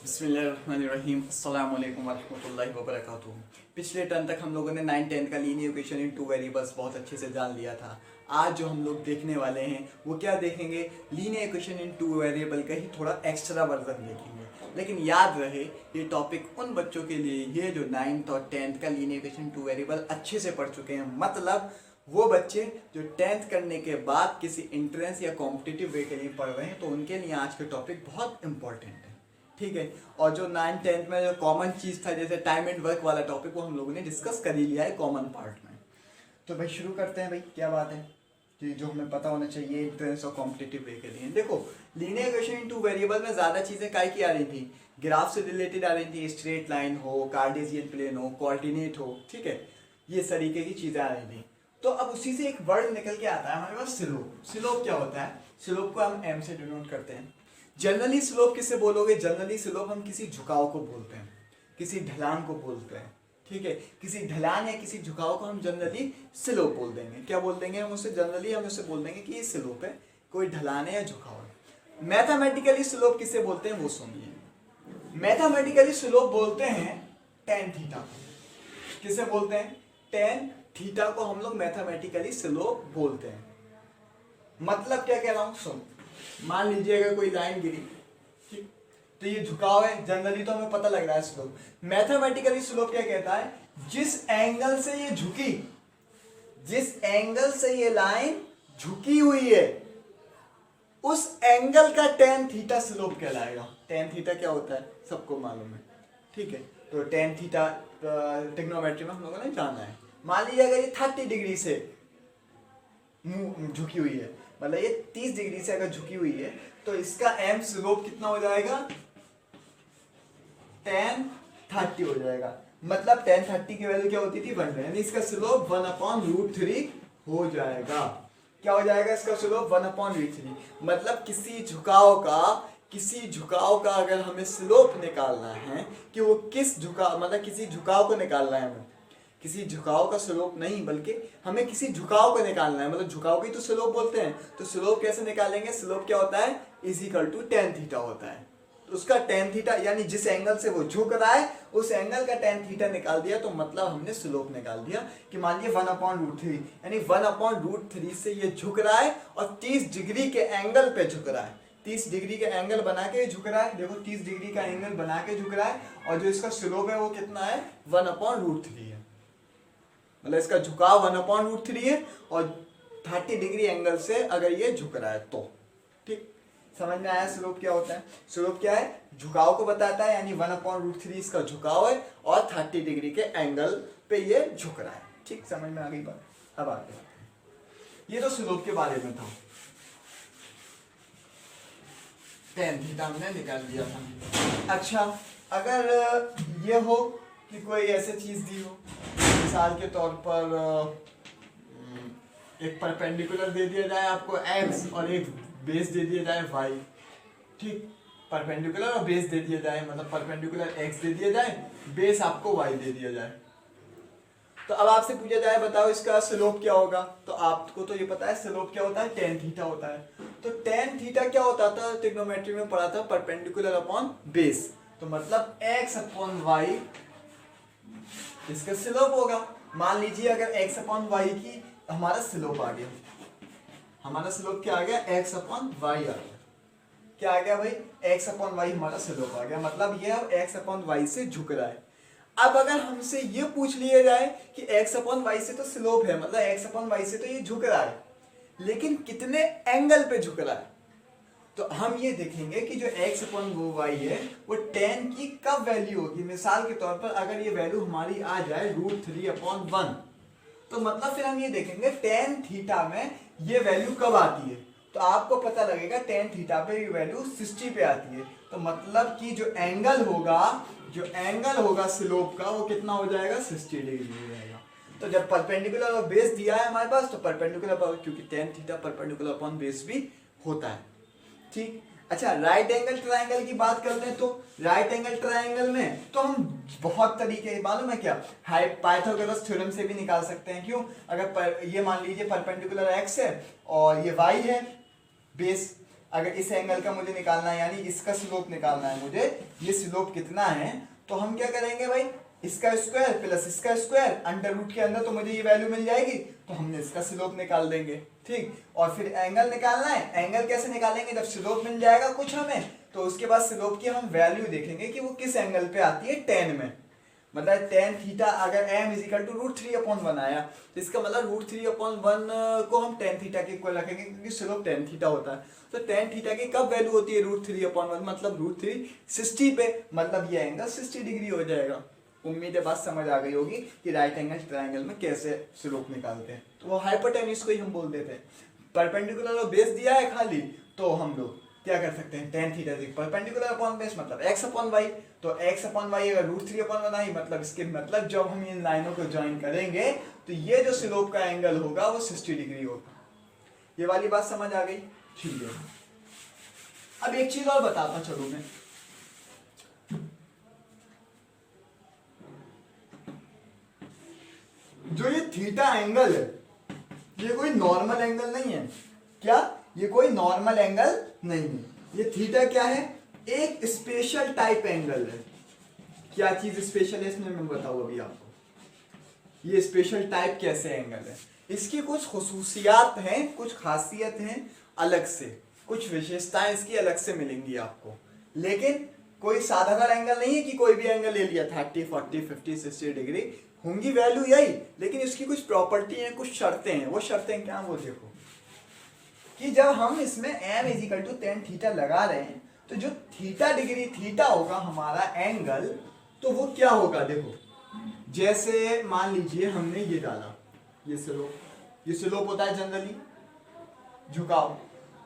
बिस्मिल्लाहिर्रहमानिर्रहीम अस्सलाम वालेकुम वरहमतुल्लाहि वबरकातुहू। पिछले टर्म तक हम लोगों ने 9-10 का लीनियर इक्वेशन इन टू वेरिएबल्स बहुत अच्छे से जान लिया था। आज जो हम लोग देखने वाले हैं वो क्या देखेंगे, लीनियर इक्वेशन इन टू वेरिएबल का ही थोड़ा एक्स्ट्रा वर्जन देखेंगे। लेकिन याद रहे ये टॉपिक उन बच्चों के लिए ये जो 9th और 10th का लीनियर इक्वेशन टू वेरिएबल अच्छे से पढ़ चुके हैं, मतलब वो बच्चे जो 10th करने के बाद किसी एंट्रेंस या कॉम्पिटिटिव वे के लिए पढ़ रहे हैं, तो उनके लिए आज का टॉपिक बहुत इंपॉर्टेंट है। ठीक है, और जो 9-10 में जो कॉमन चीज़ था जैसे टाइम एंड वर्क वाला टॉपिक, वो हम लोगों ने डिस्कस कर ही लिया है कॉमन पार्ट में। तो भाई शुरू करते हैं। भाई क्या बात है कि जो हमें पता होना चाहिए एंट्रेंस और कॉम्पिटिटिव वे के लिए। देखो, लीनियर इक्वेशन इन टू वेरिएबल में ज़्यादा चीज़ें काय की आ रही थी, ग्राफ से रिलेटेड आ रही थी, स्ट्रेट लाइन हो, कार्टेशियन प्लेन हो, कोऑर्डिनेट हो, ठीक है, ये तरीके की चीज़ें आ रही थी। तो अब उसी से एक वर्ड निकल के आता है हमारे पास, स्लोप। स्लोप क्या होता है? स्लोप को हम एम से डिनोट करते हैं। जनरली स्लोप किससे बोलोगे? जनरली स्लोप हम किसी झुकाव को बोलते हैं, किसी ढलान को बोलते हैं, ठीक है, किसी ढलान या किसी झुकाव को हम जनरली स्लोप बोल देंगे। क्या बोल देंगे हम उससे? जनरली हम उससे बोल देंगे कि ये स्लोप है, कोई ढलान है या झुकाव है। मैथमेटिकली स्लोप किससे बोलते हैं वो सुनिए। मैथमेटिकली स्लोप बोलते हैं टेन थीटा को। किससे बोलते हैं? टेन थीटा को हम लोग मैथमेटिकली स्लोप बोलते हैं। मतलब क्या कह रहा हूं, सुन। मान लीजिए अगर कोई लाइन गिरी, ठीक, तो ये झुकाव है, जनरली तो हमें पता लग रहा है स्लोप। मैथमेटिकली स्लोप क्या कहता है? जिस एंगल से ये झुकी, जिस एंगल से ये लाइन झुकी हुई है, उस एंगल का टेन थीटा स्लोप कहलाएगा। टेन थीटा क्या होता है सबको मालूम है, ठीक है। तो टेन थीटा ट्रिग्नोमेट्री में हम लोगों ने जाना है। मान लीजिए अगर ये 30 डिग्री से झुकी हुई है, मतलब ये 30 डिग्री से अगर झुकी हुई है, तो इसका एम स्लोप कितना हो जाएगा? tan 30 हो जाएगा। मतलब tan 30 की वैल्यू क्या होती थी? 1, यानी इसका स्लोप 1/√3 हो जाएगा। क्या हो जाएगा इसका स्लोप? 1/√3। मतलब किसी झुकाव का अगर हमें स्लोप निकालना है कि वो किस झुकाव, मतलब किसी झुकाव को निकालना है हमें, किसी झुकाव का स्लोप नहीं बल्कि हमें किसी झुकाव को निकालना है, मतलब झुकाव की तो स्लोप बोलते हैं। तो स्लोप कैसे निकालेंगे? स्लोप क्या होता है? = tan थीटा होता है। तो उसका tan थीटा, यानी जिस एंगल से वो झुक रहा है उस एंगल का tan थीटा निकाल दिया, तो मतलब हमने स्लोप निकाल दिया कि मान लीजिए 1/√3, यानी 1/√3 से ये झुक रहा है और 30 डिग्री के एंगल पे झुक रहा है। 30 डिग्री का एंगल बना के झुक रहा है। देखो 30 डिग्री का एंगल बना के झुक रहा है, और जो इसका स्लोप है वो कितना है? 1/√3 है। मतलब इसका झुकाव 1/√3 है और 30 डिग्री एंगल से अगर ये झुक रहा है तो, ठीक, समझ में आया स्लोप क्या होता है? स्लोप क्या है? झुकाव को बताता है, यानी 1/√3 इसका झुकाव है और 30 डिग्री के एंगल पे ये झुक रहा है। ठीक, समझ में आ गई बात? अब आगे बढ़ते हैं। ये तो स्लोप के बारे में था। tan थीटा हमने निकाल दिया था। अच्छा, अगर ये हो कि कोई ऐसी चीज दी हो, मिसाल के तौर पर एक परपेंडिकुलर दे दिया जाए आपको x और एक बेस दे दिया जाए y, ठीक, परपेंडिकुलर और बेस दे दिया जाए, मतलब परपेंडिकुलर x दे दिया जाए, बेस आपको y दे दिया जाए। तो अब आपसे पूछा जाए बताओ इसका स्लोप क्या होगा, तो आपको तो ये पता है स्लोप क्या होता है? tan थीटा होता है। तो tan थीटा क्या होता था? ट्रिग्नोमेट्री में पढ़ा था, परपेंडिकुलर अपॉन बेस। तो मतलब x/y इसका स्लोप होगा। मान लीजिए अगर x/y की हमारा स्लोप आ गया, हमारा स्लोप क्या आ गया? x/y आ गया। क्या आ गया भाई? x/y हमारा स्लोप आ गया, मतलब ये अब x/y से झुक रहा है। अब अगर हमसे ये पूछ लिया जाए कि x/y से तो स्लोप है, मतलब x/y से तो ये झुक रहा है, लेकिन कितने एंगल पे झुक रहा है, तो हम ये देखेंगे कि जो x/y है वो tan की कब वैल्यू होगी। मिसाल के तौर पर अगर ये वैल्यू हमारी आ जाए √3/1, तो मतलब फिर हम ये देखेंगे tan थीटा में ये वैल्यू कब आती है, तो आपको पता लगेगा tan थीटा पे ये वैल्यू 60 पे आती है। तो मतलब कि जो एंगल होगा स्लोप का वो कितना हो जाएगा? 60 डिग्री हो जाएगा। तो जब परपेंडिकुलर और बेस दिया है हमारे पास, तो परपेंडिकुलर, क्योंकि tan theta perpendicular upon base भी होता है, ठीक। अच्छा, राइट एंगल ट्रायंगल की बात करते हैं। तो राइट एंगल ट्रायंगल में तो हम बहुत तरीके, मालूम है क्या, पाइथागोरस थ्योरम से भी निकाल सकते हैं। क्यों? अगर ये मान लीजिए परपेंडिकुलर x है और ये y है बेस, अगर इस एंगल का मुझे निकालना है, यानी इसका स्लोप निकालना है मुझे, ये स्लोप कितना है, तो हम क्या करेंगे भाई, इसका स्क्वायर प्लस इसका स्क्वायर अंडर रूट के अंदर, तो मुझे ये वैल्यू मिल जाएगी, तो हमने इसका स्लोप निकाल देंगे। ठीक, और फिर एंगल निकालना है। एंगल कैसे निकालेंगे, जब स्लोप मिल जाएगा कुछ हमें, तो उसके बाद स्लोप की हम वैल्यू देखेंगे कि वो किस एंगल पे आती है, tan में। मतलब tan थीटा अगर m इजिकल टू √3/1 आया, तो इसका मतलब √3/1 को हम tan थीटा के इक्वल रखेंगे, क्योंकि स्लोप tan थीटा होता है। तो tan थीटा की कब वैल्यू होती है, √3/1, मतलब √3 60 पे, मतलब ये एंगल 60 डिग्री हो जाएगा। उम्मीद है बात समझ आ गई होगी कि राइट एंगल ट्रायंगल में कैसे स्लोप निकालते हैं। तो वो हाइपोटेन्यूज को ही हम बोल देते हैं। परपेंडिकुलर और बेस दिया है खाली, तो हम लोग क्या कर सकते हैं, tan theta perpendicular upon base मतलब x/y, तो x/y अगर √3/1 आई, मतलब इसके मतलब जब हम इन लाइनों को ज्वाइन करेंगे तो ये जो स्लोप का एंगल होगा वो 60 डिग्री होगा। ये वाली बात समझ आ गई, ठीक है। अब एक चीज और बताता चलो मैं, जो ये थीटा एंगल है ये कोई नॉर्मल एंगल नहीं है। क्या, ये कोई नॉर्मल एंगल नहीं है, ये थीटा क्या है, एक स्पेशल टाइप एंगल है। क्या चीज स्पेशल है इसमें मैं बताऊं अभी आपको। ये स्पेशल टाइप कैसे एंगल है, इसकी कुछ खुसूसियात हैं, कुछ खासियत हैं अलग से, कुछ विशेषताएं इसकी अलग से मिलेंगी आपको। लेकिन कोई साधारण एंगल नहीं है कि कोई भी एंगल ले लिया 30, 40, 50, 60 डिग्री होंगी वैल्यू यही, लेकिन इसकी कुछ प्रॉपर्टी है, कुछ शर्तें हैं। वो शर्तें क्या, वो देखो कि जब हम इसमें m equal to tan theta लगा रहे हैं, तो जो थीटा डिग्री थीटा होगा हमारा एंगल, तो वो क्या होगा, देखो जैसे मान लीजिए हमने ये डाला, ये स्लोप होता है जनरली झुकाव,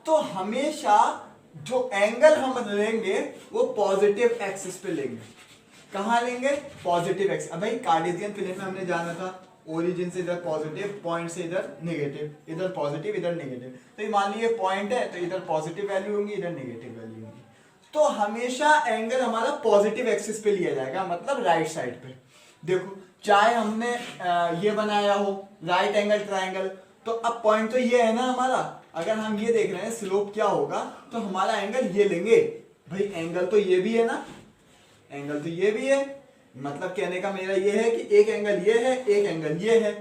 तो हमेशा जो एंगल हम लेंगे वो पॉजिटिव एक्सिस पे लेंगे। कहाँ लेंगे, पॉजिटिव एक्सिस। अब भाई कार्टेशियन प्लेन में हमने जाना था, ओरिजिन से इधर पॉजिटिव, पॉइंट से इधर नेगेटिव, इधर पॉजिटिव इधर नेगेटिव, तो ये मान लीजिए पॉइंट है, तो इधर पॉजिटिव वैल्यू होंगी, इधर नेगेटिव वैल्यू होंगी। तो हमेशा एंगल हमारा पॉजिटिव एक्सिस पे लिया जाएगा, मतलब राइट साइड पे। देखो चाहे हमने ये बनाया हो राइट एंगल ट्रायंगल, तो अब पॉइंट तो ये है ना हमारा, अगर हम ये देख रहे हैं स्लोप क्या होगा, तो हमारा एंगल ये लेंगे। भाई एंगल तो ये भी है ना, एंगल तो ये भी है, मतलब कहने का मेरा ये है कि एक एंगल ये है, एक एंगल ये है।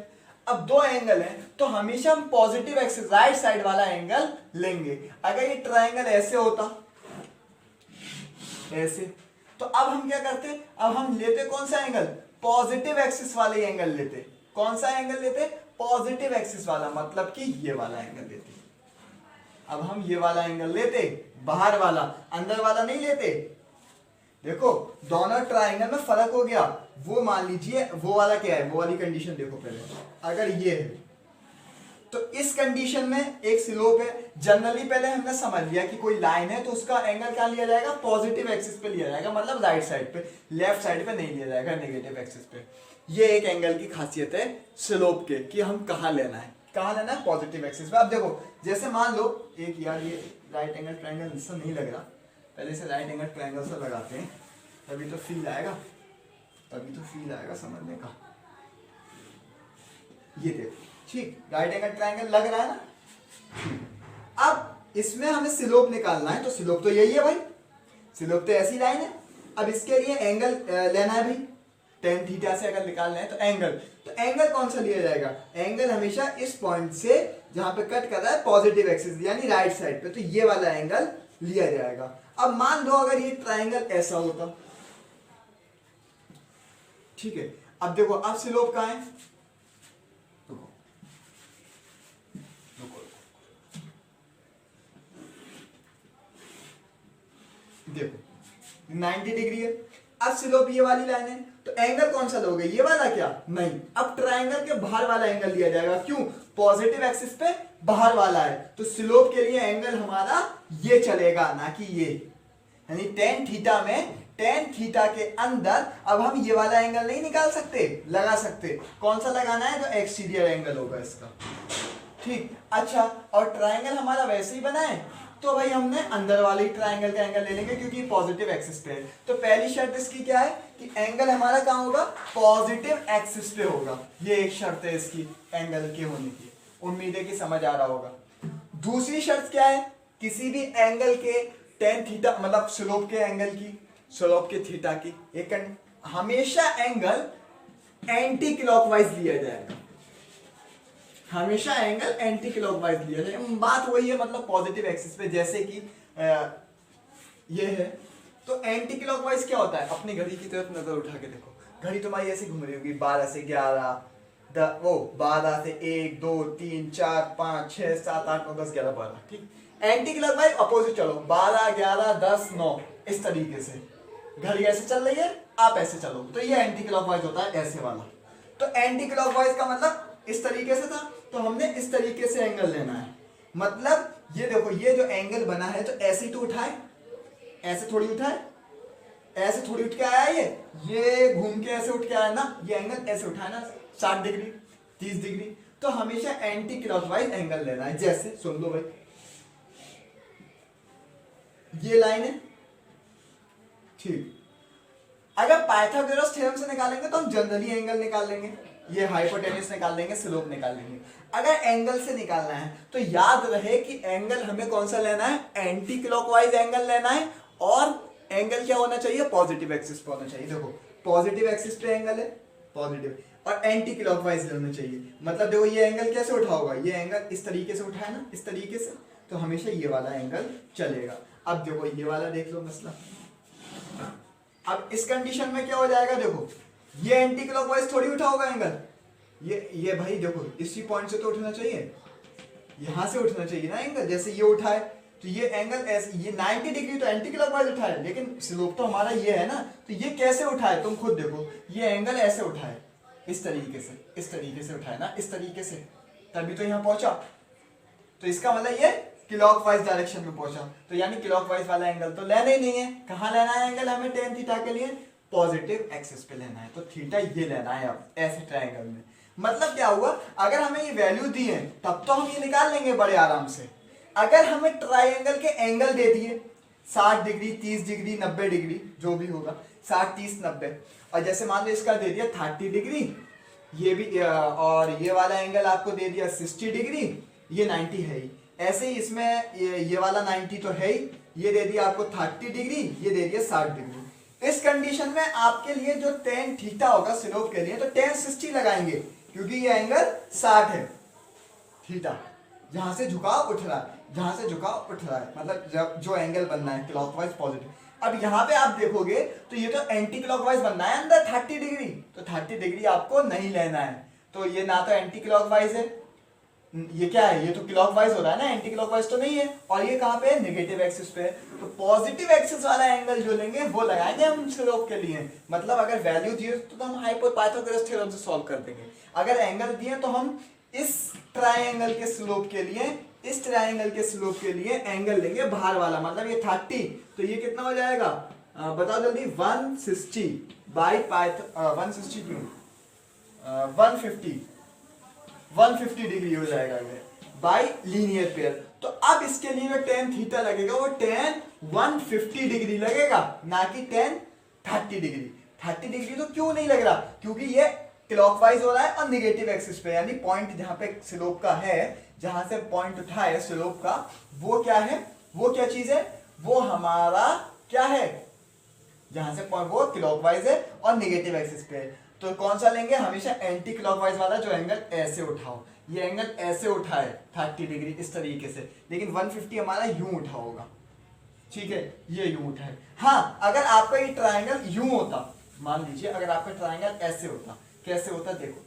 अब दो एंगल हैं, तो हमेशा हम पॉजिटिव एक्सिस राइट साइड वाला एंगल लेंगे। अगर ये ट्रायंगल ऐसे होता, ऐसे, तो अब हम क्या करते, अब हम लेते कौन सा एंगल, पॉजिटिव एक्सिस वाले एंगल लेते। कौन सा एंगल लेते, पॉजिटिव एक्सिस वाला, मतलब कि ये वाला एंगल लेते। अब हम ये वाला एंगल लेते, बाहर वाला, अंदर वाला नहीं लेते। देखो दोनों ट्रायंगल में फर्क हो गया। वो मान लीजिए वो वाला क्या है, वो वाली कंडीशन देखो पहले, अगर ये है तो इस कंडीशन में एक स्लोप है। जनरली पहले हमने समझ लिया कि कोई लाइन है तो उसका एंगल क्या लिया जाएगा, पॉजिटिव एक्सिस पे लिया जाएगा, मतलब राइट साइड पे, लेफ्ट साइड पे नहीं लिया जाएगा, नेगेटिव एक्सिस पे। ये एक एंगल की खासियत है स्लोप के, कि हम कहाँ लेना है, कहाँ लेना है, पॉजिटिव एक्सिस पे। अब देखो जैसे मान लो एक, यार ये राइट एंगल ट्रायंगल इससे नहीं लग रहा, पहले से राइट एंगल ट्रायंगल से लगाते हैं, तभी तो फील आएगा, तभी तो फील आएगा समझने का। ये देखो, ठीक, राइट एंगल ट्रायंगल लग रहा है ना। अब इसमें हमें स्लोप निकालना है, तो स्लोप तो यही है भाई, स्लोप तो ऐसी लाइन है। अब इसके लिए एंगल लेना है भाई, tan थीटा से अगर निकालना है तो एंगल कौन सा लिया जाएगा, एंगल हमेशा इस पॉइंट से जहां पे कट कर रहा है पॉजिटिव एक्सिस यानी राइट साइड पे, तो ये वाला एंगल लिया जाएगा। अब मान लो अगर ये ट्रायंगल ऐसा होता, ठीक है। अब देखो अब स्लोप कहां है, देखो 90 डिग्री है। अब स्लोप ये वाली लाइन है, तो एंगल कौन सा लोगे, ये वाला क्या, नहीं। अब ट्रायंगल के बाहर वाला एंगल लिया जाएगा, क्यों, पॉजिटिव एक्सिस पे बाहर वाला है, तो स्लोप के लिए एंगल हमारा ये चलेगा, ना कि ये, यानी tan थीटा में, tan थीटा के अंदर अब हम ये वाला एंगल नहीं निकाल सकते, लगा सकते। कौन सा लगाना है, जो एक्सटीरियर एंगल होगा इसका, ठीक। अच्छा, और ट्रायंगल हमारा वैसे ही बना है, तो भाई हमने अंदर वाले ट्रायंगल का एंगल ले लेंगे, क्योंकि पॉजिटिव एक्सिस पे है। तो पहली शर्त इसकी क्या है कि एंगल हमारा कहाँ होगा, पॉजिटिव एक्सिस पे होगा। ये एक शर्त है इसकी एंगल के होने की। उम्मीद है कि समझ आ रहा होगा। दूसरी शर्त क्या है किसी भी एंगल के टेन थीटा मतलब स्लोप के एंगल की, स्लोप के थीटा की एक हमेशा एंगल एंटी क्लॉकवाइज लिया जाएगा, हमेशा एंगल एंटी क्लॉकवाइज लिया जाएगा। बात वही है मतलब पॉजिटिव एक्सिस पे, जैसे कि ये है तो एंटी क्लॉकवाइज क्या होता है, अपनी घड़ी की तरफ नजर उठा के देखो, घड़ी तुम्हारी ऐसे घूम रही होगी 12 से 11 12 से 1 2 3 4 5 6 7 8 9 10 11 12, ठीक। एंटी क्लॉकवाइज अपोजिट चलो 12 11 10 9 इस तरीके से, घड़ी ऐसे चल रही है आप ऐसे चलो, तो ये एंटी क्लॉकवाइज होता है ऐसे वाला। तो एंटी क्लॉकवाइज का मतलब इस तरीके से था, तो हमने इस तरीके से एंगल लेना है। मतलब ये देखो ये जो एंगल बना है तो ऐसे ही तो उठाए, ऐसे थोड़ी उठाए, ऐसे थोड़ी उठ के आया, ये घूम के ऐसे उठ के आया ना, ये एंगल ऐसे उठाया ना 60 डिग्री 30 डिग्री। तो हमेशा एंटी क्लॉकवाइज एंगल लेना है। जैसे सुन लो भाई, ये लाइन है, ठीक। अगर पाइथागोरस थ्योरम से निकालेंगे तो हम जनरली एंगल निकाल लेंगे, ये हाइपोटेन्यूज निकाल लेंगे, स्लोप निकाल लेंगे। अगर एंगल से निकालना है तो याद रहे कि एंगल हमें कौन सा लेना है, एंटी क्लॉकवाइज एंगल लेना है, और एंगल क्या होना चाहिए, पॉजिटिव एक्सिस पे होना चाहिए। देखो पॉजिटिव एक्सिस पे एंगल है पॉजिटिव, और एंटी क्लॉकवाइज होना चाहिए। मतलब देखो ये एंगल कैसे उठा होगा, ये एंगल इस तरीके से उठाए ना, इस तरीके से, तो हमेशा ये वाला एंगल चलेगा। अब देखो ये वाला देख लो मसला, अब इस कंडीशन में क्या हो जाएगा, देखो ये एंटी क्लॉकवाइज थोड़ी उठा होगा एंगल, ये भाई देखो इसी पॉइंट से तो उठना चाहिए, यहां से उठना चाहिए ना एंगल, जैसे ये उठाए तो ये एंगल ऐसे, ये 90 डिग्री तो एंटी क्लॉकवाइज उठाए, लेकिन स्लोप तो हमारा ये है ना, तो ये कैसे उठाए तुम खुद देखो, ये एंगल ऐसे उठाए इस तरीके से, इस तरीके से उठाए ना, इस तरीके से, तभी तो यहां पहुंचा। तो इसका मतलब ये क्लॉकवाइज डायरेक्शन में पहुंचा, तो यानी क्लॉकवाइज वाला एंगल तो लेना ही नहीं है। कहां लेना है एंगल हमें टेन थीटा के लिए, पॉजिटिव एक्सिस पे लेना है, तो थीटा ये लेना है अब ऐसे ट्रायंगल में। मतलब क्या हुआ, अगर हमें ये वैल्यू दी है तब तो हम ये निकाल लेंगे बड़े आराम से। अगर हमें ट्रायंगल के एंगल दे दिए 60 डिग्री 30 डिग्री 90 डिग्री जो भी होगा, 60 30 90, और जैसे मान लो इसका दे दिया 30 डिग्री, ये भी और ये वाला एंगल आपको दे दिया 60 डिग्री, ये 90 है ही, ऐसे ही इसमें ये वाला 90 तो है ही, ये दे दिया आपको 30 डिग्री, ये दे दिया 60 डिग्री। इस कंडीशन में आपके लिए जो tan थीटा होगा स्लोप के लिए, तो tan 60 लगाएंगे, क्योंकि ये एंगल 60 है थीटा, जहां से झुकाव उठ रहा है, जहां से झुकाव उठ रहा है, मतलब जब जो एंगल बनना है क्लॉकवाइज पॉजिटिव। अब यहाँ पे आप देखोगे तो ये तो एंटी क्लॉकवाइज बनना है अंदर 30 डिग्री, तो 30 डिग्री आपको नहीं लेना है, तो ये ना तो एंटी क्लॉकवाइज है, ये क्या है, ये तो क्लॉकवाइज हो रहा है ना, एंटी क्लॉकवाइज तो नहीं है, और ये कहाँ पे है, नेगेटिव एक्सिस पे है। तो पॉजिटिव एक्सिस वाला एंगल जो लेंगे वो लगाएंगे हम स्लोप के लिए। मतलब अगर वैल्यू दिए तो हम पाइथागोरस थ्योरम से सॉल्व कर देंगे, अगर एंगल दिए तो हम इस ट्रायंगल के स्लोप के लिए, इस ट्रायंगल के स्लोप के लिए एंगल लेंगे बाहर वाला, मतलब ये 30, तो ये कितना हो जाएगा बताओ जल्दी, 160 बाई 160 क्यों 150 डिग्री हो जाएगा ये बाई लीनियर पेयर। तो अब इसके लिए जो tan थीटा लगेगा वो tan 150 डिग्री लगेगा, ना कि tan 30 डिग्री। 30 डिग्री तो क्यों नहीं लग रहा, क्योंकि ये क्लॉकवाइज हो रहा है और नेगेटिव एक्सिस पे, यानी पॉइंट जहां पे स्लोप का है, जहां से पॉइंट उठा है स्लोप का, वो क्या है, वो क्या चीज है, वो हमारा क्या है, जहां से पॉइंट वो क्लॉकवाइज है और नेगेटिव एक्सिस पे है। तो कौन सा लेंगे, हमेशा एंटी क्लॉकवाइज वाला, जो एंगल ऐसे उठाओ, ये एंगल ऐसे उठाए 30 डिग्री इस तरीके से, लेकिन 150 हमारा यूं उठा होगा, ठीक है, ये यूं उठाए। हाँ अगर आपका ये ट्रायंगल यूं होता, मान लीजिए अगर आपका ट्रायंगल ऐसे होता, कैसे होता देखो,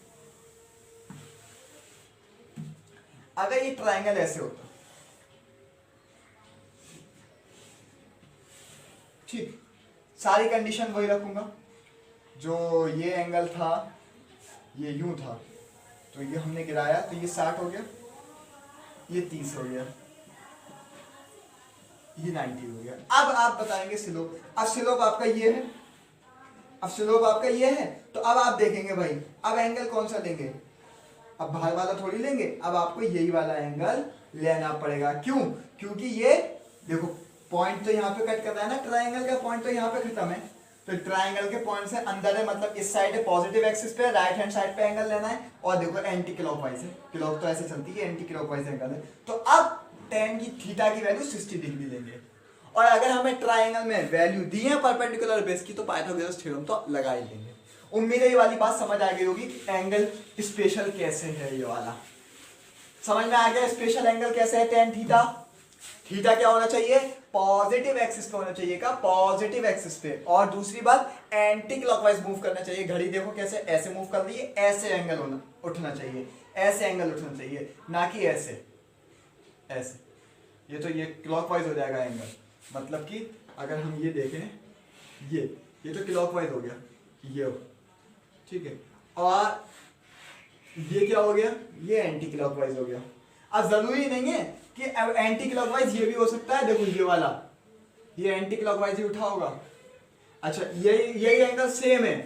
अगर ये ट्रायंगल ऐसे होता, ठीक, सारी कंडीशन वही रखूंगा, जो ये एंगल था ये यूं था, तो ये हमने गिराया तो ये 60 हो गया, ये 30 हो गया, ये 90 हो गया। अब आप बताएंगे स्लोप, अब स्लोप आपका ये है, अब स्लोप आपका ये है, तो अब आप देखेंगे भाई अब एंगल कौन सा लेंगे, अब बाहर वाला थोड़ी लेंगे, अब आपको यही वाला एंगल लेना पड़ेगा। क्यों, क्योंकि ये देखो पॉइंट तो यहाँ पे कट कर रहा है ना, ट्रायंगल का पॉइंट तो यहाँ पे खत्म है, तो ट्रायंगल के पॉइंट से अंदर है, मतलब इस साइड है पॉजिटिव एक्सिस पे, राइट हैंड साइड पे एंगल लेना है, और देखो एंटी क्लॉकवाइज है, क्लॉक तो ऐसे चलती है, एंटी क्लॉकवाइज एंगल है। तो अब tan की थीटा की वैल्यू 60 डिग्री लेंगे। और अगर हमें ट्राइंगल में वैल्यू दी है परपेंडिकुलर बेस की तो पाइथागोरस थ्योरम तो लगा ही लेंगे। उम्मीद है ये वाली बात समझ आ गई होगी कि एंगल स्पेशल कैसे है। ये वाला समझ में आ गया, स्पेशल एंगल कैसे है tan थीटा। थीटा क्या होना चाहिए, पॉजिटिव एक्सिस पे होना चाहिए, का पॉजिटिव एक्सिस पे। और दूसरी बात एंटी क्लॉकवाइज मूव करना चाहिए। घड़ी देखो कैसे, ऐसे मूव कर रही है, ऐसे एंगल होना उठना चाहिए, ऐसे एंगल उठना चाहिए, ना कि ऐसे ऐसे। ये तो ये क्लॉकवाइज हो जाएगा एंगल, मतलब कि अगर हम ये देखें, ये तो क्लॉकवाइज हो गया, ये ठीक है, और ये क्या हो गया, ये एंटी क्लॉकवाइज हो गया। अब जरूरी नहीं है कि एंटी क्लॉकवाइज ये भी हो सकता है। देखो ये वाला, ये एंटी क्लॉकवाइज ही उठा होगा। अच्छा यही एंगल सेम है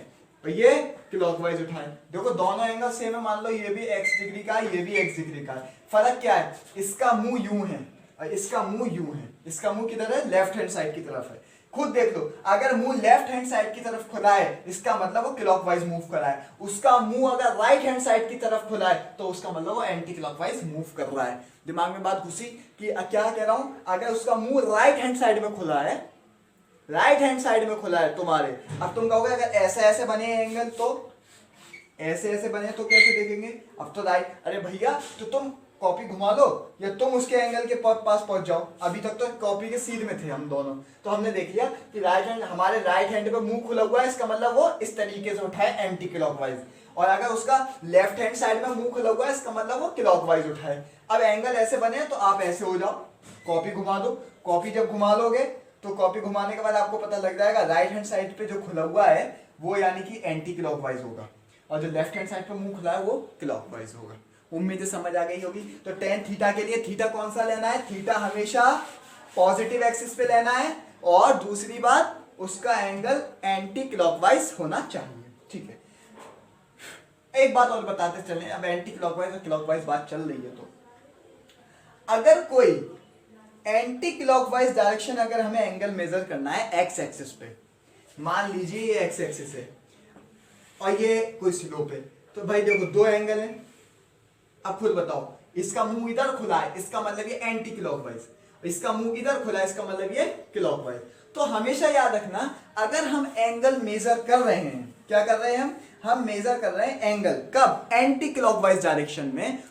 और ये क्लॉकवाइज उठाए। देखो दोनों एंगल सेम है, मान लो ये भी x डिग्री का है, ये भी x डिग्री का है। फर्क क्या है, इसका मुंह यूं है और इसका मुंह यूं है। इसका मुंह किधर है, लेफ्ट हैंड साइड की तरफ है। खुद देख लो, अगर मुंह लेफ्ट हैंड साइड की तरफ खुला है इसका मतलब वो क्लॉकवाइज मूव कर रहा है। उसका मुंह अगर राइट हैंड साइड की तरफ खुला है तो उसका मतलब वो एंटी क्लॉकवाइज मूव कर रहा है। दिमाग में बात घुसी कि क्या कह रहा हूं, अगर उसका मुंह राइट हैंड साइड में खुला है, राइट हैंड साइड में खुला है तुम्हारे, अब तुम कहोगे अगर ऐसे ऐसे बने एंगल तो ऐसे ऐसे बने तो कैसे देखेंगे। अब तो राइट, अरे भैया तो तुम कॉपी घुमा दो या तुम उसके एंगल के पास पहुंच जाओ। अभी तक तो कॉपी के सीध में थे हम दोनों, तो हमने देख लिया कि राइट हैंड, हमारे राइट हैंड पे मुंह खुला हुआ है, इसका मतलब वो इस तरीके से उठाए एंटी क्लॉकवाइज। और अगर उसका लेफ्ट हैंड साइड में मुंह खुला हुआ है इसका मतलब वो क्लॉकवाइज उठाए। अब एंगल ऐसे बने तो आप ऐसे हो जाओ, कॉपी घुमा दो। कॉपी जब घुमा लोगे तो कॉपी घुमाने के बाद आपको पता लग जाएगा राइट हैंड साइड पे जो खुला हुआ है वो यानी कि एंटी क्लॉकवाइज होगा, और जो लेफ्ट हैंड साइड पे मुंह खुला है वो क्लॉकवाइज होगा। उम्मीद समझ आ गई होगी। तो tan थीटा के लिए थीटा कौन सा लेना है, थीटा हमेशा पॉजिटिव एक्सिस पे लेना है, और दूसरी बात उसका एंगल एंटी क्लॉकवाइज होना चाहिए। ठीक है, एक बात और बताते चलें, अब एंटी क्लॉकवाइज और क्लॉकवाइज बात चल रही है तो अगर कोई एंटी क्लॉकवाइज डायरेक्शन, अगर हमें एंगल मेजर करना है एक्स एक्सिस पे, मान लीजिए ये एक्स एक्सिस है और ये कोई स्लोप है, तो भाई देखो दो एंगल है। अब खुद बताओ, इसका मुंह इधर खुला है इसका मतलब ये एंटी क्लॉकवाइज, इसका मुंह इधर खुला है इसका मतलब ये क्लॉकवाइज। तो हमेशा याद रखना, अगर हम एंगल मेजर कर रहे हैं, क्या कर रहे हैं हम मेजर कर रहे हैं एंगल, कब, एंटी क्लॉकवाइज डायरेक्शन में।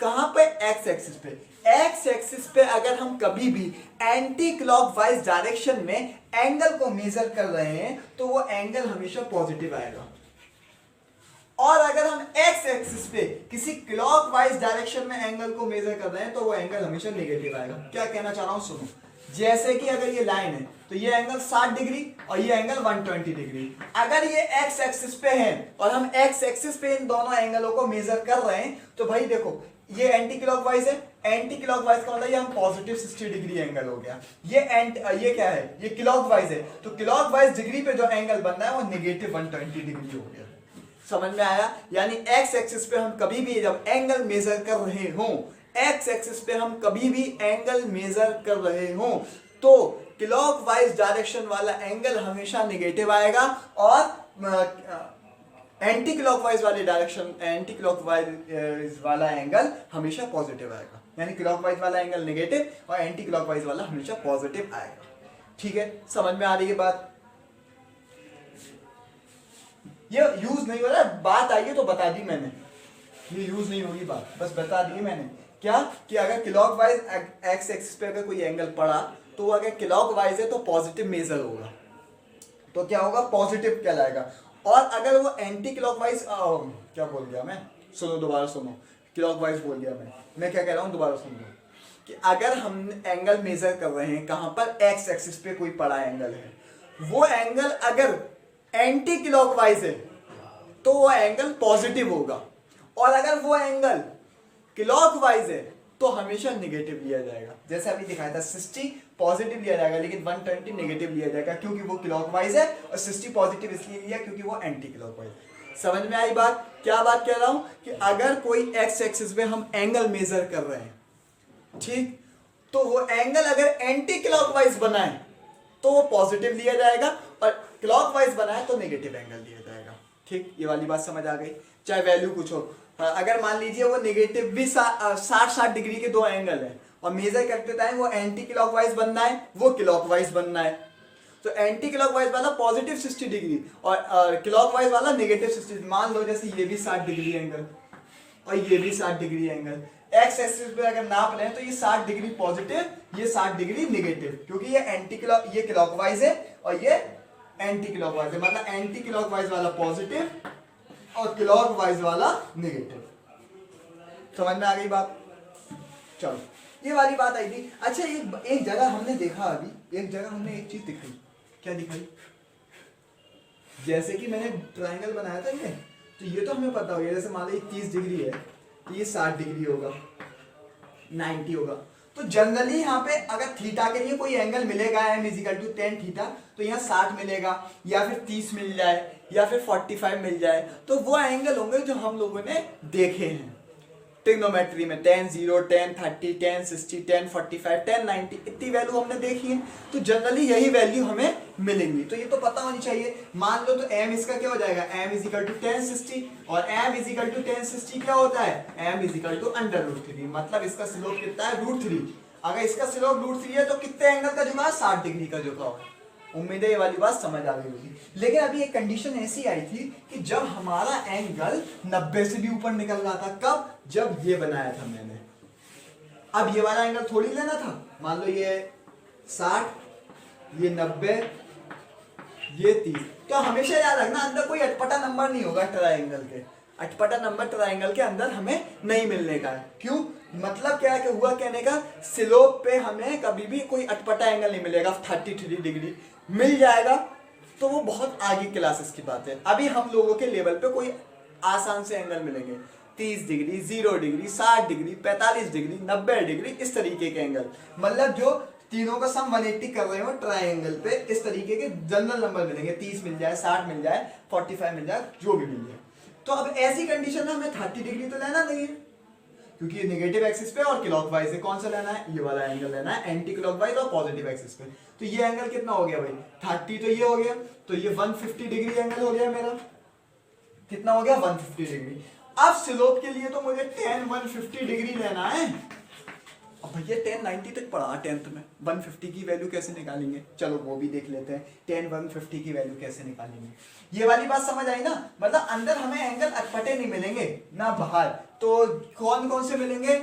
कहां पे, एक्स एक्सिस पे। एक्स एक्सिस पे अगर हम कभी भी एंटी क्लॉकवाइज डायरेक्शन में एंगल को मेजर कर रहे हैं तो वो एंगल हमेशा पॉजिटिव आएगा। और अगर हम एक्स एक्सिस पे किसी क्लॉकवाइज डायरेक्शन में एंगल को मेजर कर रहे हैं तो वो एंगल हमेशा नेगेटिव आएगा। क्या कहना चाह रहा हूं सुनो, जैसे कि अगर ये लाइन है तो ये एंगल 60 डिग्री और ये एंगल 120 डिग्री। अगर ये एक्स एक्सिस पे है और हम एक्स एक्सिस पे इन दोनों एंगलों को मेजर कर रहे हैं तो भाई देखो ये एंटी क्लॉकवाइज है, एंटी क्लॉकवाइज का मतलब ये हम पॉजिटिव 60 डिग्री एंगल हो गया। ये क्या है, ये क्लॉकवाइज है, तो क्लॉकवाइज डिग्री पे जो एंगल बन रहा है वो नेगेटिव 120 डिग्री हो गया। समझ में आया, यानी एक्स एक्सिस पे हम कभी भी जब एंगल मेजर कर रहे हो, एक्स एक्सिस पे हम कभी भी एंगल मेजर कर रहे हो तो क्लॉकवाइज डायरेक्शन वाला एंगल हमेशा नेगेटिव आएगा, और एंटी क्लॉकवाइज वाली डायरेक्शन, एंटी क्लॉकवाइज वाला एंगल हमेशा पॉजिटिव आएगा। यानी क्लॉकवाइज वाला एंगल नेगेटिव और एंटी क्लॉकवाइज वाला हमेशा पॉजिटिव आएगा। ठीक है, समझ में आ रही है बात। ये यूज नहीं हो रहा है, बात आई है तो बता दी मैंने, ये यूज नहीं होगी बात, बस बता दी मैंने। क्या कि अगर क्लॉकवाइज एक्स एक्सिस पे अगर कोई एंगल पड़ा तो अगर क्लॉकवाइज है तो पॉजिटिव मेजर होगा, तो क्या होगा, पॉजिटिव कहलाएगा। और अगर वो एंटी क्लॉकवाइज, क्या बोल दिया मैं, सुनो दोबारा सुनो, क्लॉकवाइज बोल दिया मैं क्या कह रहा हूँ दोबारा सुन लो, कि अगर हम एंगल मेजर कर रहे हैं कहां पर, एक्स एक्सिस पे कोई पड़ा एंगल है, वो एंगल अगर एंटी क्लॉकवाइज है तो वो एंगल पॉजिटिव होगा, और अगर वो एंगल क्लॉकवाइज है तो हमेशा नेगेटिव लिया जाएगा। जैसे अभी दिखाया था 60 पॉजिटिव लिया जाएगा लेकिन 120 नेगेटिव लिया जाएगा, क्योंकि वो क्लॉकवाइज है, और 60 पॉजिटिव इसलिए लिया क्योंकि वो एंटी क्लॉकवाइज। समझ में आई बात, क्या बात कह रहा हूं, कि अगर कोई एक्स एक्सिस पे हम एंगल मेजर कर रहे हैं, ठीक, तो वो एंगल अगर एंटी क्लॉकवाइज बना है तो वो पॉजिटिव लिया जाएगा, और क्लॉकवाइज बना है तो नेगेटिव एंगल लिया जाएगा। ठीक, ये वाली बात समझ आ गई। चाहे वैल्यू कुछ हो, अगर मान लीजिए वो नेगेटिव भी 60 डिग्री के दो एंगल है और मेजर करते टाइम वो एंटी क्लॉकवाइज बनना है, वो क्लॉकवाइज बनना है। तो एंटी क्लॉकवाइज वाला पॉजिटिव 60 डिग्री और क्लॉकवाइज वाला नेगेटिव 60। मान लो जैसे ये भी 60 डिग्री एंगल और ये भी 60 डिग्री एंगल, एक्स एक्सिस पे अगर नाप लें तो ये 60 डिग्री पॉजिटिव, ये 60 डिग्री नेगेटिव, क्योंकि ये क्लॉकवाइज है और ये एंटी क्लॉकवाइज है, मतलब एंटी क्लॉकवाइज वाला पॉजिटिव और क्लॉकवाइज वाला नेगेटिव। समझ में आ गई बात? चलो ये वाली बात आई थी। अच्छा एक जगह हमने देखा, अभी एक जगह हमने एक चीज दिखाई। क्या दिखाई? जैसे कि मैंने ट्रायंगल बनाया था ये, तो ये तो हमें पता हो गया, जैसे मान लो 30 डिग्री है तो ये 60 डिग्री होगा, 90 होगा। तो जनरली यहाँ पे अगर थीटा के लिए कोई एंगल मिलेगा m = tan थीटा, तो यहाँ 60 मिलेगा या फिर 30 मिल जाए या फिर 45 मिल जाए, तो वो एंगल होंगे जो हम लोगों ने देखे हैं ट्रिग्नोमेट्री में। tan 0, tan 30, tan 60, tan 45, tan 90, इतनी वैल्यू हमने देखी है, तो जनरली यही वैल्यू हमें मिलेंगी। तो ये तो पता होनी चाहिए। मान लो तो m इसका क्या हो जाएगा, m = tan 60, और m = tan 60 क्या होता है, m = √3, मतलब इसका स्लोप कितना है, √3। अगर इसका स्लोप √3 है तो कितने एंगल का झुकाव, 60 डिग्री का झुकाव। उम्मीद है ये वाली बात समझ आ गई होगी। लेकिन अभी एक कंडीशन ऐसी आई थी कि जब हमारा एंगल 90 से भी ऊपर निकल रहा था। कब? जब ये बनाया था मैंने। अब ये वाला एंगल थोड़ी लेना था। मान लो ये 60, ये 90, ये 30। तो हमेशा याद रखना अंदर कोई अटपटा नंबर नहीं होगा ट्रायंगल के। अटपटा नंबर ट्रायंगल के अंदर हमें नहीं मिलने का है। क्यों? मतलब क्या है कि हुआ कहने का, स्लोप पे हमें कभी भी कोई अटपटा एंगल नहीं मिलेगा। 33 डिग्री मिल जाएगा तो वो बहुत आगे क्लासेस की बात है। अभी हम लोगों के लेवल पे कोई आसान से एंगल मिलेंगे, 30 degree, 0 degree, 60 degree, 45 degree, 90 degree, इस तरीके के एंगल, मतलब जो तीनों का सम 180 कर रहे हो ट्रायंगल पे, इस तरीके के जनरल नंबर मिलेंगे। 30 मिल जाए, 60 मिल जाए, 45 मिल जाए, जो भी मिल जाए। तो अब ऐसी कंडीशन में हमें 30 डिग्री तो लेना नहीं है, क्योंकि ये नेगेटिव एक्सिस पे और क्लॉकवाइज है। कौन सा लेना है? ये वाला एंगल लेना है, एंटी क्लॉकवाइज और पॉजिटिव एक्सिस पे। तो ये एंगल कितना हो गया भाई, 30, तो ये हो गया, तो ये 150 डिग्री एंगल हो गया मेरा। कितना हो गया? 150 डिग्री। अब स्लोप के लिए तो मुझे tan 150 डिग्री लेना है। अब भैया tan 90 तक पढ़ा 10th में, 150 की वैल्यू कैसे निकालेंगे? चलो वो भी देख लेते हैं, tan 150 की वैल्यू कैसे निकालेंगे। ये वाली बात समझ आई ना? मतलब अंदर हमें एंगल अटपटे नहीं मिलेंगे ना बाहर। तो कौन कौन से मिलेंगे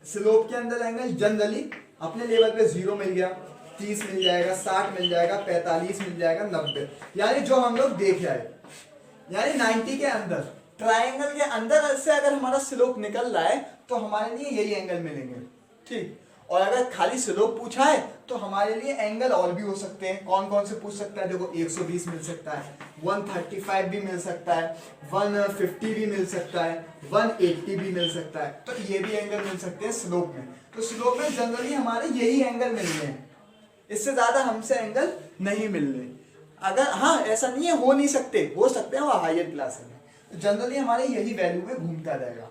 स्लोप के अंदर एंगल? जनरली अपने लेवल पे 0 मिल गया, 30 मिल जाएगा, 60 मिल जाएगा, 45 मिल जाएगा, 90, यानी जो हम लोग देख आए, यानी 90 के अंदर, ट्रायंगल के अंदर से अगर हमारा स्लोप निकल रहा है तो हमारे लिए यही एंगल मिलेंगे। ठीक। और अगर खाली स्लोप पूछा है तो हमारे लिए एंगल और भी हो सकते हैं। कौन कौन से पूछ सकता है? देखो 120 मिल सकता है, 135 भी मिल सकता है, 150 भी मिल सकता है, 180 भी मिल सकता है। तो ये भी एंगल मिल सकते हैं स्लोप में। तो स्लोप में जनरली हमारे यही एंगल मिल रहे हैं, इससे ज्यादा हमसे एंगल नहीं मिल रहे। अगर हाँ ऐसा नहीं है, हो नहीं सकते, हो सकते हैं वो हायर क्लास में। तो जनरली हमारे यही वैल्यू में घूमता रहेगा,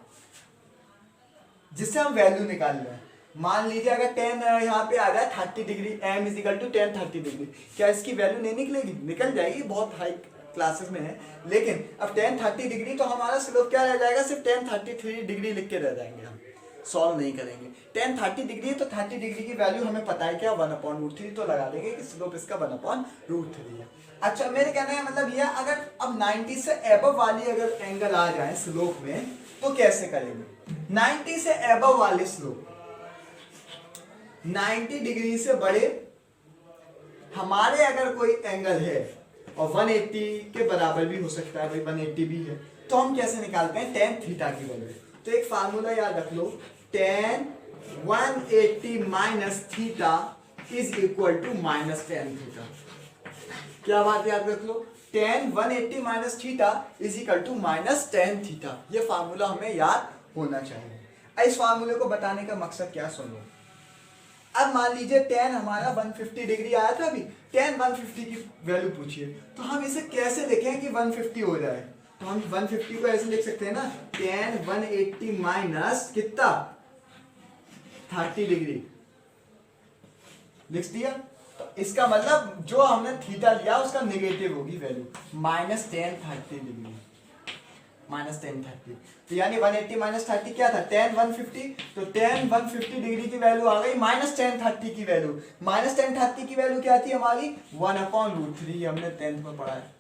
जिससे हम वैल्यू निकाल रहे हैं। मान लीजिए अगर tan यहाँ पे आ जाए 30 डिग्री, m = tan 30 डिग्री, क्या इसकी वैल्यू नहीं निकलेगी? निकल जाएगी, बहुत हाई क्लासेस में है। लेकिन अब tan 30 डिग्री तो हमारा स्लोप क्या रह जाएगा, सिर्फ tan 33 डिग्री लिख के रह जाएंगे, हम सॉल्व नहीं करेंगे। tan 30 डिग्री है तो 30 डिग्री की वैल्यू हमें पता है क्या, 1/√3, तो लगा देंगे कि स्लोप इसका 1/√3 है। अच्छा, मेरे कहने का मतलब यह, अगर अब 90 से एबव वाली अगर एंगल आ जाए स्लोप में तो कैसे करेंगे? 90 से एबव वाले स्लोप, 90 डिग्री से बड़े हमारे अगर कोई एंगल है, और 180 के बराबर भी हो सकता है भाई, 180 भी है, तो हम कैसे निकालते हैं tan थीटा की वैल्यू? तो एक फार्मूला याद रख लो, tan 180 minus theta is equal to minus tan theta. क्या बात याद रख लो, tan 180 minus theta is equal to minus tan theta. ये फार्मूला हमें याद होना चाहिए। इस फार्मूले को बताने का मकसद क्या, सुनो। अब मान लीजिए tan हमारा 150 डिग्री आया था, अभी tan 150 की वैल्यू पूछिए, तो हम इसे कैसे लिखें कि 150 हो जाए? तो हम 150 को ऐसे लिख सकते हैं ना, tan 180 माइनस कितना, 30 डिग्री लिख दिया। तो इसका मतलब जो हमने थीटा लिया उसका नेगेटिव होगी value, minus tan 30 degree, minus ten 30। तो यानी 180 माइनस 30 क्या था, टेन 150। तो टेन 150 डिग्री की वैल्यू आ गई माइनस टेन 30 की वैल्यू। माइनस टेन 30 की वैल्यू क्या थी हमारी, 1/√3। हमने 10th में पढ़ा है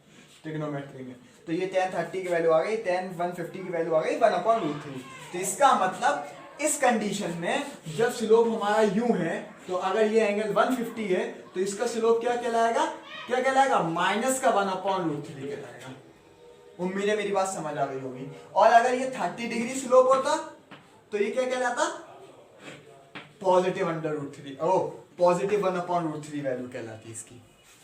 ट्रिग्नोमेट्री में। तो ये टेन 30 की वैल्यू आ गई, टेन 150 की वैल्यू आ गई 1/√3। तो इसका मतलब इस कंडीशन में जब स्लोप हमारा यूं है, तो अगर ये एंगल 150 है तो इसका स्लोप क्या कहलाएगा, क्या कहलाएगा, माइनस का 1/√3 कहलाएगा। उम्मीद है मेरी बात समझ आ गई होगी। और अगर ये 30 डिग्री स्लोप होता तो ये क्या कहलाता, पॉजिटिव √3, ओ पॉजिटिव 1/√3 वैल्यू कहलाती इसकी।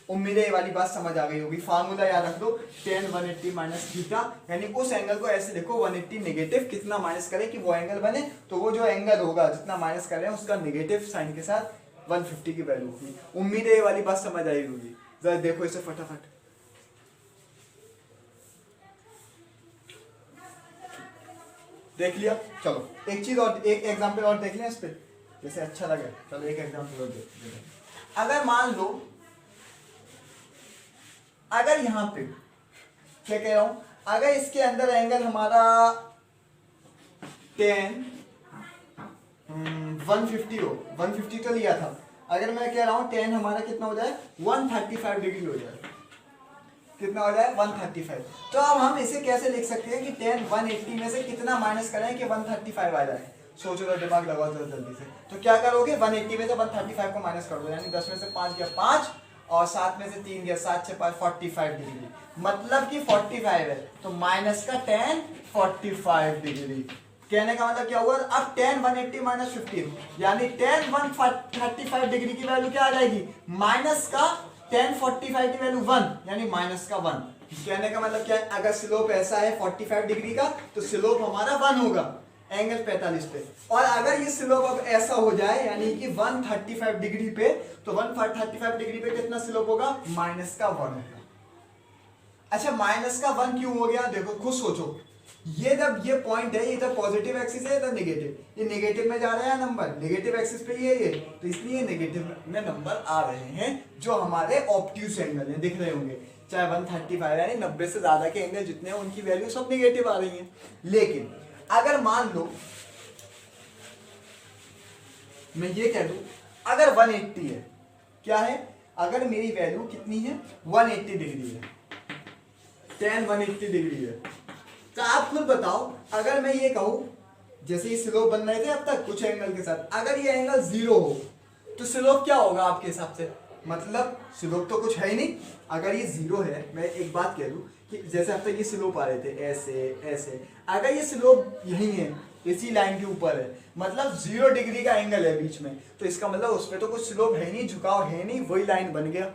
उम्मीद है ये वाली बात समझ आ गई होगी। फार्मूला याद रख दो, tan 180 माइनस थीटा, यानी उस एंगल को ऐसे देखो 180 नेगेटिव कितना माइनस करें कि वो एंगल बने, तो वो जो एंगल होगा जितना माइनस कर रहे हैं उसका नेगेटिव साइन के साथ 150 की वैल्यू होगी। उम्मीद है ये वाली बात समझ आई होगी। जरा देखो इसे फटाफट, देख लिया। चलो एक चीज और, एक एग्जांपल और देख लें इस पे, जैसे अच्छा लगे। चलो एक एग्जांपल और देख। अगर मान लो, अगर यहां पे क्या कह रहा हूं, अगर इसके अंदर एंगल हमारा 10 150 हो, 150 तो लिया था, अगर मैं कह रहा हूं 10 हमारा कितना हो जाए, 135 डिग्री हो जाए। कितना हो जाए, 135। तो अब हम इसे कैसे लिख सकते हैं कि 10 180 में से कितना माइनस करें कि 135 आ जाए। सोचो तो, दिमाग लगाओ जरा जल्दी से। तो क्या करोगे, 180 में से 135 को माइनस कर दो, यानी 10 में से 5 गया 5 और 7 में से 3 गया 7 से 5 45 डिग्री, मतलब कि 45 है। तो माइनस का 10 45 डिग्री। कहने का मतलब क्या हुआ, अब 10 180 माइनस 15, यानी 10 135 डिग्री की वैल्यू क्या आ जाएगी, माइनस का 10 45 की वैल्यू 1, यानी माइनस का 1। कहने का मतलब क्या है, अगर स्लोप ऐसा है 45 डिग्री का तो स्लोप हमारा 1 होगा एंगल 45 पे। और अगर ये स्लोप अब ऐसा हो जाए यानी कि 135 डिग्री पे, तो 135 डिग्री पे कितना स्लोप होगा, माइनस का 1 होगा। अच्छा माइनस का 1 क्यों हो गया, देखो खुद सोचो। ये जब ये पॉइंट है, इधर पॉजिटिव एक्सिस है, इधर नेगेटिव, ये नेगेटिव में जा रहा है नंबर, नेगेटिव एक्सिस पे ये तो इसलिए नेगेटिव में नंबर आ रहे हैं जो हमारे ऑब्ट्यूस एंगल हैं, दिख रहे होंगे। चाहे 135 यानी 90 से ज्यादा के एंगल जितने हैं उनकी वैल्यू सब नेगेटिव आ रही है। लेकिन अगर मान लो मैं ये कह दूं, अगर 180 है, क्या है, अगर मेरी वैल्यू कितनी है 180 डिग्री है, tan 180 डिग्री है, तो आप खुद बताओ, अगर मैं ये कहूं, जैसे ये स्लोप बन रहे थे अब तक कुछ एंगल के साथ, अगर ये एंगल 0 हो तो स्लोप क्या होगा आपके हिसाब से, मतलब स्लोप तो कुछ है ही नहीं। अगर ये 0 है, मैं एक बात कह दूं कि जैसे अब तक ये स्लोप आ रहे थे ऐसे ऐसे, अगर ये स्लोप यही है, इसी लाइन के ऊपर है, मतलब 0 डिग्री का एंगल है बीच में, तो इसका मतलब उस पर तो कुछ स्लोप है नहीं, झुकाव है नहीं, वही लाइन बन गया।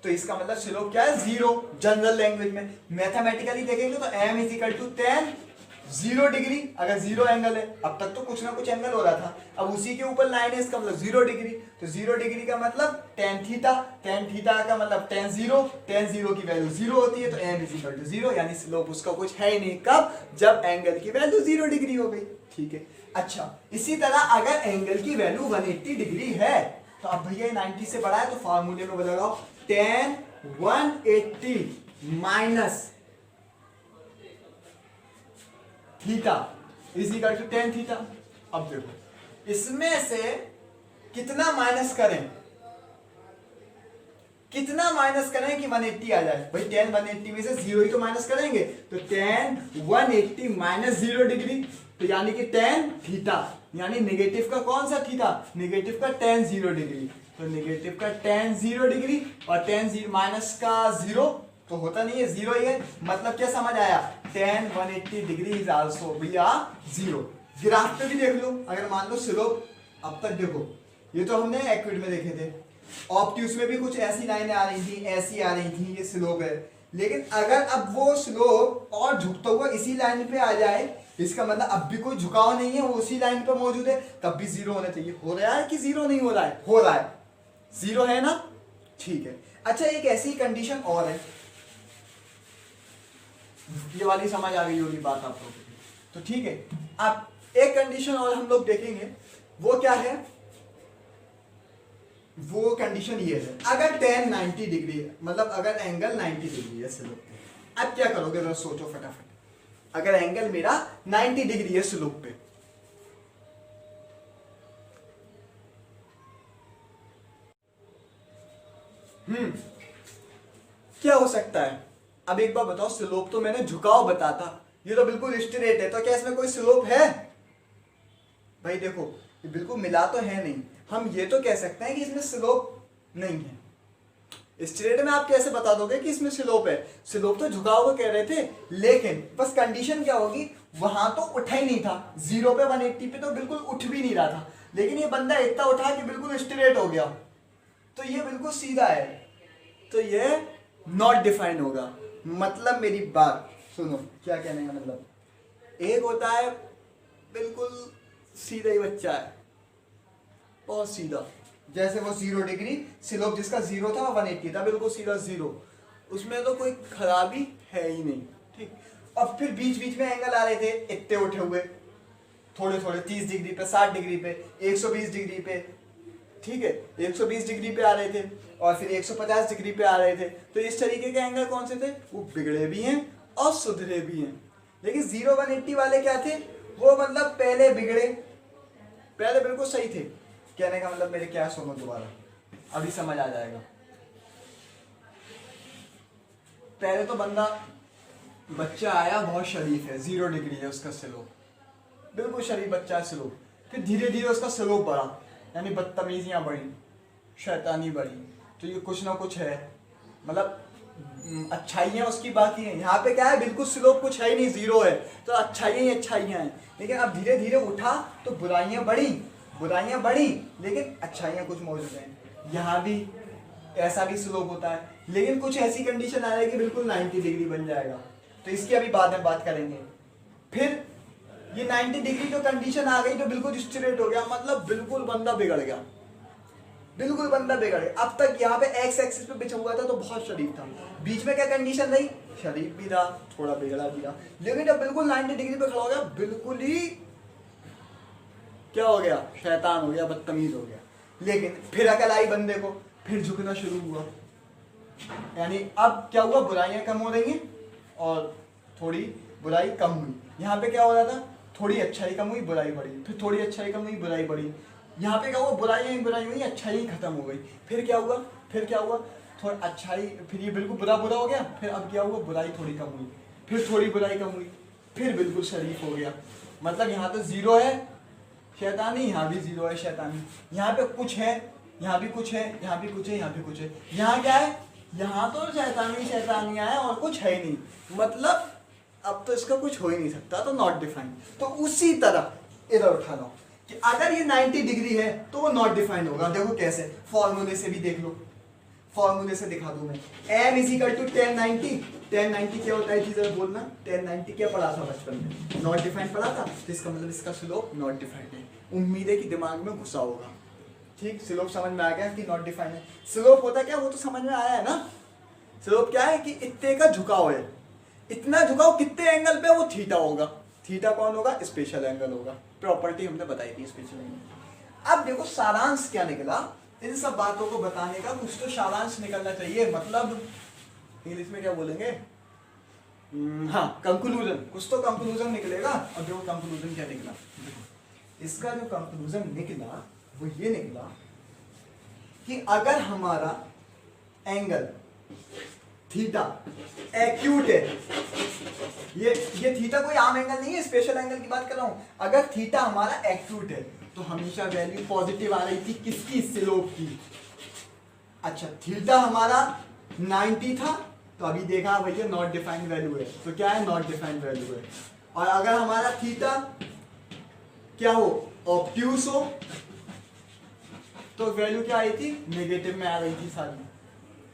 तो इसका मतलब स्लोप क्या है, 0। जनरल लैंग्वेज में मैथमेटिकली देखेंगे तो m is equal to tan 0 degree. अगर 0 एंगल है, अब तक तो कुछ ना कुछ एंगल हो रहा था, अब उसी के ऊपर लाइन है, इसका मतलब 0 डिग्री। तो 0 डिग्री का मतलब tan थीटा, tan थीटा का मतलब tan 0 की वैल्यू 0 होती है, तो m इज इक्वल टू 0, यानी स्लोप उसका कुछ है ही नहीं। कब, जब एंगल की वैल्यू 0 डिग्री हो गई। ठीक है। अच्छा इसी तरह अगर एंगल की वैल्यू 180 डिग्री है, तो अब भैया 90 से बड़ा है, तो फार्मूले में लगाओ tan 180 minus theta is equal to tan theta. अब देखो इसमें से कितना माइनस करें, कितना माइनस करें कि 180 आ जाए, भाई tan 180 में से 0 ही तो माइनस करेंगे, तो tan 180 माइनस 0 डिग्री, तो यानी कि tan थीटा, यानी नेगेटिव का कौन सा थीटा, नेगेटिव का tan 0 डिग्री, तो नेगेटिव का tan 0 डिग्री और tan 0 माइनस का 0 तो होता नहीं है, 0 ही है, मतलब क्या समझ आया, tan 180 डिग्री इज आल्सो भैया 0। ग्राफ पे भी देख लो, अगर मान लो स्लोप, अब तक देखो ये तो हमने एक्विड में देखे थे, ऑब्ट्यूस में भी कुछ ऐसी लाइनें आ रही थी, ऐसी आ रही थी, ये स्लोप है। लेकिन अगर अब वो स्लोप और झुकता हुआ इसी लाइन पे आ जाए, इसका मतलब अब भी कोई झुकाव नहीं है, वो उसी लाइन पे मौजूद है, तब भी 0 होना चाहिए। हो रहा है कि 0 नहीं हो रहा है, हो रहा है, 0 है ना, ठीक है। अच्छा एक ऐसी कंडीशन और है, ये वाली समझ आ गई होगी बात आप लोगों को, तो ठीक है। अब एक कंडीशन और हम लोग देखेंगे, वो क्या है, वो कंडीशन ये है, अगर tan 90 डिग्री है, मतलब अगर एंगल 90 डिग्री है स्लोप पे, अब क्या करोगे जरा सोचो फटाफट। अगर एंगल मेरा 90 डिग्री है स्लोप पे। क्या हो सकता है? अब एक बार बताओ, स्लोप तो मैंने झुकाव बता था, ये तो बिल्कुल स्ट्रेट है, तो क्या इसमें कोई स्लोप है? भाई देखो, ये बिल्कुल मिला तो है नहीं। हम ये तो कह सकते हैं कि इसमें स्लोप नहीं है। स्ट्रेट में आप कैसे बता दोगे कि इसमें स्लोप है? स्लोप तो झुकाव को कह रहे थे, लेकिन बस कंडीशन क्या होगी, वहां तो उठा ही नहीं था, 0 पे 180 पे तो बिल्कुल उठ भी नहीं रहा था, लेकिन ये बंदा इतना उठा कि बिल्कुल स्ट्रेट हो गया, तो ये बिल्कुल सीधा है, तो ये नॉट डिफाइंड होगा। मतलब मेरी बात सुनो, क्या कहने का मतलब, एक होता है बिल्कुल सीधा ही बच्चा है, बहुत सीधा, जैसे वो 0 डिग्री स्लोप जिसका 0 था 180 था, बिल्कुल सीधा 0, उसमें तो कोई खराबी है ही नहीं, ठीक। अब फिर बीच बीच में एंगल आ रहे थे इतने उठे हुए, थोड़े थोड़े 30 डिग्री पे, 60 डिग्री पे, 120 डिग्री पे, ठीक है, 120 डिग्री पे आ रहे थे और फिर 150 डिग्री पे आ रहे थे। तो इस तरीके के एंगल कौन से थे? वो बिगड़े भी हैं और सुधरे भी हैं। लेकिन 0 180 वाले क्या थे? वो मतलब पहले बिगड़े, पहले बिल्कुल सही थे। कहने का मतलब मेरे क्या, सुनो दोबारा, अभी समझ आ जाएगा। पहले तो बंदा, बच्चा आया बहुत शरीफ है, 0 डिग्री है उसका स्लोप, बिल्कुल शरीफ बच्चा है स्लोप, फिर धीरे धीरे उसका स्लोप बढ़ा, यानी बदतमीजियां बढ़ी, शैतानी बढ़ी, तो ये कुछ ना कुछ है, मतलब अच्छाइयाँ उसकी बाकी हैं। यहाँ पे क्या है, बिल्कुल स्लोप कुछ है ही नहीं, 0 है, तो अच्छाइयाँ ही अच्छाइयाँ हैं। लेकिन अब धीरे धीरे उठा तो बुराइयाँ बढ़ी, लेकिन अच्छाइयाँ कुछ मौजूद हैं। यहाँ भी ऐसा भी स्लोप होता है, लेकिन कुछ ऐसी कंडीशन आ जाएगी बिल्कुल 90 डिग्री बन जाएगा, तो इसकी अभी बाद में बात करेंगे। फिर ये 90 डिग्री तो कंडीशन आ गई तो बिल्कुल स्ट्रेट हो गया, मतलब बिल्कुल बंदा बिगड़ गया, बिल्कुल बंदा बिगड़ गया। अब तक यहाँ पे एक्स एक्सिस पे बिछा हुआ था तो बहुत शरीफ था, बीच में क्या कंडीशन रही, शरीफ भी था, थोड़ा बिगड़ा भी था, लेकिन जब बिल्कुल 90 डिग्री पे खड़ा हो गया, बिल्कुल ही क्या हो गया, शैतान हो गया, बदतमीज हो गया। लेकिन फिर अकल आई बंदे को, फिर झुकना शुरू हुआ, यानी अब क्या हुआ, बुराइयां कम हो रही हैं और थोड़ी बुराई कम हुई। यहाँ पे क्या हो रहा था, थोड़ी अच्छाई कम हुई, बुराई बढ़ी, फिर थोड़ी अच्छाई कम हुई, बुराई बढ़ी। यहाँ पे क्या हुआ, बुराई हुई, अच्छाई खत्म हो गई। फिर क्या हुआ, थोड़ा अच्छाई, फिर ये बिल्कुल बुरा हो गया, फिर अब क्या हुआ, बुराई थोड़ी कम हुई, फिर थोड़ी बुराई कम हुई, फिर बिल्कुल शरीफ हो गया। मतलब यहाँ तो 0 है शैतानी, यहाँ भी 0 है शैतानी, यहाँ पे कुछ है, यहाँ भी कुछ है, यहाँ भी कुछ है, यहाँ भी कुछ है। यहाँ क्या है, यहाँ तो शैतानियाँ है और कुछ है ही नहीं, मतलब अब तो इसका कुछ हो ही नहीं सकता, तो नॉट डिफाइंड। तो उसी तरह इधर उठा लो कि अगर ये 90 डिग्री है तो वो नॉट डिफाइंड होगा। देखो कैसे, फॉर्मूले से भी देख लो, फॉर्मूले से दिखा दूं मैं। m इजिकल टू 1090, 1090 क्या होता है जी जरा बोलना, 1090 क्या पढ़ा था बचपन में, नॉट डिफाइंड पढ़ा था, तो इसका मतलब इसका स्लोप नॉट डिफाइंड है। उम्मीद है कि दिमाग में घुसा होगा, ठीक, स्लोप समझ में आ गया कि नॉट डिफाइंड है। स्लोप होता क्या, वो तो समझ में आया है ना। स्लोप क्या है कि इतने का झुकाव है, इतना झुकाव कितने एंगल पे, वो थीटा होगा। थीटा कौन होगा, स्पेशल एंगल होगा, प्रॉपर्टी हमने बताई थी स्पेशल एंगल। अब देखो सारांश क्या निकला, इन सब बातों को बताने का कुछ तो सारांश निकलना चाहिए, मतलब इंग्लिश में क्या बोलेंगे, हाँ कंक्लूजन, कुछ तो कंक्लूजन निकलेगा। अब देखो कंक्लूजन क्या निकला, देखो इसका जो कंक्लूजन निकला वो ये निकला कि अगर हमारा एंगल थीटा एक्यूट है, ये थीटा कोई आम एंगल नहीं है, स्पेशल एंगल की बात कर रहा हूं। अगर थीटा हमारा एक्यूट है तो हमेशा वैल्यू पॉजिटिव आ रही थी, किसकी, स्लोप की। अच्छा थीटा हमारा 90 था तो अभी देखा भैया नॉट डिफाइंड वैल्यू है, तो क्या है, नॉट डिफाइंड वैल्यू है। और अगर हमारा थीटा क्या हो, ऑब्ट्यूस हो, तो वैल्यू क्या आई थी, नेगेटिव में आ रही थी सारी,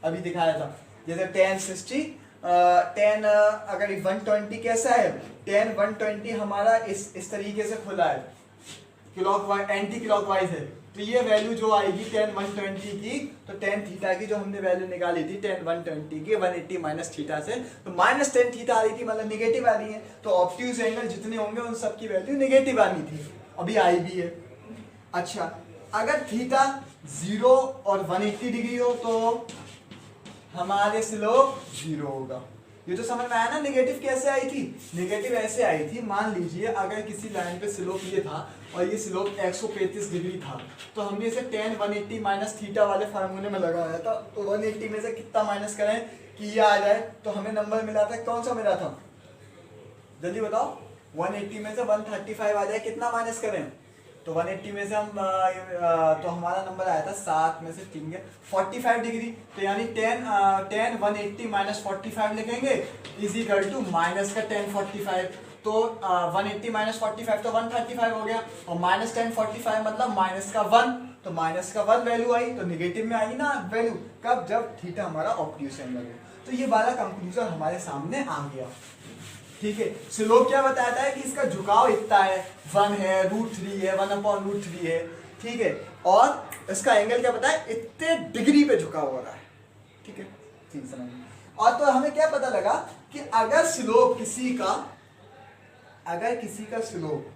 अभी दिखाया था। जैसे 1060 10 अगर 120 कैसा है, 10 120 हमारा इस तरीके से खुला है, क्लॉकवाइज एंटी क्लॉकवाइज है, तो ये वैल्यू जो आएगी 10 120 की, तो 10 थीटा की जो हमने वैल्यू निकाली थी 10 120 की 180 माइनस थीटा से, तो माइनस 10 थीटा आ रही थी, मतलब निगेटिव आ रही है। तो ऑब्ट्यूज एंगल जितने होंगे उन सब की वैल्यू निगेटिव आनी थी, अभी आई भी है। अच्छा अगर थीटा 0 और 180 डिग्री हो तो हमारे स्लोप 0 होगा, ये तो समझ में आया ना नेगेटिव कैसे आई थी। नेगेटिव ऐसे आई थी, मान लीजिए अगर किसी लाइन पे स्लोप ये था और ये स्लोप 135 डिग्री था, तो हमने इसे tan 180 माइनस थीटा वाले फार्मूले में लगाया था। तो 180 में से कितना माइनस करें कि ये आ जाए, तो हमें नंबर मिला था, कौन सा मिला था जल्दी बताओ। 180 में से 135 आ जाए, कितना माइनस करें, तो 180 में से हम तो हमारा नंबर आया था 7 में से 3 है 45 डिग्री। तो यानी tan 180 माइनस 45 लिखेंगे इज इक्वल टू माइनस का tan 45। तो 180 माइनस 45 तो 135 हो गया, और माइनस tan 45 मतलब माइनस का 1, तो माइनस का 1 वैल्यू आई, तो निगेटिव में आई ना वैल्यू, कब, जब थीटा हमारा ऑब्ट्यूज एंगल है। तो ये वाला कंक्लूजन हमारे सामने आ गया। ठीक है, स्लोप क्या बताता है कि इसका झुकाव इतना है, 1 है, √3 है, 1/√3 है। ठीक है, और इसका एंगल क्या बताया, इतने डिग्री पे झुकाव हो रहा है। ठीक है, ठीक समझ। और तो हमें क्या पता लगा कि अगर स्लोप किसी का स्लोप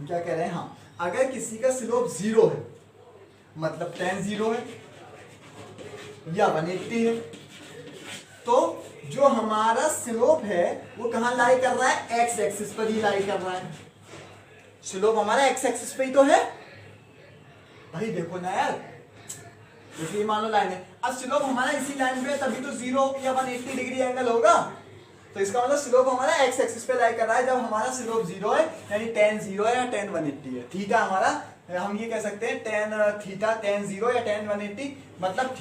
क्या कह रहे हैं, हाँ, अगर किसी का स्लोप 0 है, मतलब tan 0 है या 180 है, तो जो हमारा स्लोप है वो कहां लाई कर रहा है, एक्स एक्सिस पर ही लाई कर रहा है। स्लोप हमारा एक्स एक्सिस पे ही तो है भाई, देखो ना यार, जैसे मान लो लाइन है, अब स्लोप हमारा इसी लाइन पे है, तभी तो 0 या 180 डिग्री एंगल होगा। तो इसका मतलब स्लोप हमारा एक्स एक्सिस पे लाई कर रहा है। जब हमारा स्लोप 0 है यानी tan 0 है या tan 180 है, थीटा हमारा, हम ये कह सकते हैं tan थीटा tan 0 या tan 180, मतलब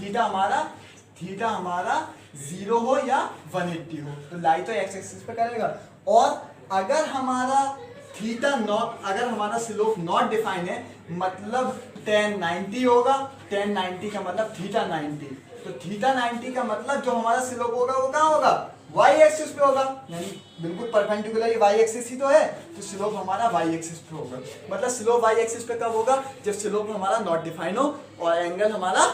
थीटा हमारा 0 हो या 180 हो, तो लाई तो एक्स एक्सिस पे करेगा। और अगर हमारा स्लोप नॉट डिफाइन है, मतलब tan 90 होगा, tan 90 का मतलब थीटा 90, तो थीटा 90 का मतलब जो हमारा स्लोप होगा वो कहाँ होगा, y एक्सिस पे होगा, यानी बिल्कुल परपेंडिकुलर y एक्सिस ही तो है, तो स्लोप हमारा y एक्सिस पे होगा। मतलब स्लोप y एक्सिस पे कब होगा, जब स्लोप हमारा नॉट डिफाइन हो और एंगल हमारा,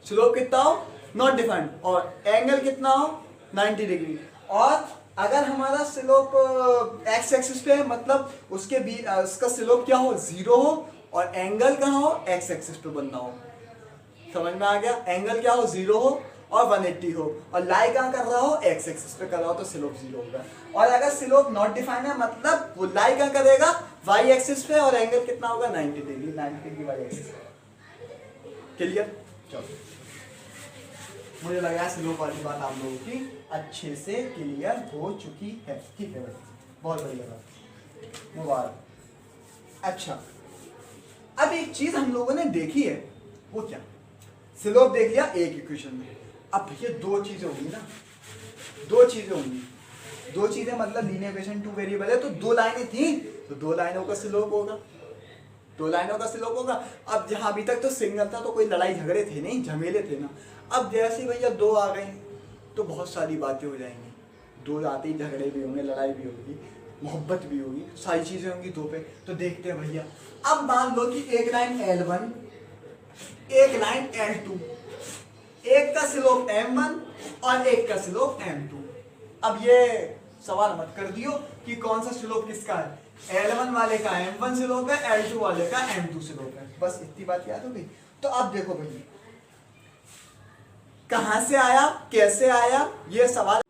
स्लोप कितना हो नॉट डिफाइंड और एंगल कितना हो 90 डिग्री। और अगर हमारा स्लोप एक्स एक्सिस पे है, मतलब उसका स्लोप क्या हो, 0 हो, और एंगल कहाँ हो, एक्स एक्सिस पे बनना हो। समझ में आ गया, एंगल क्या हो, 0 हो और 180 हो, और लाई कहाँ कर रहा हो, एक्स एक्सिस पे कर रहा हो, तो स्लोप 0 होगा। और अगर स्लोप नॉट डिफाइंड है, मतलब वो लाई कहाँ करेगा, वाई एक्सिस पे, और एंगल कितना होगा 90 degree, 90 degree y axis. Clear, चलो मुझे लगा स्लोप वाली बात आप लोगों की अच्छे से क्लियर हो चुकी है। ठीक है भाई, बहुत बढ़िया बात, मुबारक। अच्छा, अब एक चीज हम लोगों ने देखी है, वो क्या, स्लोप देख लिया एक इक्वेशन में, अब भैया दो चीजें होंगी ना, दो चीजें मतलब लीनियर इक्वेशन 2 वेरिएबल है, तो 2 लाइनें थी, तो 2 लाइनों का स्लोप होगा, 2 लाइनों का स्लोप होगा। अब जहां अभी तक तो सिंगल था, तो कोई लड़ाई झगड़े थे नहीं, झमेले थे ना। अब जैसे ही भैया 2 आ गए तो बहुत सारी बातें हो जाएंगी, 2 आते ही झगड़े भी होंगे, लड़ाई भी होगी, मोहब्बत भी होगी, सारी चीजें होंगी 2 पे। तो देखते हैं भैया, अब मान लो कि एक लाइन L1, एक लाइन L2, एक का स्लोप M1 और एक का स्लोप M2। अब ये सवाल मत कर दियो कि कौन सा स्लोप किसका है, L1 वाले का M1 स्लोप है, L2 वाले का M2 स्लोप है, बस इतनी बात याद हो गई। तो अब देखो भैया कहां से आया, कैसे आया, ये सवाल।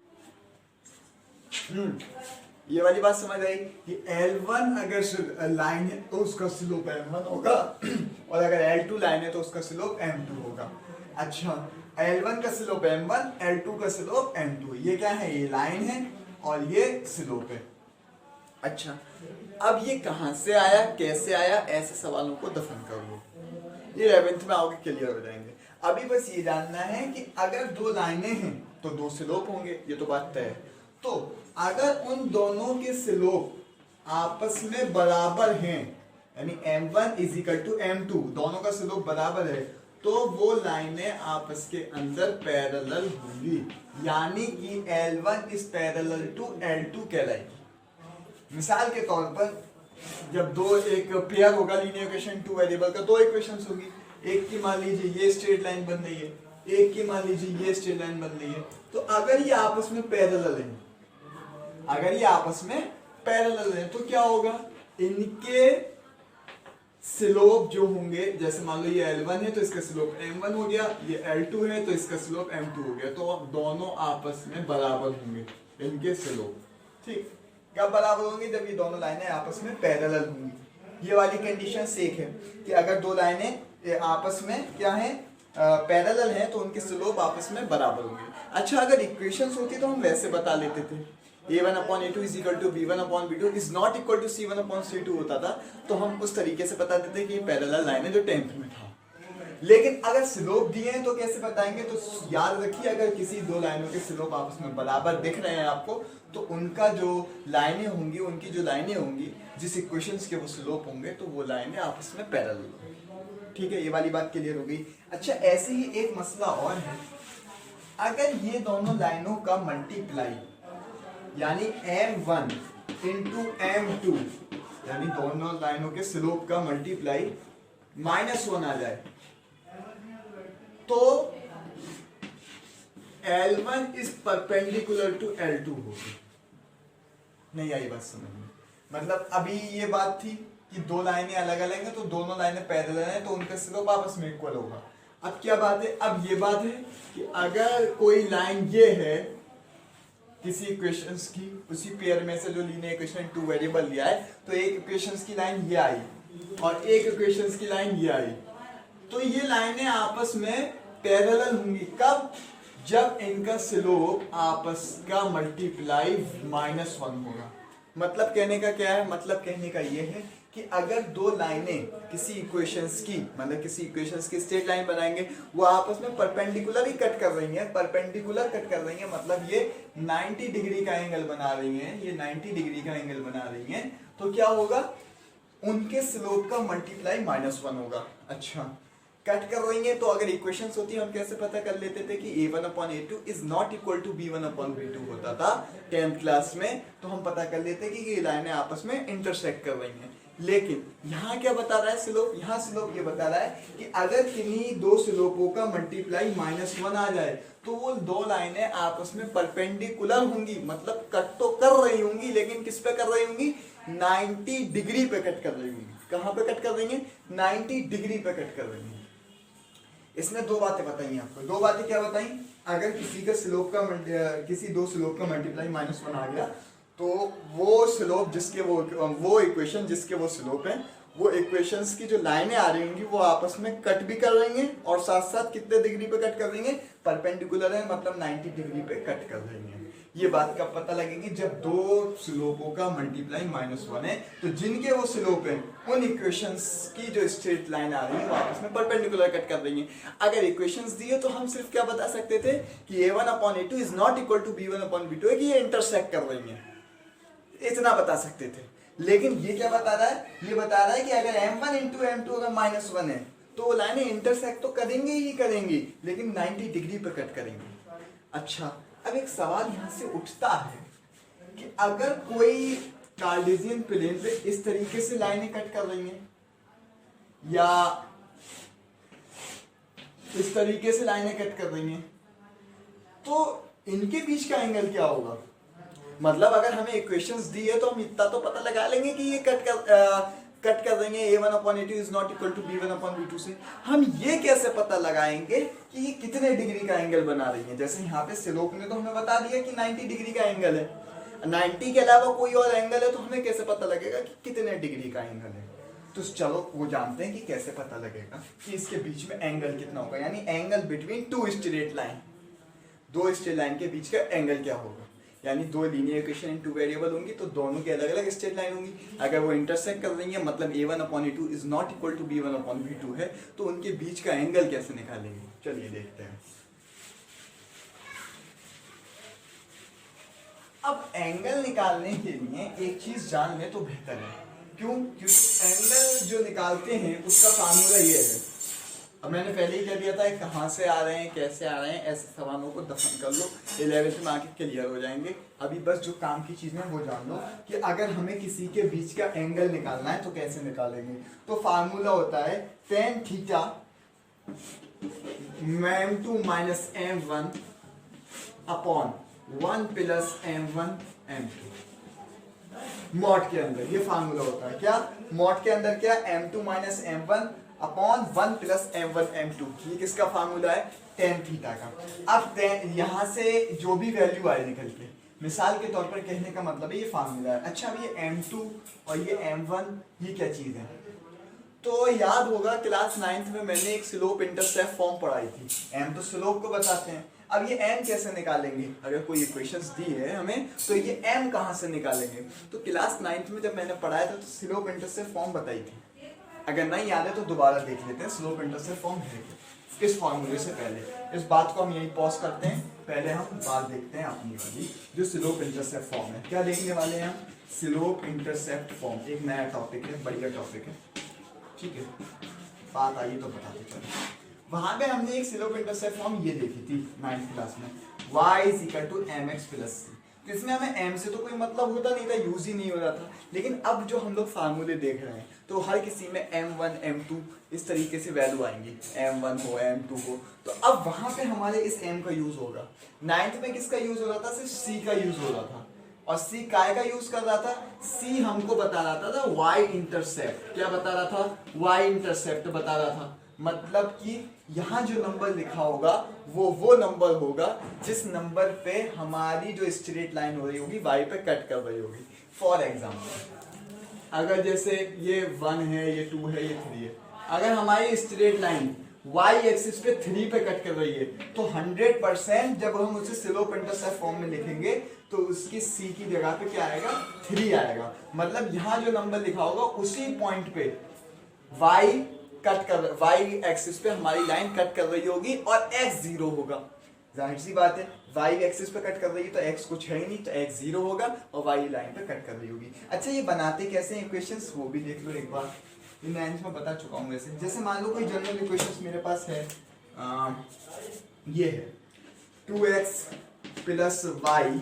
ये वाली बात समझ आई कि L1 अगर लाइन है तो उसका स्लोप M1 होगा, और अगर L2 लाइन है तो उसका स्लोप M2 होगा। अच्छा, L1 का स्लोप M1, L2 का स्लोप M2, ये क्या है, ये लाइन है और ये स्लोप है। अच्छा, अब ये कहां से आया, कैसे आया, ऐसे सवालों को दफन कर लो, ये 11th में आओगे क्लियर हो जाएंगे। अभी बस ये जानना है कि अगर 2 लाइनें हैं तो 2 स्लोप होंगे, ये तो बात तय है। तो अगर उन दोनों के स्लोप आपस में बराबर हैं, यानी M1 is equal to M2, दोनों का स्लोप बराबर है, तो वो लाइनें आपस के अंदर पैरेलल होंगी, यानी कि L1 is parallel to L2 कहलाएगी। मिसाल के तौर पर जब एक पेयर होगा लीनियर इक्वेशन 2 वेरिएबल का, 2 इक्वेशंस होगी, एक की मान लीजिए ये स्ट्रेट लाइन बन रही है, एक की मान लीजिए ये स्ट्रेट लाइन बन रही है। तो अगर ये आपस में पैरेलल है, तो क्या होगा, इनके स्लोप जो होंगे, जैसे मान लो ये L1 है तो इसका स्लोप M1 हो गया, ये L2 है तो इसका स्लोप M2 हो गया, तो अब दोनों आपस में बराबर होंगे इनके स्लोप। ठीक, कब बराबर होंगे? जब ये दोनों लाइनें आपस में पैरेलल होंगी। ये वाली कंडीशन सेक है कि अगर दो लाइनें आपस में क्या है, पैरेलल है, तो उनके स्लोप आपस में बराबर होंगे। अच्छा, अगर इक्वेशंस होती तो हम वैसे बता लेते थे, a1/a2 is equal to b1/b2 is not equal to c1/c2 होता था, तो हम उस तरीके से बता देते कि ये पैरेलल लाइन है, जो 10th में था। लेकिन अगर स्लोप दिए हैं तो कैसे बताएंगे? तो याद रखिए, अगर किसी दो लाइनों के स्लोप आपस में बराबर दिख रहे हैं आपको, तो उनका जो लाइनें होंगी, उनकी जो लाइनें होंगी, जिस इक्वेशंस के वो स्लोप होंगे, तो वो लाइनें आपस में पैरेलल होंगी। ठीक है, ये वाली बात क्लियर हो गई। अच्छा, ऐसे ही एक मसला और है, अगर ये दोनों लाइनों का मल्टीप्लाई यानी M1 इंटू M2, यानी दोनों लाइनों के स्लोप का मल्टीप्लाई -1 आ जाए, तो L1 is perpendicular to L2 होगी। नहीं आई बात समझ में? मतलब अभी ये बात थी कि दो लाइनें अलग अलग हैं, तो दोनों लाइनें पैरेलल हैं, तो उनका स्लोप आपस में इक्वल होगा। अब क्या बात है? अब ये बात है कि अगर कोई लाइन ये है किसी इक्वेशंस की, उसी पेयर में से जो लीनियर इक्वेशन 2 वेरिएबल लिया है, तो एक इक्वेशंस की लाइन ये आई और एक इक्वेशंस की लाइन ये आई, तो ये लाइनें आपस में पैरेलल होंगी। कब? जब इनका स्लोप आपस का मल्टीप्लाई -1 होगा। मतलब कहने का क्या है? मतलब कहने का ये है कि अगर दो लाइनें किसी इक्वेशंस की, मतलब किसी इक्वेशंस की स्ट्रेट लाइन बनाएंगे, वो आपस में परपेंडिकुलर ही कट कर रही हैं, परपेंडिकुलर कट कर रही हैं, मतलब ये 90 डिग्री का एंगल बना रही हैं, ये 90 डिग्री का एंगल बना रही हैं, तो क्या होगा? उनके स्लोप का मल्टीप्लाई -1 होगा। अच्छा, कट कर रही हैं, तो अगर इक्वेशंस होती हम कैसे पता कर लेते थे कि a1/a2 is not equal to b1/b2 होता था 10th क्लास में, तो हम पता कर लेते कि ये लाइनें आपस में इंटरसेक्ट कर रही हैं। लेकिन यहाँ क्या बता रहा है स्लोप? यहाँ स्लोप ये बता रहा है कि अगर किन्हीं दो स्लोपों का मल्टीप्लाई -1 आ जाए, तो वो दो लाइनें आपस में परपेंडिकुलर होंगी, मतलब कट तो कर रही होंगी, लेकिन किस पे कर रही होंगी? 90 डिग्री पे कट कर रही होंगी। कहाँ पे कट कर रही हैं? 90 डिग्री पे कट कर रही हैं। इसने दो बातें बताई आपको। दो बातें क्या बताई? अगर किसी का स्लोप का किसी दो स्लोप का मल्टीप्लाई -1 आ गया, तो वो स्लोप जिसके वो इक्वेशन जिसके वो स्लोप है, वो इक्वेशंस की जो लाइनें आ रही होंगी, वो आपस में कट भी कर रही हैं, और साथ साथ कितने डिग्री पे कट कर रही हैं? परपेंडिकुलर है, मतलब 90 डिग्री पे कट कर रही हैं। ये बात कब पता लगेगी? जब दो स्लोपों का मल्टीप्लाई -1 है, तो जिनके वो स्लोप है, उन इक्वेशंस की जो स्ट्रेट लाइन आ रही है, वो आपस में परपेंडिकुलर कट कर रही हैं। अगर इक्वेशंस दिए तो हम सिर्फ क्या बता सकते थे कि a1/a2 is not equal to b1/b2 है, कि ये इंटरसेक्ट कर रही हैं, इतना बता सकते थे। लेकिन ये क्या बता रहा है? ये बता रहा है कि अगर M1 इंटू M2 अगर -1 है, तो वो लाइनें इंटरसेक्ट तो करेंगे ही करेंगी, लेकिन 90 डिग्री पर कट करेंगी। अच्छा, अब एक सवाल यहाँ से उठता है कि अगर कोई कार्टेशियन प्लेन पे इस तरीके से लाइनें कट कर रही हैं, या इस तरीके से लाइनें कट कर रही हैं, तो इनके बीच का एंगल क्या होगा? मतलब अगर हमें इक्वेशंस दी है, तो हम इतना तो पता लगा लेंगे कि ये कट कर देंगे a1/a2 is not equal to b1/b2 से। हम ये कैसे पता लगाएंगे कि ये कितने डिग्री का एंगल बना रही है? जैसे यहाँ पे स्लोप ने तो हमें बता दिया कि 90 डिग्री का एंगल है, 90 के अलावा कोई और एंगल है, तो हमें कैसे पता लगेगा कि कितने डिग्री का एंगल है? तो चलो वो जानते हैं कि कैसे पता लगेगा कि इसके बीच में एंगल कितना होगा, यानी angle between two straight line, दो स्ट्रेट लाइन के बीच का एंगल क्या होगा। यानी दो लीनियर इक्वेशन इन टू वेरिएबल होंगी, तो दोनों की अलग अलग स्ट्रेट लाइन होंगी। अगर वो इंटरसेक्ट कर रही है, मतलब a1/a2 is not equal to b1/b2 है, तो उनके बीच का एंगल कैसे निकालेंगे? चलिए देखते हैं। अब एंगल निकालने के लिए एक चीज जान ले तो बेहतर है। क्यों? क्योंकि एंगल जो निकालते हैं उसका फार्मूला ये है। अब मैंने पहले ही कह दिया था कहाँ से आ रहे हैं, कैसे आ रहे हैं, ऐसे सवालों को दफन कर लो, 11th में आके क्लियर हो जाएंगे। अभी बस जो काम की चीज़ें वो जान लो कि अगर हमें किसी के बीच का एंगल निकालना है तो कैसे निकालेंगे। तो फार्मूला होता है tan theta m2 minus m1 upon 1 plus m1 m2। Mod के अंदर ये फार्मूला होता है क्या, मॉड के अंदर क्या, m2 minus m1 upon 1 plus m1 m2, ये किसका फार्मूला है, tan थीटा का। अब यहाँ से जो भी वैल्यू आए निकल के, मिसाल के तौर पर कहने का मतलब है ये फार्मूला है। अच्छा अब ये m2 और ये m1 ये क्या चीज है, तो याद होगा क्लास 9th में मैंने एक स्लोप इंटरसेप्ट फॉर्म पढ़ाई थी, m तो स्लोप को बताते हैं। अब ये m कैसे निकालेंगे, अगर कोई इक्वेशंस दी है हमें तो ये m कहाँ से निकालेंगे, तो क्लास 9th में जब मैंने पढ़ाया था तो स्लोप इंटरसेप्ट फॉर्म बताई थी, अगर नहीं याद है तो दोबारा देख लेते हैं स्लोप इंटरसेप्ट फॉर्म है किस फॉर्मूले से। पहले इस बात को हम यही पॉज करते हैं, पहले हम बात देखते हैं अपनी वाली जो स्लोप इंटरसेप्ट फॉर्म है। क्या देखने वाले हैं हम, स्लोप इंटरसेप्ट फॉर्म, एक नया टॉपिक है, बढ़िया टॉपिक है, ठीक है, बात आई तो बताते चलो। वहां पे हमने एक स्लोप इंटरसेप्ट फॉर्म ये देखी थी 9th क्लास में, y is equal to mx plus c, तो इसमें हमें m से तो कोई मतलब होता नहीं था, यूज ही नहीं हो रहा था। लेकिन अब जो हम लोग फार्मूले देख रहे हैं तो हर किसी में m1 m2 इस तरीके से वैल्यू आएंगी, m1 हो m2 हो, तो अब वहां पे हमारे इस m का यूज होगा। 9th में किसका यूज हो रहा था, सिर्फ c का यूज हो रहा था, और c काय का यूज कर रहा था, c हमको बता रहा था y इंटरसेप्ट, क्या बता रहा था, y इंटरसेप्ट बता रहा था, मतलब कि यहाँ जो नंबर लिखा होगा वो नंबर होगा जिस नंबर पे हमारी जो स्ट्रेट लाइन हो रही होगी y पे कट कर रही होगी। फॉर एग्जाम्पल अगर जैसे ये 1 है, ये 2 है, ये 3 है, अगर हमारी स्ट्रेट लाइन y एक्सिस पे 3 पे कट कर रही है तो 100% जब हम उसे स्लोप इंटरसेप्ट फॉर्म में लिखेंगे तो उसकी c की जगह पे क्या आएगा, 3 आएगा। मतलब यहाँ जो नंबर लिखा होगा उसी पॉइंट पे y कट कर, y एक्सिस पे हमारी लाइन कट कर रही होगी और x 0 होगा। जाहिर सी बात है y एक्सिस पे कट कर रही है तो x कुछ है ही नहीं, तो x 0 होगा और y लाइन पे कट कर रही होगी। अच्छा ये बनाते कैसे हैं इक्वेशंस, वो भी देख लो एक बार, इन 9th में बता चुका हूँ वैसे। जैसे मान लो कोई जनरल इक्वेशंस मेरे पास है, ये है 2x plus y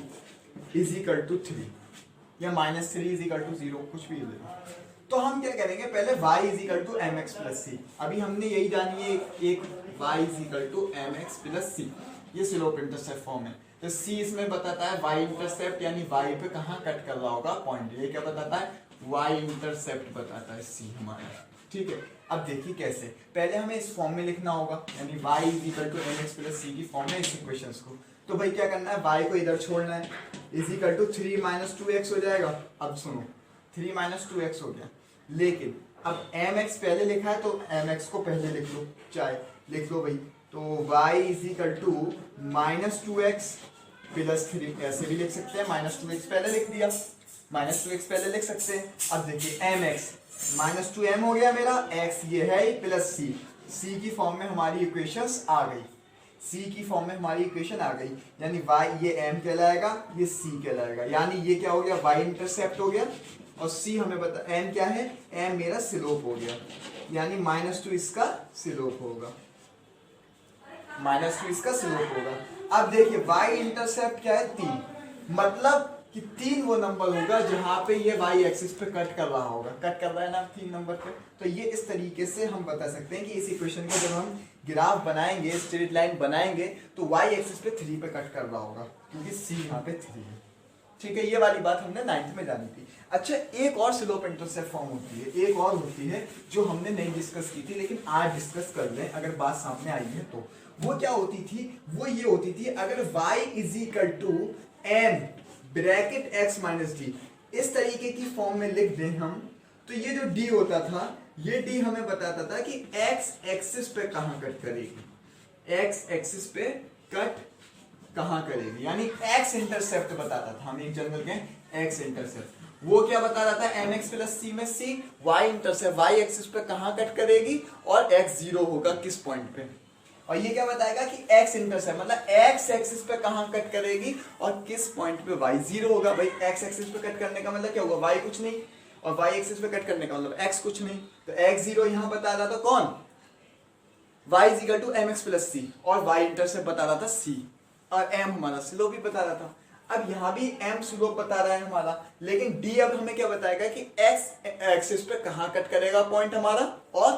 is equal to 3 या माइनस 3 इज इक्वल टू 0, कुछ भी ले लो। तो हम क्या करेंगे, पहले y is equal to m x plus c, अभी हमने यही जानी है, एक y is equal to m x plus c, ये स्लोप इंटरसेप्ट फॉर्म है। तो c इसमें बताता है y इंटरसेप्ट यानी y पे कहाँ कट कर रहा होगा पॉइंट, ये क्या बताता है, y इंटरसेप्ट बताता है c हमारा, ठीक है। अब देखिए कैसे, पहले हमें इस फॉर्म में लिखना होगा, यानी y is equal to m x plus c की फॉर्म में इस इक्वेशंस को। तो भाई क्या करना है, y को इधर छोड़ना है, is equal to 3 minus 2x हो जाएगा। अब सुनो 3 माइनस 2x हो गया, लेकिन अब mx पहले लिखा है तो mx को पहले लिख लो, चाहे लिख लो भाई। तो y is equal to minus 2x plus 3, ऐसे भी लिख सकते हैं, माइनस 2x पहले लिख दिया, माइनस 2x पहले लिख सकते हैं। अब देखिए mx माइनस 2m हो गया मेरा, x ये है प्लस c, c की फॉर्म में हमारी इक्वेशंस आ गई, c की फॉर्म में हमारी इक्वेशन आ गई, यानी y ये m कहलाएगा, ये c कहलाएगा, यानी ये क्या हो गया, y इंटरसेप्ट हो गया और c हमें बता, m क्या है, m मेरा स्लोप हो गया, यानी -2 इसका स्लोप होगा, -2 इसका स्लोप होगा। अब देखिए y इंटरसेप्ट क्या है, 3, मतलब कि 3 वो नंबर होगा जहां पे ये y एक्सिस पे कट कर रहा होगा, कट कर रहा है ना 3 नंबर पे। तो ये इस तरीके से हम बता सकते हैं कि इस इक्वेशन का जब हम ग्राफ बनाएंगे, स्ट्रेट लाइन बनाएंगे तो y एक्सिस पे 3 पे कट कर रहा होगा, क्योंकि c यहाँ पे 3 है, ठीक है। ये वाली बात हमने 9th में जानी थी। अच्छा एक और स्लोप इंटरसेप्ट फॉर्म होती है, एक और होती है जो हमने नहीं डिस्कस की थी, लेकिन आज डिस्कस कर लें अगर बात सामने आई है तो। वो क्या होती थी, वो ये होती थी, अगर y is equal to m bracket x minus d इस तरीके की फॉर्म में लिख दें हम, तो ये जो d होता था, ये d हमें बताता था कि x एक्सिस पे कहाँ कट करेगी, x एक्सिस पे कट कहाँ करेगी, यानी x इंटरसेप्ट बताता था, हम एक जनरल के x इंटरसेप्ट। वो क्या बता रहा था, mx प्लस c में c, y intercept y axis पे कहाँ कट करेगी और x 0 होगा किस पॉइंट पे, और ये क्या बताएगा कि x इंटरसेप्ट मतलब x एक्सिस पे कहाँ कट करेगी और किस पॉइंट पे y 0 होगा। भाई x एक्सिस पे कट करने का मतलब क्या होगा, y कुछ नहीं, और y एक्सिस पे कट करने का मतलब x कुछ नहीं, तो x 0 यहाँ बता रहा था कौन, y is equal to mx plus c, और y इंटरसेप्ट बता रहा था c, और m हमारा स्लोप भी बता रहा था। अब यहाँ भी m स्लोप बता रहा है हमारा, लेकिन d अब हमें क्या बताएगा कि x एक्सिस पे कहाँ कट करेगा पॉइंट हमारा, और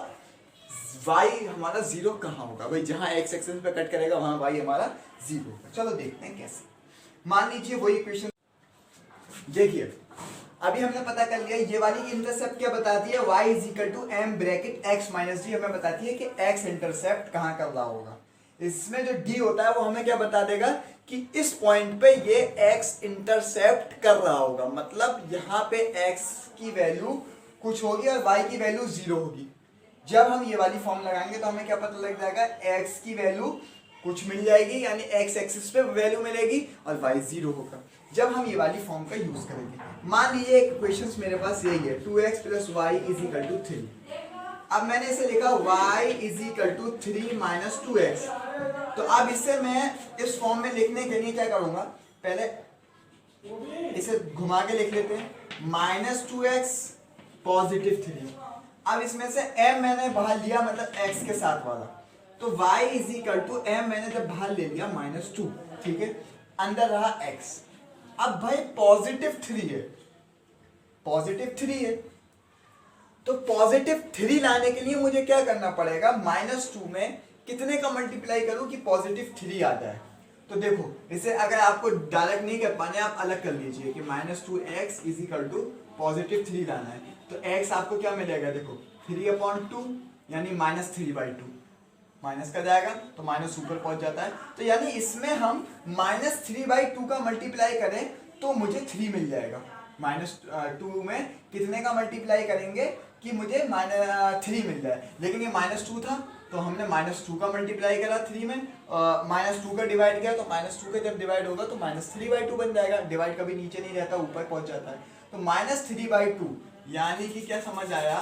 y हमारा 0 कहाँ होगा। भाई जहाँ x एक्सिस पे कट करेगा वहां y हमारा 0 होगा। चलो देखते हैं कैसे। मान लीजिए वही इक्वेशन देखिए, अभी हमने पता कर लिया ये वाली इंटरसेप्ट क्या बताती है, y is equal to m bracket x minus d हमें बताती है कि x इंटरसेप्ट कहाँ कर रहा होगा। इसमें जो d होता है वो हमें क्या बता देगा कि इस पॉइंट पे ये x इंटरसेप्ट कर रहा होगा, मतलब यहाँ पे x की वैल्यू कुछ होगी और y की वैल्यू 0 होगी। जब हम ये वाली फॉर्म लगाएंगे तो हमें क्या पता लग जाएगा, x की वैल्यू कुछ मिल जाएगी यानी x एक्सिस पे वैल्यू मिलेगी और y 0 होगा जब हम ये वाली फॉर्म का यूज करेंगे। मान लीजिए इक्वेशंस मेरे पास यही है 2x plus y is equal to 3। अब मैंने इसे लिखा y is equal to 3 minus 2x। तो अब इसे मैं इस फॉर्म में लिखने के लिए क्या करूंगा, पहले इसे घुमा के लिख लेते हैं माइनस 2x पॉजिटिव 3। अब इसमें से m मैंने बाहर लिया मतलब x के साथ वाला, तो y is equal to m मैंने जब बाहर ले लिया माइनस 2, ठीक है, अंदर रहा x। अब भाई पॉजिटिव 3 है, पॉजिटिव 3 है, तो पॉजिटिव 3 लाने के लिए मुझे क्या करना पड़ेगा, माइनस 2 में कितने का मल्टीप्लाई करूं कि पॉजिटिव 3 आ जाए। तो देखो इसे अगर आपको डायरेक्ट नहीं कर पाने आप अलग कर लीजिए कि minus 2x is equal to positive 3 लाना है, तो x आपको क्या मिलेगा, देखो 3/2 यानी -3/2, माइनस का जाएगा तो माइनस ऊपर पहुंच जाता है। तो यानी इसमें हम -3/2 का मल्टीप्लाई करें तो मुझे 3 मिल जाएगा। -2 में कितने का मल्टीप्लाई करेंगे कि मुझे -3 मिल जाए, लेकिन ये -2 था तो हमने -2 का मल्टीप्लाई करा 3 में, -2 का डिवाइड किया तो -2 का जब डिवाइड होगा तो -3/2 बन जाएगा। डिवाइड कभी नीचे नहीं रहता, ऊपर पहुंच जाता है। तो -3/2 यानी कि क्या समझ आया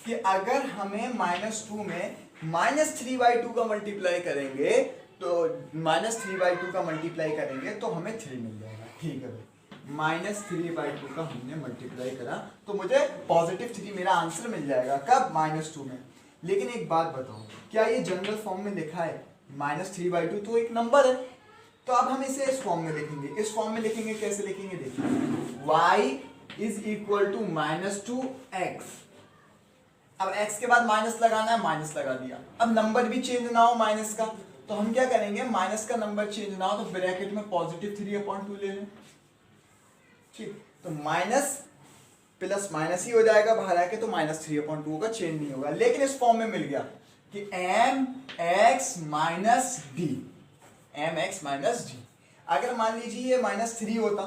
कि अगर हमें -2 में -3/2 का मल्टीप्लाई करेंगे तो -3/2 का मल्टीप्लाई करेंगे तो हमें 3 मिल जाएगा। ठीक है भाई, -3/2 का हमने मल्टीप्लाई करा तो मुझे पॉजिटिव 3 मेरा आंसर मिल जाएगा। कब, -2 में। लेकिन एक बात बताओ, क्या ये जनरल फॉर्म में लिखा है? -3/2 तो एक नंबर है, तो अब हम इसे इस फॉर्म में लिखेंगे। इस फॉर्म में लिखेंगे, कैसे लिखेंगे देखिए, y is equal to -2x। अब x के बाद माइनस लगाना है, माइनस लगा दिया। अब नंबर भी चेंज ना हो माइनस का, तो हम क्या करेंगे, माइनस का नंबर चेंज ना हो तो ब्रैकेट में पॉजिटिव 3/2 ले लें। ठीक, तो माइनस प्लस माइनस ही हो जाएगा बाहर आके, तो -3/2 होगा, चेंज नहीं होगा। लेकिन इस फॉर्म में मिल गया कि mx minus D, mx minus D. अगर मान लीजिए ये -3 होता,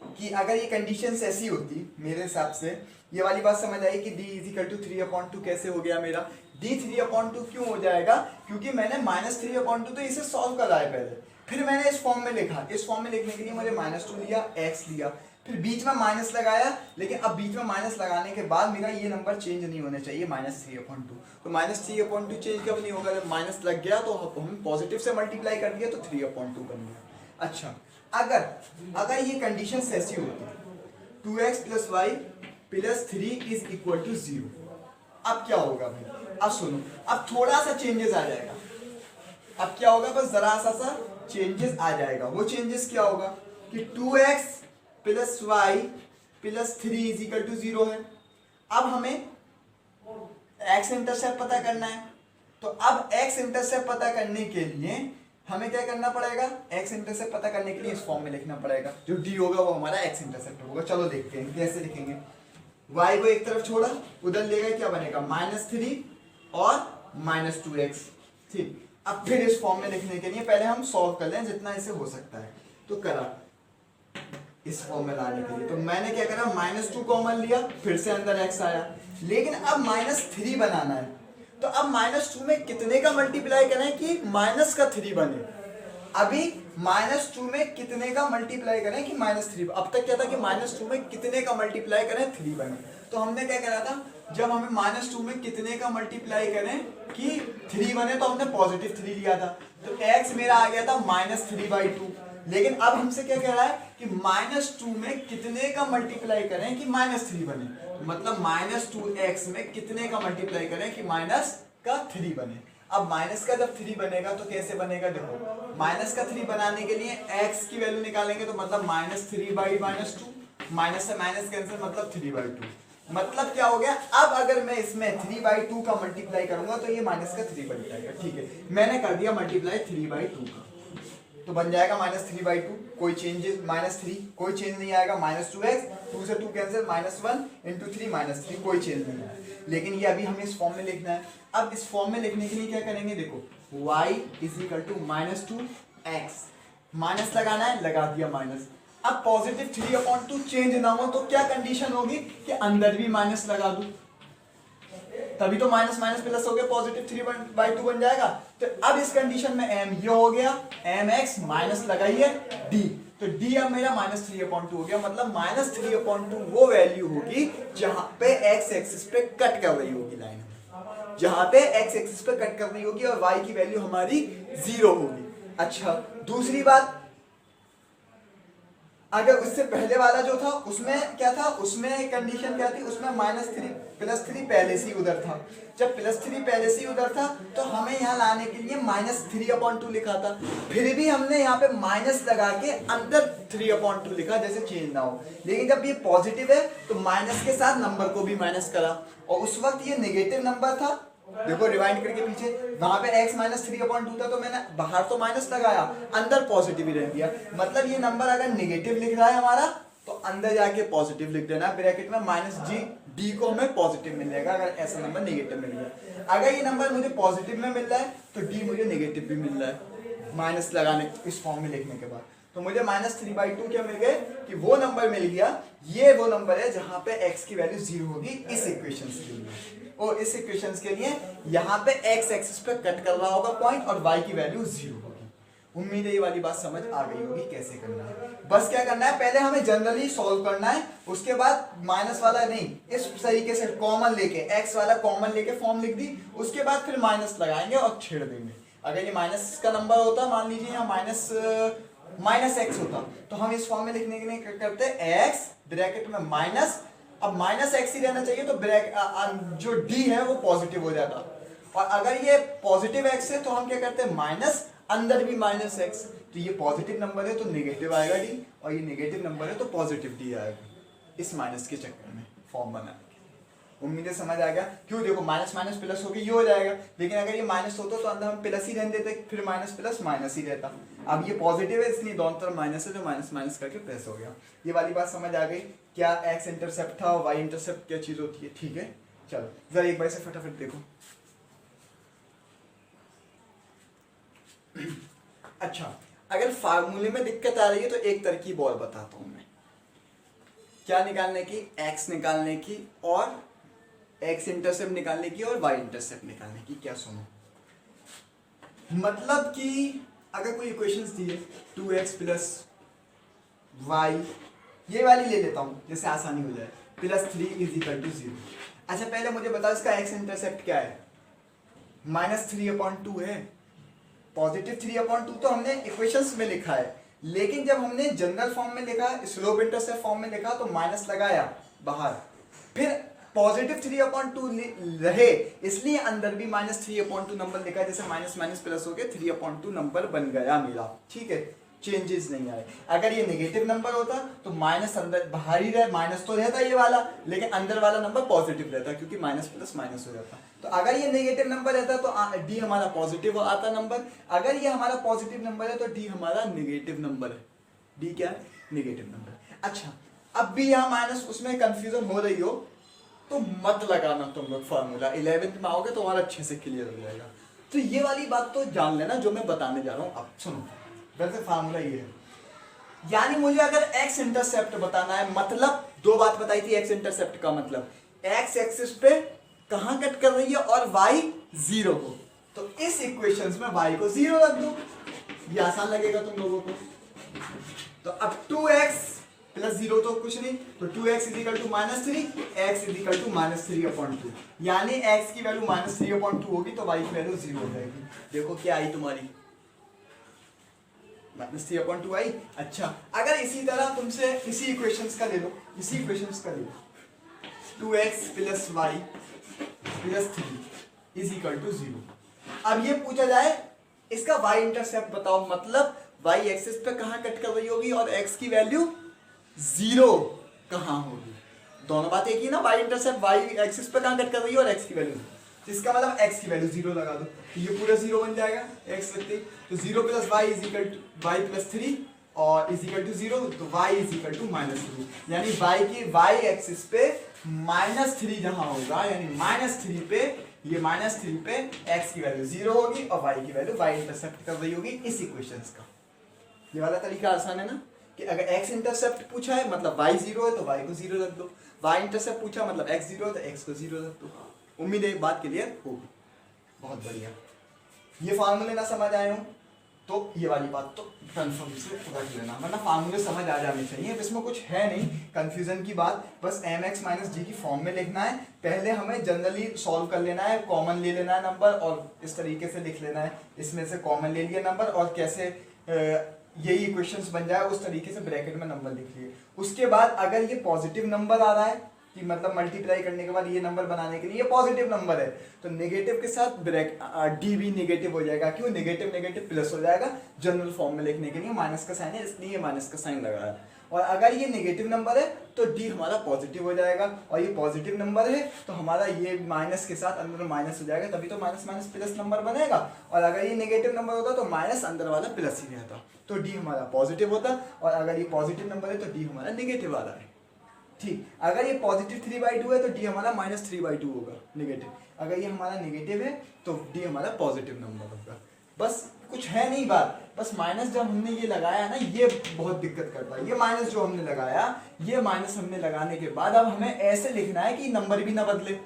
कि अगर ये कंडीशंस ऐसी होती, मेरे हिसाब से ये वाली बात समझ आई कि d इज इक्वल टू 3/2 कैसे हो गया मेरा। d 3/2 क्यों हो जाएगा, क्योंकि मैंने -3/2 तो इसे सॉल्व करा है पहले, फिर मैंने इस फॉर्म में लिखा। इस फॉर्म में लिखने के लिए मुझे -2 लिया, x लिया, फिर बीच में माइनस लगाया। लेकिन अब बीच में माइनस लगाने के बाद मेरा ये नंबर चेंज नहीं होने चाहिए -3/2। तो -3/2 चेंज कब नहीं होगा, जब माइनस लग गया तो हम पॉजिटिव से मल्टीप्लाई कर दिया तो 3/2 बन गया। अच्छा, अगर ये कंडीशन ऐसी होती 2x plus y plus 3 is equal to 0, अब क्या होगा भाई, अब सुनो, अब थोड़ा सा चेंजेस आ जाएगा। अब क्या होगा, बस जरा सा चेंजेस आ जाएगा। वो चेंजेस क्या होगा कि 2x plus y plus 3 is equal to 0 है। अब हमें x इंटरसेप्ट पता करना है, तो अब x इंटरसेप्ट पता करने के लिए हमें क्या करना पड़ेगा, x इंटरसेप्ट पता करने के लिए इस फॉर्म में लिखना पड़ेगा। जो d होगा वो हमारा x इंटरसेप्ट होगा। चलो देखते हैं कैसे लिखेंगे। y को एक तरफ छोड़ा, उधर ले गए, क्या बनेगा, -3 और -2x। ठीक, अब फिर इस फॉर्म में लिखने के लिए पहले हम सॉल्व कर लें जितना इसे हो सकता है। तो करा इस फॉर्म में लाने के लिए, तो मैंने क्या करा, -2 कॉमन लिया, फिर से अंदर x आया। लेकिन अब -3 बनाना है, तो अब -2 में कितने का मल्टीप्लाई करें कि माइनस का 3 बने। अभी -2 में कितने का मल्टीप्लाई करें कि -3। अब तक क्या था कि -2 में कितने का मल्टीप्लाई करें 3 बने। तो हमने क्या करा था, जब हमें -2 में कितने का मल्टीप्लाई करें कि 3 बने तो हमने पॉजिटिव 3 लिया था, तो x मेरा आ गया था -3/2। लेकिन अब हमसे क्या कह रहा है कि -2 में कितने का मल्टीप्लाई करें कि -3 बने। मतलब -2x में कितने का मल्टीप्लाई करें कि -3 बने। अब माइनस का जब 3 बनेगा तो कैसे बनेगा, देखो -3 बनाने के लिए x की वैल्यू निकालेंगे, तो मतलब -3/-2, माइनस से माइनस कैंसिल, मतलब 3/2। मतलब क्या हो गया, अब अगर मैं इसमें 3/2 का मल्टीप्लाई करूंगा तो ये -3 बन जाएगा। ठीक है, मैंने कर दिया मल्टीप्लाई 3/2 का। तो बन जाएगा -3/2, कोई चेंजेस -3, कोई चेंज नहीं आएगा। -2x, 2 से 2 कैंसिल, -1 × 3 -3, कोई चेंज नहीं आएगा। लेकिन ये अभी हमें इस फॉर्म में लिखना है। अब इस फॉर्म में लिखने के लिए क्या करेंगे, देखो y = -2x, माइनस लगाना है, लगा दिया माइनस। अब पॉजिटिव 3/2 चेंज ना हो तो क्या कंडीशन होगी कि अंदर भी माइनस लगा दूं, तभी तो माइनस माइनस प्लस हो गया, पॉजिटिव 3/2 बन जाएगा। तो अब इस कंडीशन में m ये हो गया, mx माइनस लगाइए d, तो d अब मेरा -3/2 हो गया। मतलब -3/2 वो वैल्यू होगी जहां पे x एक्सिस पे कट कर रही होगी लाइन, जहां पे x एक्सिस पे कट कर रही होगी और y की वैल्यू हमारी 0 होगी। अच्छा, दूसरी बात, अगर उससे पहले वाला जो था उसमें क्या था, उसमें कंडीशन क्या थी, उसमें +3 पहले से ही उधर था। जब +3 पहले से ही उधर था तो हमें यहाँ लाने के लिए -3/2 लिखा था, फिर भी हमने यहाँ पे माइनस लगा के अंदर 3/2 लिखा जैसे चेंज ना हो। लेकिन जब ये पॉजिटिव है तो माइनस के साथ नंबर को भी माइनस करा, और उस वक्त ये नेगेटिव नंबर था। देखो रिवाइंड करके पीछे, वहां पे x -3/2 था तो मैंने बाहर तो माइनस लगाया, अंदर पॉजिटिव ही रह दिया। मतलब ये नंबर अगर नेगेटिव लिख रहा है हमारा तो अंदर जाके पॉजिटिव लिख देना ब्रैकेट में, -d को हमें पॉजिटिव मिल जाएगा अगर ऐसा नंबर नेगेटिव मिल गया। अगर ये नंबर मुझे पॉजिटिव में मिल रहा है तो d मुझे नेगेटिव भी मिल रहा है माइनस लगाने, इस फॉर्म में लिखने के बाद। तो मुझे -3/2 क्या मिल गए कि वो नंबर मिल गया, ये वो नंबर है जहां पे x की वैल्यू 0 होगी इस इक्वेशन के लिए। और इस इक्वेशंस के लिए यहाँ पे x एक्सिस पे कट कर रहा होगा पॉइंट और y की वैल्यू 0 होगी। उम्मीद है ये वाली बात समझ आ गई होगी कैसे करना है। बस क्या करना है, पहले हमें जनरली सॉल्व करना है, उसके बाद माइनस वाला नहीं, इस तरीके से कॉमन लेके x वाला कॉमन लेके फॉर्म लिख दी, उसके बाद फिर माइनस लगाएंगे और छेड़ देंगे। अगर ये माइनस का नंबर होता, मान लीजिए यहाँ -x होता, तो हम इस फॉर्म में लिखने के लिए क्या करते, x ब्रैकेट में माइनस, अब -x ही रहना चाहिए तो जो d है वो पॉजिटिव हो जाता, और अगर ये पॉजिटिव x है तो हम क्या करते हैं माइनस, अंदर भी -x, तो ये पॉजिटिव नंबर है तो नेगेटिव आएगा d, और ये नेगेटिव नंबर है तो पॉजिटिव d आएगा इस माइनस के चक्कर में फॉर्म बनाने के। उम्मीद है समझ आ गया। क्यों, देखो माइनस माइनस प्लस हो गया, ये हो जाएगा, लेकिन अगर ये माइनस होता तो अंदर हम प्लस ही रहने देते, फिर माइनस प्लस माइनस ही रहता। अब ये पॉजिटिव है इसलिए दोनों तरफ माइनस है, तो माइनस माइनस करके प्लस हो गया। ये वाली बात समझ आ गई, क्या x इंटरसेप्ट था और y इंटरसेप्ट क्या चीज होती है। ठीक है, चलो जरा एक बार से फटाफट देखो। अच्छा, अगर फार्मूले में दिक्कत आ रही है तो एक तरकीब और बताता हूं मैं, क्या निकालने की, x निकालने की और x इंटरसेप्ट निकालने की और y इंटरसेप्ट निकालने की। क्या सुनो, मतलब कि अगर कोई इक्वेशंस दी है 2x + y, ये वाली ले लेता हूं जैसे आसानी हो जाए, +3 = 0। अच्छा पहले मुझे बताओ इसका x इंटरसेप्ट क्या है, -3/2 है। पॉजिटिव 3/2 तो हमने इक्वेशंस में लिखा है, लेकिन जब हमने जनरल फॉर्म में लिखा, स्लोप इंटरसेप्ट फॉर्म में लिखा तो माइनस लगाया बाहर, फिर पॉजिटिव 3/2 रहे इसलिए अंदर भी -3/2 नंबर लिखा, जैसे माइनस माइनस प्लस हो गया 3/2 नंबर बन गया मेरा। ठीक है, चेंजेस नहीं आए। अगर ये नेगेटिव नंबर होता तो माइनस अंदर बाहर ही रहे, माइनस तो रहता ये वाला, लेकिन अंदर वाला नंबर पॉजिटिव रहता क्योंकि माइनस प्लस माइनस हो जाता। तो अगर ये नेगेटिव नंबर रहता तो डी हमारा पॉजिटिव आता नंबर, अगर ये हमारा पॉजिटिव नंबर है तो डी हमारा नेगेटिव नंबर है। डी क्या है, नेगेटिव नंबर। अच्छा, अब भी यहाँ माइनस उसमें कंफ्यूजन हो रही हो तो मत लगाना तुम लोग फार्मूला, 11th में आओगे तो और अच्छे से क्लियर हो जाएगा। तो ये वाली बात तो जान लेना जो मैं बताने जा रहा हूँ। अब सुनो, वैसे फार्मूला ये है, यानी मुझे अगर x इंटरसेप्ट बताना है, मतलब दो बात बताई थी x इंटरसेप्ट का मतलब, x एक्सिस पे कहां कट कर रही है और y 0 को, तो इस इक्वेशंस में y को 0 रख दो, ये आसान लगेगा तुम लोगों को। तो अब 2x + 0 तो कुछ नहीं, तो 2x = -3, x = -3/2, यानी x की वैल्यू -3/2 होगी तो y की वैल्यू 0 हो जाएगी। देखो क्या आई तुम्हारी, -3/2 आई। अच्छा, अगर इसी तरह तुमसे इसी इक्वेशंस का ले लो, इसी इक्वेशंस का ले लो, 2x + y + 3 = 0। अब ये पूछा जाए इसका y इंटरसेप्ट बताओ, मतलब y एक्सिस पे कहां कट कर रही होगी और x की वैल्यू 0 कहां होगी। दोनों बात एक ही ना, y इंटरसेप्ट y एक्सिस पे कहां कट कर रही है और x की वैल्यू, इसका मतलब x की वैल्यू 0 लगा दो। तो ये पूरा 0 बन जाएगा x रखते ही। तो 0 plus y is equal to y plus 3 और इज इक्वल टू 0, तो y इज इक्वल टू -3, यानी y की y एक्सिस पे -3 जहां होगा, यानी -3 पे ये -3 पे x की वैल्यू 0 होगी और y की वैल्यू y इंटरसेप्ट कर रही होगी इस इक्वेशंस का। ये वाला तरीका आसान है ना, कि अगर x इंटरसेप्ट पूछा है मतलब y 0 है तो y को 0 रख दो, y इंटरसेप्ट पूछा मतलब x 0 है तो x को 0 रख दो। उम्मीद है बात क्लियर होगी। बहुत बढ़िया। ये फार्मूले ना समझ आए हो तो ये वाली बात तो कंफर्म से रख लेना, वरना फार्मूले समझ आ जाने चाहिए। इसमें कुछ है नहीं कंफ्यूजन की बात, बस mx माइनस जी की फॉर्म में लिखना है। पहले हमें जनरली सॉल्व कर लेना है, कॉमन ले लेना है नंबर और इस तरीके से लिख लेना है, इसमें से कॉमन ले लिया नंबर और कैसे यही इक्वेशंस बन जाए उस तरीके से ब्रैकेट में नंबर लिख लिए। उसके बाद अगर ये पॉजिटिव नंबर आ रहा है कि मतलब मल्टीप्लाई करने के बाद ये नंबर बनाने के लिए ये पॉजिटिव नंबर है, तो नेगेटिव के साथ डी भी नेगेटिव हो जाएगा। क्यों? नेगेटिव नेगेटिव प्लस हो जाएगा, जनरल फॉर्म में लिखने के लिए माइनस का साइन है इसलिए माइनस का साइन लगाया। और अगर ये नेगेटिव नंबर है तो डी हमारा पॉजिटिव हो जाएगा, और ये पॉजिटिव नंबर है तो हमारा ये माइनस के साथ अंदर माइनस हो जाएगा, तभी तो माइनस माइनस प्लस नंबर बनेगा। और अगर ये नेगेटिव नंबर होता तो माइनस अंदर वाला प्लस ही रहता, तो डी हमारा पॉजिटिव होता। और अगर ये पॉजिटिव नंबर है तो डी हमारा नेगेटिव आ रहा है। ठीक, अगर ये पॉजिटिव 3/2 है तो डी हमारा -3/2 होगा नेगेटिव। अगर ये हमारा नेगेटिव है तो डी हमारा पॉजिटिव नंबर होगा। बस कुछ है नहीं बात, बस माइनस जब हमने ये लगाया ना ये बहुत दिक्कत करता है। ये माइनस जो हमने लगाया, ये माइनस हमने लगाने के बाद अब हमें ऐसे लिखना है कि नंबर भी ना बदले,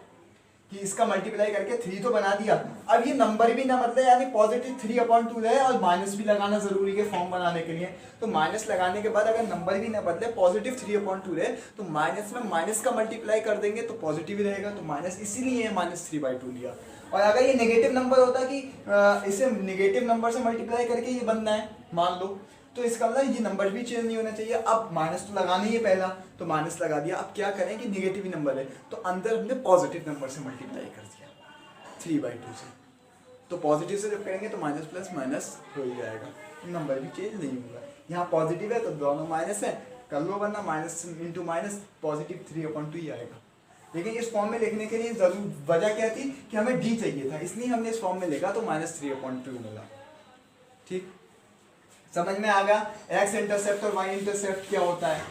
कि इसका मल्टीप्लाई करके 3 तो बना दिया, अब ये नंबर भी ना बदले, यानी पॉजिटिव 3/2 रहे और माइनस भी लगाना जरूरी है फॉर्म बनाने के लिए। तो माइनस लगाने के बाद अगर नंबर भी ना बदले, पॉजिटिव 3/2 रहे, तो माइनस में माइनस का मल्टीप्लाई कर देंगे तो पॉजिटिव ही रहेगा, तो माइनस इसीलिए -3/2 लिया। और अगर ये नेगेटिव नंबर होता कि इसे नेगेटिव नंबर से मल्टीप्लाई करके ये बनना है मान लो, तो इसका मतलब ये नंबर भी चेंज नहीं होना चाहिए। अब माइनस तो लगाना ही है पहला, तो माइनस लगा दिया। अब क्या करें कि नेगेटिव नंबर है तो अंदर हमने पॉजिटिव नंबर से मल्टीप्लाई कर दिया 3/2 से, तो पॉजिटिव से जब करेंगे तो माइनस प्लस माइनस हो ही जाएगा, नंबर भी चेंज नहीं होगा। यहाँ पॉजिटिव है तो दोनों माइनस है, कर लो, वरना माइनस इंटू माइनस पॉजिटिव 3/2 ही आएगा। लेकिन इस फॉर्म में लिखने के लिए जरूर वजह क्या थी कि हमें डी चाहिए था, इसलिए हमने इस फॉर्म में लिखा तो -3/2 मिला। ठीक, समझ में आ गया एक्स इंटरसेप्ट और वाई इंटरसेप्ट क्या होता है।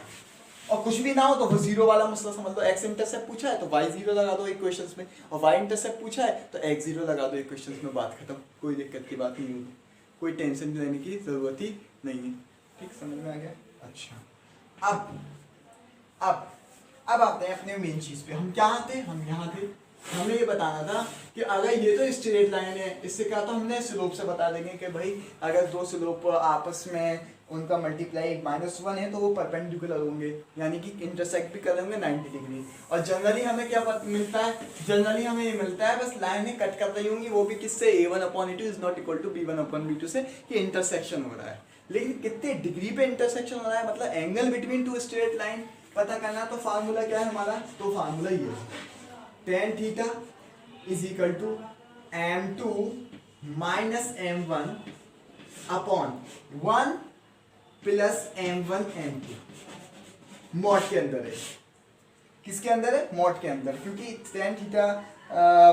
और कुछ भी ना हो तो वो जीरो वाला मसला समझ लो, एक्स इंटरसेप्ट पूछा है तो वाई 0 लगा दो इक्वेशंस में, और वाई इंटरसेप्ट पूछा है तो एक्स 0 लगा दो इक्वेशंस में, बात खत्म। कोई दिक्कत की बात नहीं होगी, कोई टेंशन लेने की जरूरत ही नहीं है। ठीक, समझ में आ गया। अच्छा, अब आते हैं अपने मेन चीज पे। हम क्या थे, हम यहाँ थे। हमें ये बताना था कि अगर ये तो स्ट्रेट लाइन है, इससे क्या तो हमने स्लोप से बता देंगे कि भाई अगर दो स्लोप आपस में उनका मल्टीप्लाई -1 है तो वो परपेंडिकुलर होंगे, यानी कि इंटरसेक्ट भी करेंगे 90 डिग्री। और जनरली हमें क्या मिलता है, जनरली हमें ये मिलता है बस लाइनें कट कर रही होंगी, वो भी किससे, a1/a2 is not equal to b1/b2 से, कि इंटरसेक्शन हो रहा है। लेकिन कितने डिग्री पे इंटरसेक्शन हो रहा है, मतलब angle between two straight line पता करना, तो फार्मूला क्या है हमारा, तो फार्मूला ये है tan theta is equal to m2 minus m1 upon 1 plus m1 m2। Mod के अंदर है, किसके अंदर है, मॉड के अंदर, क्योंकि tan theta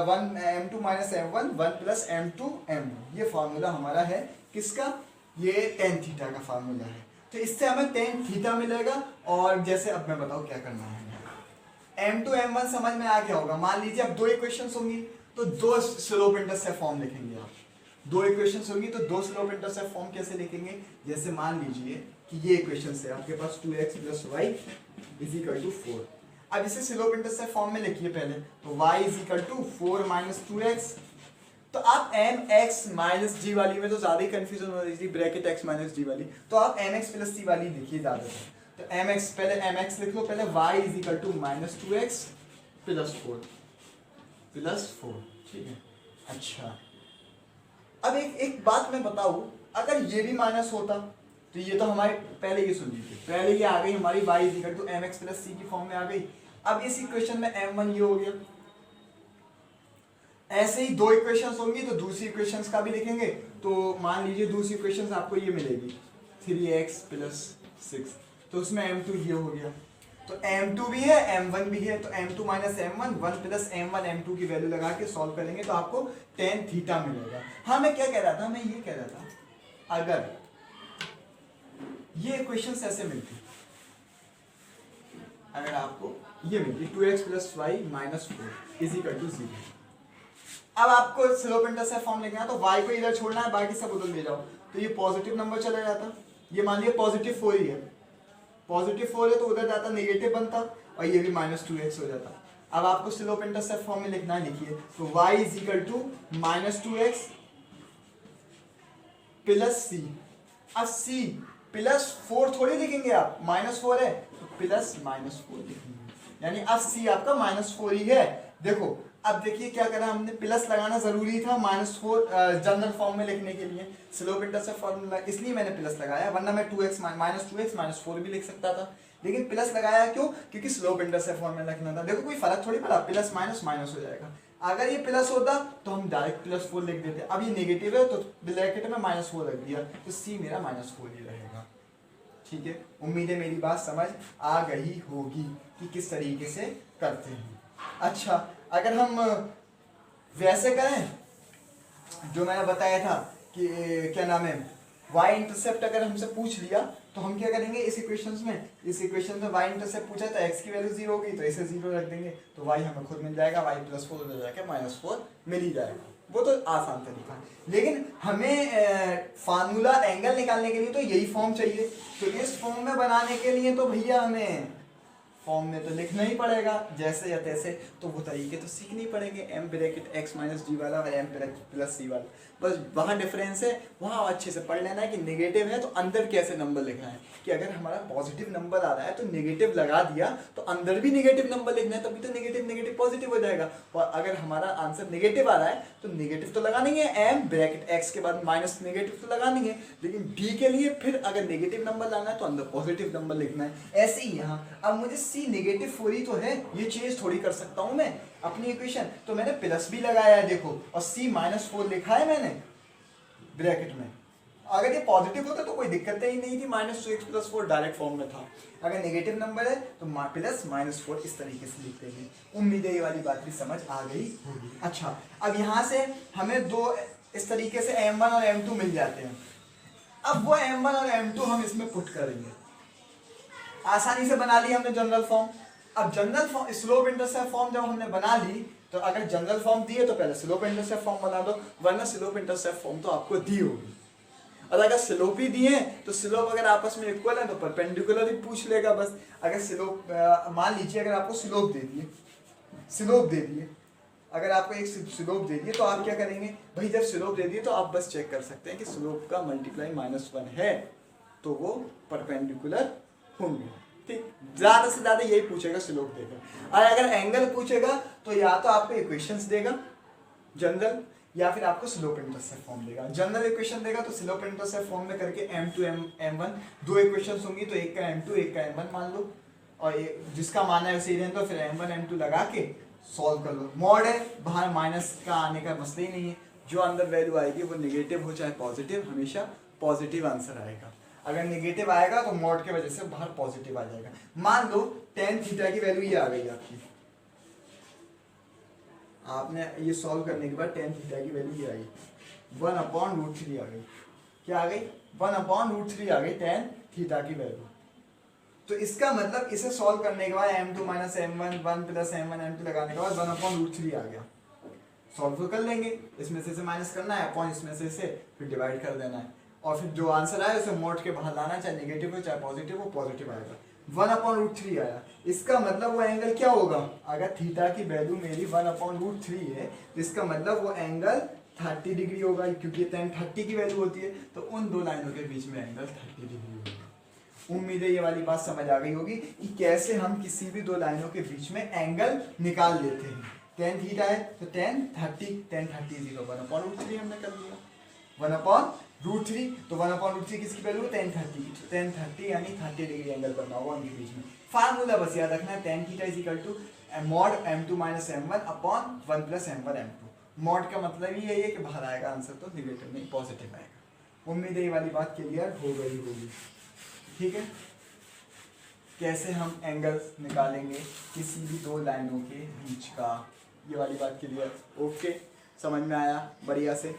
1 m2 minus m1 1 plus m2 m1, ये फार्मूला हमारा है किसका, ये tan थीटा का फार्मूला है। तो इससे हमें tan थीटा मिलेगा। और जैसे अब मैं बताऊँ क्या करना है, m2 m1 समझ में आ गया होगा। मान लीजिए अब दो इक्वेशंस होंगी तो दो स्लोप इंटरसेप्ट फॉर्म लिखेंगे आप, दो इक्वेशंस होंगी तो दो स्लोप इंटरसेप्ट फॉर्म कैसे लिखेंगे, जैसे मान लीजिए कि ये इक्वेशन है आपके पास 2x + y = 4। अब इसे स्लोप इंटरसेप्ट फॉर्म में लिखिए पहले, तो y = 4 - 2x। तो आप mx - g वाली में तो ज्यादा ही कंफ्यूजन हो रही थी, ब्रैकेट x - g वाली, तो आप mx + c वाली लिखिए ज्यादा। तो mx पहले mx लिख लो पहले, y = -2x + 4 ठीक है। अच्छा, अब एक बात मैं बताऊं, अगर ये भी माइनस होता तो ये तो हमारे पहले ये सुन लीजिए, पहले ये आ गई हमारी y = mx + c की फॉर्म में आ गई। अब इस इक्वेशन में m1 ये हो गया। ऐसे ही दो इक्वेशंस होंगी तो दूसरी इक्वेशंस का भी लिखेंगे। तो मान लीजिए दूसरी इक्वेशंस आपको ये मिलेगी 3x + 6, तो उसमें m2 ये हो गया। तो m2 भी है m1 भी है, तो m2 minus m1 1 plus m1 m2 की वैल्यू लगा के सॉल्व करेंगे तो आपको tan थीटा मिलेगा। हाँ मैं क्या कह रहा था, मैं ये कह रहा था अगर ये इक्वेशंस ऐसे मिलती, अगर आपको ये मिलती 2x plus y minus 4 is equal to 0, अब आपको स्लोप इंटरसेप्ट फॉर्म लिखना है तो y को इधर छोड़ना है, बाकी सब उधर ले जाओ, तो ये पॉजिटिव नंबर चला जाता, ये मान लिया पॉजिटिव 4 ही है, पॉजिटिव 4 है तो उधर जाता नेगेटिव बनता और ये भी माइनस 2x हो जाता। अब आपको स्लोप इंटरसेप्ट फॉर्म में लिखना है, लिखिए तो y is equal to minus 2x plus c। अब c प्लस 4 थोड़ी लिखेंगे आप, माइनस 4 है तो प्लस माइनस 4 लिखेंगे, यानी अब c आपका माइनस 4 ही है। देखो अब देखिए क्या करा हमने, प्लस लगाना जरूरी था माइनस 4 जनरल फॉर्म में लिखने के लिए, स्लोप इंटरसेप्ट फॉर्मूला, इसलिए मैंने प्लस लगाया, वरना मैं 2x माइनस 4 भी लिख सकता था, लेकिन प्लस लगाया क्यों, क्योंकि स्लोप इंटरसेप्ट फॉर्म में लिखना था। देखो कोई फर्क थोड़ी पड़ा, प्लस माइनस माइनस हो जाएगा, अगर ये प्लस होता तो हम डायरेक्ट प्लस 4 लिख देते, अब ये नेगेटिव है तो ब्रैकेट में माइनस 4 रख दिया, तो c मेरा माइनस 4 ही रहेगा। ठीक है, उम्मीद है मेरी बात समझ आ गई होगी कि किस तरीके से करते हैं। अच्छा अगर हम वैसे करें जो मैंने बताया था कि क्या नाम है, y इंटरसेप्ट अगर हमसे पूछ लिया तो हम क्या करेंगे, इस इक्वेशंस में, इस इक्वेशन में y इंटरसेप्ट पूछा तो x की वैल्यू 0 होगी तो इसे 0 रख देंगे, तो y हमें खुद मिल जाएगा, y प्लस 4 हो जाएगा माइनस 4 मिल ही जाएगा, वो तो आसान तरीका है। लेकिन हमें फार्मूला एंगल निकालने के लिए तो यही फॉर्म चाहिए, तो इस फॉर्म में बनाने के लिए तो भैया हमें फॉर्म में तो लिखना ही पड़ेगा जैसे या तैसे, तो वो तरीके तो सीखने ही पड़ेंगे, m bracket x minus D वाला और m प्लस c वाला, बस वहाँ डिफरेंस है, वहाँ अच्छे से पढ़ लेना है कि नेगेटिव है तो अंदर कैसे नंबर लिखना है, कि अगर हमारा पॉजिटिव नंबर आ रहा है तो नेगेटिव लगा दिया तो अंदर भी नेगेटिव नंबर लिखना है, तभी तो नेगेटिव नेगेटिव पॉजिटिव हो जाएगा, और अगर हमारा आंसर नेगेटिव आ रहा है तो नेगेटिव तो लगा नहीं है, m ब्रैकेट x के बाद माइनस नेगेटिव तो लगा नहीं है, लेकिन d के लिए फिर अगर नेगेटिव नंबर लाना है तो अंदर पॉजिटिव नंबर लिखना है, ऐसे ही यहाँ। अब मुझे c नेगेटिव 4 ही तो है, ये चेंज थोड़ी कर सकता हूँ मैं अपनी इक्वेशन, तो मैंने प्लस भी लगाया है देखो, और c माइनस 4 लिखा है मैंने ब्रैकेट में। अगर ये पॉजिटिव होता तो कोई दिक्कत ही नहीं थी, minus 2x plus 4 direct form में था, अगर नेगेटिव नंबर है तो प्लस माइनस 4 इस तरीके से लिखते हैं। उम्मीद है ये वाली बात भी समझ आ गई होगी। अच्छा अब यहाँ से हमें दो इस तरीके से m1 और m2 मिल जाते हैं, अब वो m1 और m2 हम इसमें पुट करेंगे, आसानी से बना ली हमने जनरल फॉर्म। अब general form slope intercept form जब हमने बना ली तो अगर जनरल फॉर्म दी है तो पहले स्लोप इंटरसेप्ट फॉर्म बना दो, वरना स्लोप इंटरसेप्ट फॉर्म तो आपको दी होगी, और अगर स्लोप ही दिए तो स्लोप अगर आपस में इक्वल है तो परपेंडिकुलर ही पूछ लेगा बस। अगर स्लोप मान लीजिए अगर आपको स्लोप दे दिए, अगर आपको एक स्लोप दे दिए तो आप क्या करेंगे भाई, जब स्लोप दे दिए तो आप बस चेक कर सकते हैं कि स्लोप का मल्टीप्लाई -1 है तो वो परपेंडिकुलर होंगे, ठीक, ज्यादा से ज्यादा यही पूछेगा स्लोप देगा। और अगर एंगल पूछेगा तो या तो आपको इक्वेशंस देगा जनरल, या फिर आपको स्लोप इंटरसेप्ट फॉर्म देगा। जनरल इक्वेशन देगा तो स्लोप इंटरसेप्ट फॉर्म में करके m2 m1 दो इक्वेशंस होंगी, तो एक का m2 एक का m1 मान लो, और जिसका माना है उसे ही रहने दो, फिर m1 m2 लगा के सॉल्व कर लो। मॉड है, बाहर माइनस का आने का मसला ही नहीं है, जो अंदर वैल्यू आएगी वो नेगेटिव हो चाहे पॉजिटिव, हमेशा पॉजिटिव आंसर आएगा। अगर नेगेटिव आएगा तो मॉड के वजह से बाहर पॉजिटिव आ जाएगा। मान लो tan थीटा की वैल्यू ये आ गई आपकी, आपने ये सॉल्व करने के बाद tan थीटा की वैल्यू ये आई 1/√3 आ गई, क्या आ गई 1/√3 आ गई tan थीटा की वैल्यू। तो इसका मतलब इसे सॉल्व करने के बाद m2 minus m1 1 plus m1 m2 लगाने के बाद 1/√3 आ गया। सॉल्व तो कर लेंगे, इसमें से माइनस करना है, अपॉन इसमें से फिर डिवाइड कर देना है, और फिर जो आंसर आए उसे मोड के बाहर लाना, चाहे नेगेटिव हो चाहे पॉजिटिव हो, पॉजिटिव आएगा। 1/√3 आया, इसका मतलब वो एंगल क्या होगा, अगर थीटा की वैल्यू मेरी 1/√3 है तो इसका मतलब वो एंगल 30 डिग्री होगा, क्योंकि tan 30 की वैल्यू होती है, तो उन दो लाइनों के बीच में एंगल 30 डिग्री होगा। उम्मीद है ये वाली बात समझ आ गई होगी कि कैसे हम किसी भी दो लाइनों के बीच में एंगल निकाल लेते हैं। tan थीटा है तो tan 30 0 1/√3 हमने कर लिया, 1/√3, तो 1/√3 किसकी वैल्यू है tan 30, tan 30 यानी 30 डिग्री एंगल करना होगा उनके बीच में। फार्मूला बस याद रखना है, tan theta is equal to mod m2 minus m1 upon 1 plus m1 m2। Mod का मतलब ही यही है कि बाहर आएगा आंसर तो निगेटिव नहीं पॉजिटिव आएगा। उम्मीद है ये वाली बात क्लियर हो गई होगी, ठीक है। कैसे हम एंगल्स निकालेंगे किसी भी दो लाइनों के बीच का। ये वाली बात क्लियर? ओके, समझ में आया बढ़िया से।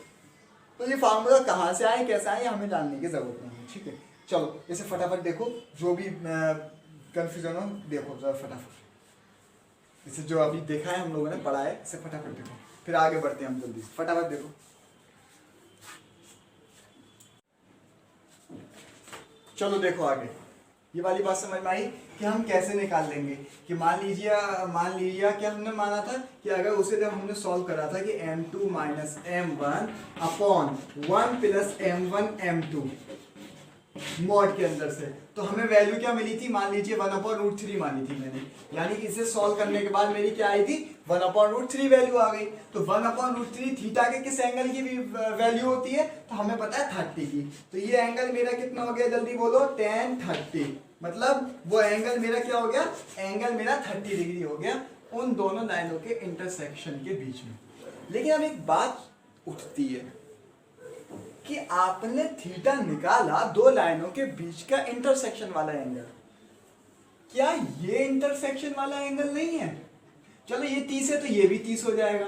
तो ये फार्मूला कहाँ से आए कैसे आए हमें जानने की जरूरत नहीं है, ठीक है। चलो इसे फटाफट देखो, जो भी कंफ्यूजन हो देखो जरा फटाफट। इसे जो अभी देखा है हम लोगों ने पढ़ा है इसे फटाफट देखो, फिर आगे बढ़ते हैं हम जल्दी से। फटाफट देखो, चलो देखो आगे। ये वाली बात समझ में आई कि हम कैसे निकाल लेंगे कि मान लीजिए कि हमने माना था कि अगर उसे जब हमने सॉल्व करा था कि m2 minus m1 upon 1 plus m1 m2 mod के अंदर से, तो हमें वैल्यू क्या मिली थी? मान लीजिए 1/√3 मानी थी मैंने, यानी कि इसे सॉल्व करने के बाद मेरी क्या आई थी? 1/√3 वैल्यू आ गई। तो 1/√3 थीटा के किस एंगल की वैल्यू होती है? तो हमें पता है 30 की। तो ये एंगल मेरा कितना हो गया जल्दी बोलो? tan 30। मतलब वो एंगल मेरा क्या हो गया? एंगल मेरा 30 डिग्री हो गया उन दोनों लाइनों के इंटरसेक्शन के बीच में। लेकिन अब एक बात उठती है कि आपने थीटा निकाला दो लाइनों के बीच का इंटरसेक्शन वाला एंगल, क्या ये इंटरसेक्शन वाला एंगल नहीं है? चलो ये 30 है तो ये भी 30 हो जाएगा,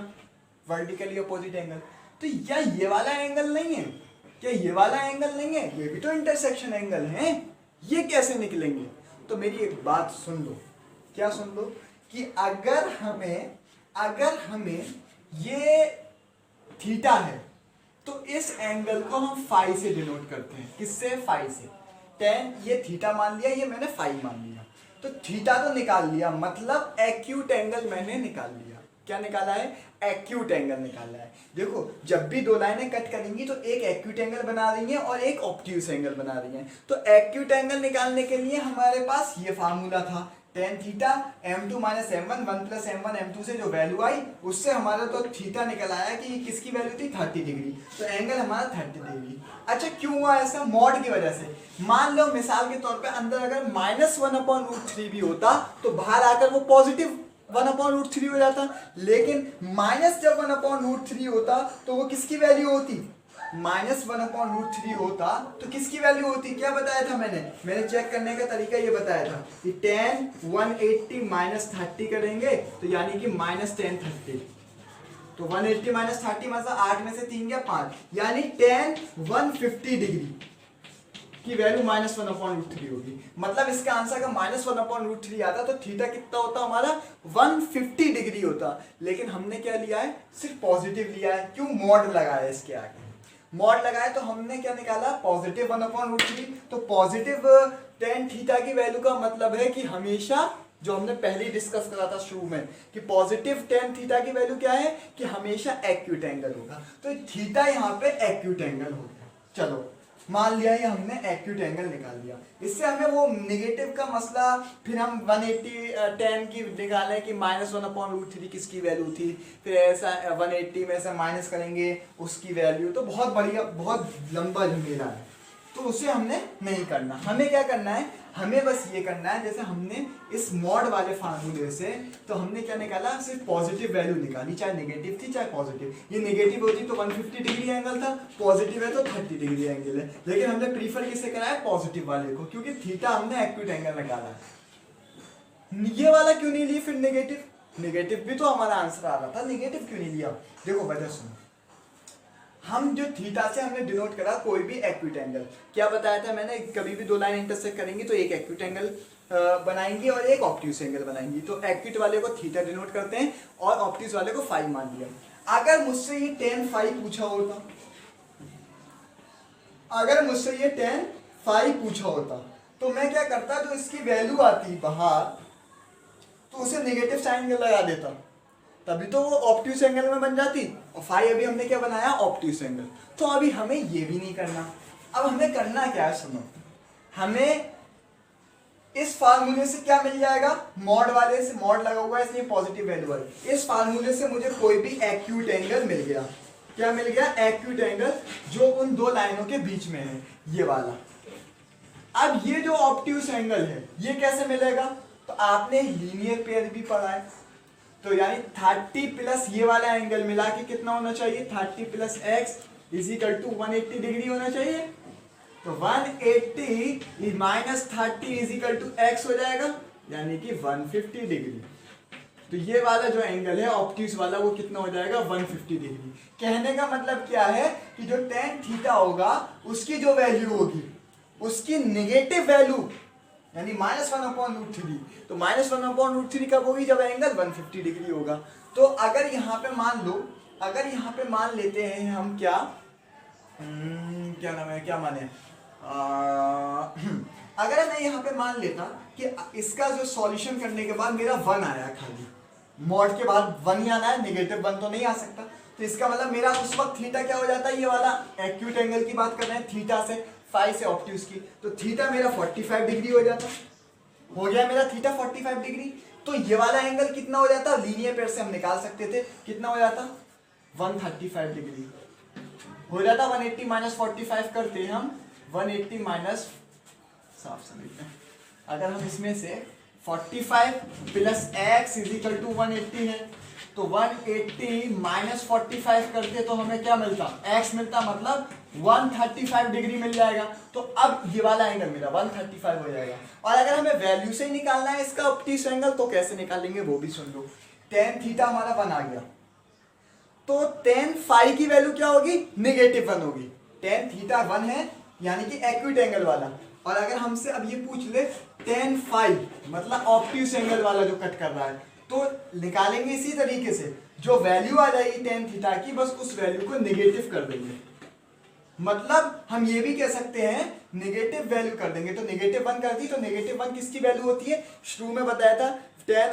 वर्टिकली अपोजिट एंगल। तो क्या ये वाला एंगल नहीं है? क्या ये वाला एंगल नहीं है? ये भी तो इंटरसेक्शन एंगल है, ये कैसे निकलेंगे? तो मेरी एक बात सुन लो। क्या सुन लो? कि अगर हमें ये थीटा है तो इस एंगल को हम फाई से डिनोट करते हैं। किससे? फाई से। tan ये थीटा मान लिया, ये मैंने फाई मान लिया, तो थीटा तो निकाल लिया, मतलब एक्यूट एंगल मैंने निकाल लिया। क्या निकाला है? एक्यूट एंगल निकाला है। देखो जब भी दो लाइनें कट करेंगी तो एक एक्यूट एंगल बना रही हैं और एक ऑब्ट्यूस एंगल बना रही हैं। तो एक्यूट एंगल निकालने के लिए हमारे पास ये फार्मूला था tan theta m2 minus m1 1 plus m1 m2 से जो वैल्यू आई उससे हमारा तो थीटा निकल आया कि किसकी वैल्यू थी? 30 डिग्री। तो एंगल हमारा 30 डिग्री। अच्छा क्यों हुआ ऐसा? मॉड की वजह से। मान लो मिसाल के तौर पे अंदर अगर -1/√3 भी होता तो बाहर आकर वो पॉजिटिव 1/√3 हो जाता, लेकिन माइनस जब 1/√3 होता तो वो किसकी वैल्यू होती? -1/√3 होता तो किसकी वैल्यू होती? क्या बताया था मैंने चेक करने का तरीका ये बताया था कि tan 180 माइनस 30 करेंगे तो यानी कि -tan 30। तो 180 माइनस 30 मतलब 8 में से 3 गया 5, यानी tan 150 डिग्री की वैल्यू -1/√3 होगी। मतलब इसका आंसर का -1/√3 आता तो थीटा कितना होता हमारा? 150 डिग्री होता। लेकिन हमने क्या लिया है? सिर्फ पॉजिटिव लिया है। क्यों? मॉड लगाया इसके आगे। मॉड लगाए तो हमने क्या निकाला? पॉजिटिव 1/√3। तो पॉजिटिव tan थीटा की वैल्यू का मतलब है कि हमेशा, जो हमने पहले ही डिस्कस करा था शुरू में, कि पॉजिटिव tan थीटा की वैल्यू क्या है? कि हमेशा एक्यूट एंगल होगा। तो थीटा यहाँ पे एक्यूट एंगल हो गया। चलो मान लिया ये हमने एक्यूट एंगल निकाल लिया। इससे हमें वो नेगेटिव का मसला, फिर हम 180 tan की निकाले कि -1/√3 किसकी वैल्यू थी, फिर ऐसा 180 में से माइनस करेंगे उसकी वैल्यू, तो बहुत बढ़िया, बहुत लंबा झमेला है। तो उसे हमने नहीं करना। हमें क्या करना है? हमें बस ये करना है, जैसे हमने इस मॉड वाले फार्मूले से तो हमने क्या निकाला? सिर्फ पॉजिटिव वैल्यू निकाली, चाहे नेगेटिव थी चाहे पॉजिटिव। ये नेगेटिव होती तो 150 डिग्री एंगल था, पॉजिटिव है तो 30 डिग्री एंगल है। लेकिन हमने प्रीफर किसे करा है? पॉजिटिव वाले को, क्योंकि थीटा हमने एक्यूट एंगल निकाला है। ये वाला क्यों नहीं लिया फिर नेगेटिव? नेगेटिव भी तो हमारा आंसर आ रहा था, नेगेटिव क्यों नहीं लिया? देखो वजह सुनो। हम जो थीटा से हमने डिनोट करा कोई भी एक्यूट एंगल, क्या बताया था मैंने? कभी भी दो लाइन इंटरसेक्ट करेंगी तो एक एक्यूट एंगल बनाएंगी और एक ऑब्ट्यूस एंगल बनाएंगी। तो एक्यूट वाले को थीटा डिनोट करते हैं और ऑब्ट्यूस वाले को फाई मान लिया। अगर मुझसे ये tan फाई पूछा होता, अगर मुझसे ये tan फाई पूछा होता तो मैं क्या करता? जो इसकी वैल्यू आती बाहर तो उसे नेगेटिव साइन लगा देता, तभी तो वो ऑब्ट्यूस एंगल में बन जाती। और फाई अभी हमने क्या बनाया? Obtuse angle. तो अभी हमें ये भी नहीं करना। अब हमें करना क्या है? सुनो, हमें इस फार्मूले से क्या मिल जाएगा? मॉड वाले से, मॉड लगा हुआ है इसलिए पॉजिटिव वैल्यू है। इस फार्मूले से मुझे कोई भी एक्यूट एंगल मिल गया। क्या मिल गया? एक्यूट एंगल जो उन दो लाइनों के बीच में है, ये वाला। अब ये जो ऑब्ट्यूस एंगल है ये कैसे मिलेगा? तो आपने लीनियर पेयर भी पढ़ा है, तो यानी 30 प्लस ये वाला एंगल मिला के कितना होना चाहिए? 30 plus x is equal to 180 degree होना चाहिए। तो 180 minus 30 is equal to x हो जाएगा, यानी कि 150 डिग्री। तो ये वाला जो एंगल है ऑब्ट्यूज वाला वो कितना हो जाएगा 150 डिग्री। कहने का मतलब क्या है कि जो tan थीटा होगा उसकी जो वैल्यू होगी उसकी नेगेटिव वैल्यू यानी -1/√3, तो -1/√3 कब होगी जब एंगल 150 डिग्री होगा। तो अगर यहाँ पे मान लो, अगर यहाँ पे मान लेते हैं हम क्या क्या नाम है, क्या माने अगर मैं यहाँ पे मान लेता कि इसका जो सॉल्यूशन करने के बाद मेरा 1 आया, खाली मॉड के बाद 1 ही आना है, नेगेटिव 1 तो नहीं आ सकता। तो इसका मतलब मेरा उस वक्त थीटा क्या हो जाता है, ये वाला एक्यूट एंगल की बात कर रहे हैं, थीटा से फाई से ऑब्ट्यूज की, तो थीटा मेरा 45 डिग्री हो जाता, हो गया मेरा थीटा 45 डिग्री। तो ये वाला एंगल कितना हो जाता, लीनियर पेयर से हम निकाल सकते थे, कितना हो जाता 135 डिग्री हो जाता। 180 माइनस 45 करते हम 180 माइनस, साफ समझते हैं, अगर हम इसमें से 45 plus x is equal to 180 है, तो 180 माइनस 45 करते तो हमें क्या मिलता, x मिलता, मतलब 135 डिग्री मिल जाएगा। तो अब ये वाला एंगल मेरा 135 हो जाएगा। और अगर हमें वैल्यू से ही निकालना है इसका ऑब्ट्यूज एंगल तो कैसे निकालेंगे वो भी सुन लो। tan थीटा हमारा 1 आ गया, तो tan फाई की वैल्यू क्या होगी, -1 होगी। tan थीटा 1 है यानी कि एक्यूट एंगल वाला, और अगर हमसे अब ये पूछ ले tan फाई मतलब ऑब्ट्यूज एंगल वाला जो कट कर रहा है, तो निकालेंगे इसी तरीके से, जो वैल्यू आ जाएगी tan थीटा की बस उस वैल्यू को नेगेटिव कर देंगे। मतलब हम ये भी कह सकते हैं नेगेटिव वैल्यू कर देंगे, तो -1 कर दी, तो -1 किसकी वैल्यू होती है, शुरू में बताया था tan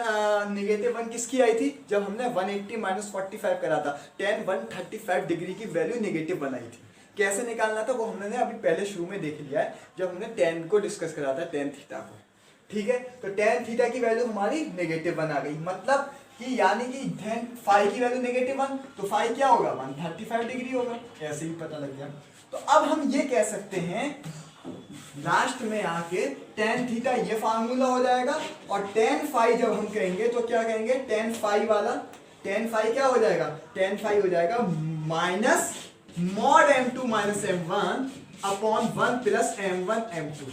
-1 किसकी आई थी जब हमने 180 माइनस 45 करा था, tan 135 डिग्री की वैल्यू -1 आई थी। कैसे निकालना था वो हमने अभी पहले शुरू में देख लिया है जब हमने tan को डिस्कस करा था, tan थीटा को, ठीक है। तो tan थीटा की वैल्यू हमारी -1 आ गई, मतलब कि यानी कि tan फाई की वैल्यू -1, तो फाई क्या होगा 135 डिग्री होगा, ऐसे ही पता लग गया। तो अब हम ये कह सकते हैं लास्ट में आके tan थीटा ये फार्मूला हो जाएगा, और tan फाई जब हम कहेंगे तो क्या कहेंगे, tan फाई वाला, tan फाई क्या हो जाएगा, tan फाई हो जाएगा minus mod m2 minus m1 upon 1 plus m1 m2।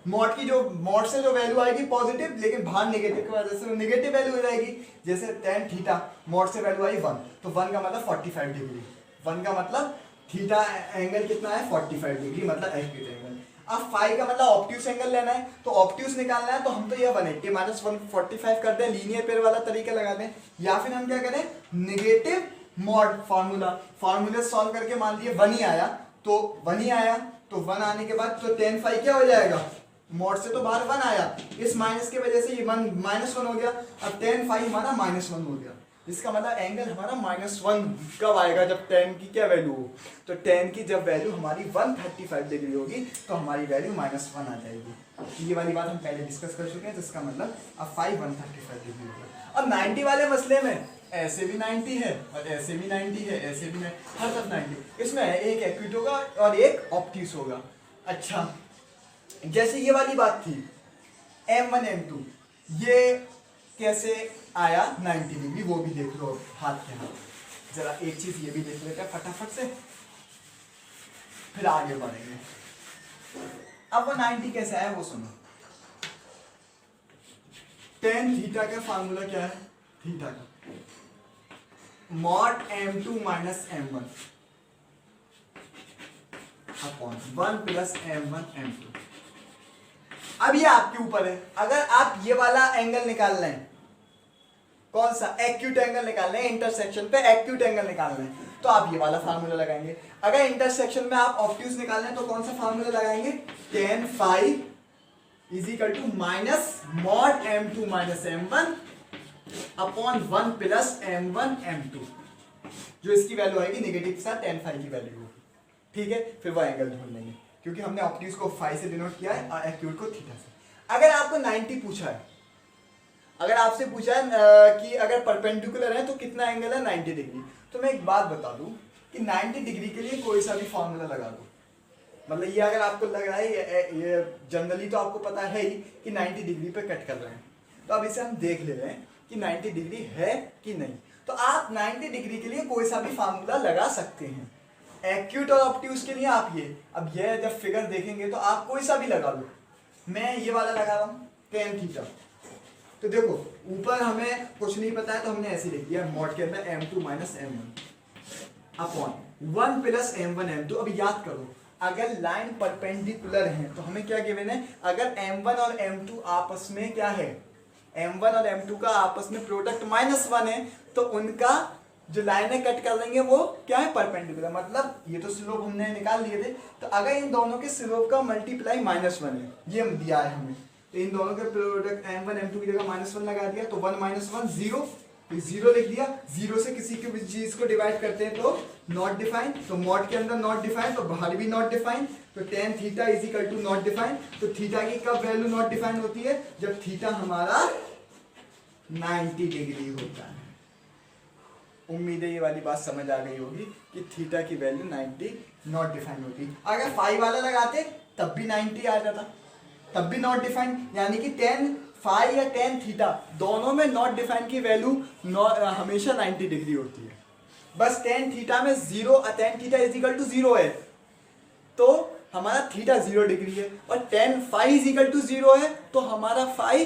Mod की जो मॉड से जो वैल्यू आएगी पॉजिटिव, लेकिन बाहर नेगेटिव की वजह से नेगेटिव वैल्यू हो जाएगी। जैसे tan थीटा मॉड से वैल्यू आई 1, तो 1 का मतलब 45 डिग्री, 1 का मतलब थीटा एंगल कितना है 45 डिग्री, मतलब एक्यूट एंगल। अब फाई का मतलब ऑब्ट्यूज एंगल लेना है, तो ऑब्ट्यूज निकालना है, तो हम तो ये 180 माइनस 145 कर दें, लीनियर पेयर वाला तरीका लगा दें, या फिर हम क्या करें नेगेटिव मॉड फार्मूला सॉल्व करके मान लिए 1 ही आया, तो 1 ही आया, तो 1 आने के बाद तो tan फाई क्या हो जाएगा, मॉड से तो बाहर 1 आया, इस माइनस की वजह से ये -1 हो गया। अब tan फाई हमारा -1 हो गया, इसका मतलब एंगल हमारा -1 कब आएगा, जब tan की क्या वैल्यू हो, तो tan की जब वैल्यू हमारी 135 डिग्री होगी तो हमारी वैल्यू -1 आ जाएगी। ये वाली बात हम पहले डिस्कस कर चुके हैं, जिसका मतलब अब फाई 135 डिग्री होगा। अब 90 वाले मसले में ऐसे भी 90 है और ऐसे भी 90 है, ऐसे भी हर तरफ 90, इसमें एक एक्यूट होगा और एक ऑब्ट्यूज होगा। अच्छा, जैसे ये वाली बात थी m1 m2, ये कैसे आया 90 डिग्री, वो भी देख लो हाथ के हाथ। जरा एक चीज ये भी देख लेते हैं फटाफट से, फिर आगे बढ़ेंगे। अब वो 90 कैसे आया वो सुनो। tan थीटा का फार्मूला क्या है, थीटा का mod m2 minus m1 upon 1 plus m1 m2। अब ये आपके ऊपर है, अगर आप ये वाला एंगल निकाल रहे हैं, कौन सा एक्यूट एंगल निकाल रहे हैं, इंटरसेक्शन पे एक्यूट एंगल निकाल रहे हैं, तो आप ये वाला फार्मूला लगाएंगे। अगर इंटरसेक्शन में आप ऑब्ट्यूज निकाल रहे हैं तो कौन सा फार्मूला लगाएंगे, tan phi is equal to minus mod m2 minus m1 upon 1 plus m1 m2, जो इसकी वैल्यू आएगी नेगेटिव के साथ tan फाई की वैल्यू हो, ठीक है। फिर वो एंगल ढूंढ लेंगे, क्योंकि हमने ऑब्ट्यूज को फाई से डिनोट किया है और एक्यूट को थीटा से। अगर आपको 90 पूछा है, अगर आपसे पूछा है कि अगर परपेंडिकुलर है तो कितना एंगल है 90 डिग्री, तो मैं एक बात बता दूं कि 90 डिग्री के लिए कोई सा भी फॉर्मूला लगा दो। मतलब ये अगर आपको लग रहा है ये जनरली तो आपको पता है ही कि 90 डिग्री पे कट कर रहे हैं, तो अब इसे हम देख ले रहे हैं कि 90 डिग्री है कि नहीं। तो आप 90 डिग्री के लिए कोई सा भी फार्मूला लगा सकते हैं, एक्यूट और ऑब्ट्यूज के लिए आप ये, अब ये जब फिगर देखेंगे तो आप कोई सा भी लगा लो, मैं ये वाला लगा रहा हूँ tan थीटा, तो देखो ऊपर हमें कुछ नहीं पता है तो हमने ऐसे लिख दिया मॉड के अंदर m2 minus m1 upon 1 plus m1 m2। अब याद करो अगर लाइन परपेंडिकुलर है तो हमें क्या गिवन है, अगर m1 और m2 आपस में क्या है, m1 और m2 का आपस में प्रोडक्ट -1 है तो उनका जो लाइनें कट कर देंगे वो क्या है, परपेंडिकुलर। मतलब ये तो स्लोप हमने निकाल लिए थे, तो अगर इन दोनों के स्लोप का मल्टीप्लाई -1 है, ये हम दिया है हमें, तो इन दोनों के प्रोडक्ट m1 m2 की जगह -1 लगा दिया, तो 1 - 1 0, जीरो लिख दिया। जीरो से किसी की भी चीज को डिवाइड करते हैं तो नॉट डिफाइन, तो मॉड के अंदर नॉट डिफाइन, तो बाहर भी नॉट डिफाइन, तो tan theta is equal to not define. तो थीटा की कब वैल्यू नॉट डिफाइन होती है, जब थीटा हमारा 90 डिग्री होता है। उम्मीद है ये वाली बात समझ आ गई होगी कि थीटा की वैल्यू 90 नॉट डिफाइन होती। अगर फाई वाला लगाते तब भी 90 आ जाता, तब भी नॉट डिफाइन, यानी कि tan फाई या tan थीटा दोनों में नॉट डिफाइन की वैल्यू हमेशा 90 डिग्री होती है। बस tan थीटा में zero, tan theta is equal to 0 है तो हमारा थीटा 0 डिग्री है, और tan phi is equal to 0 है तो हमारा फाई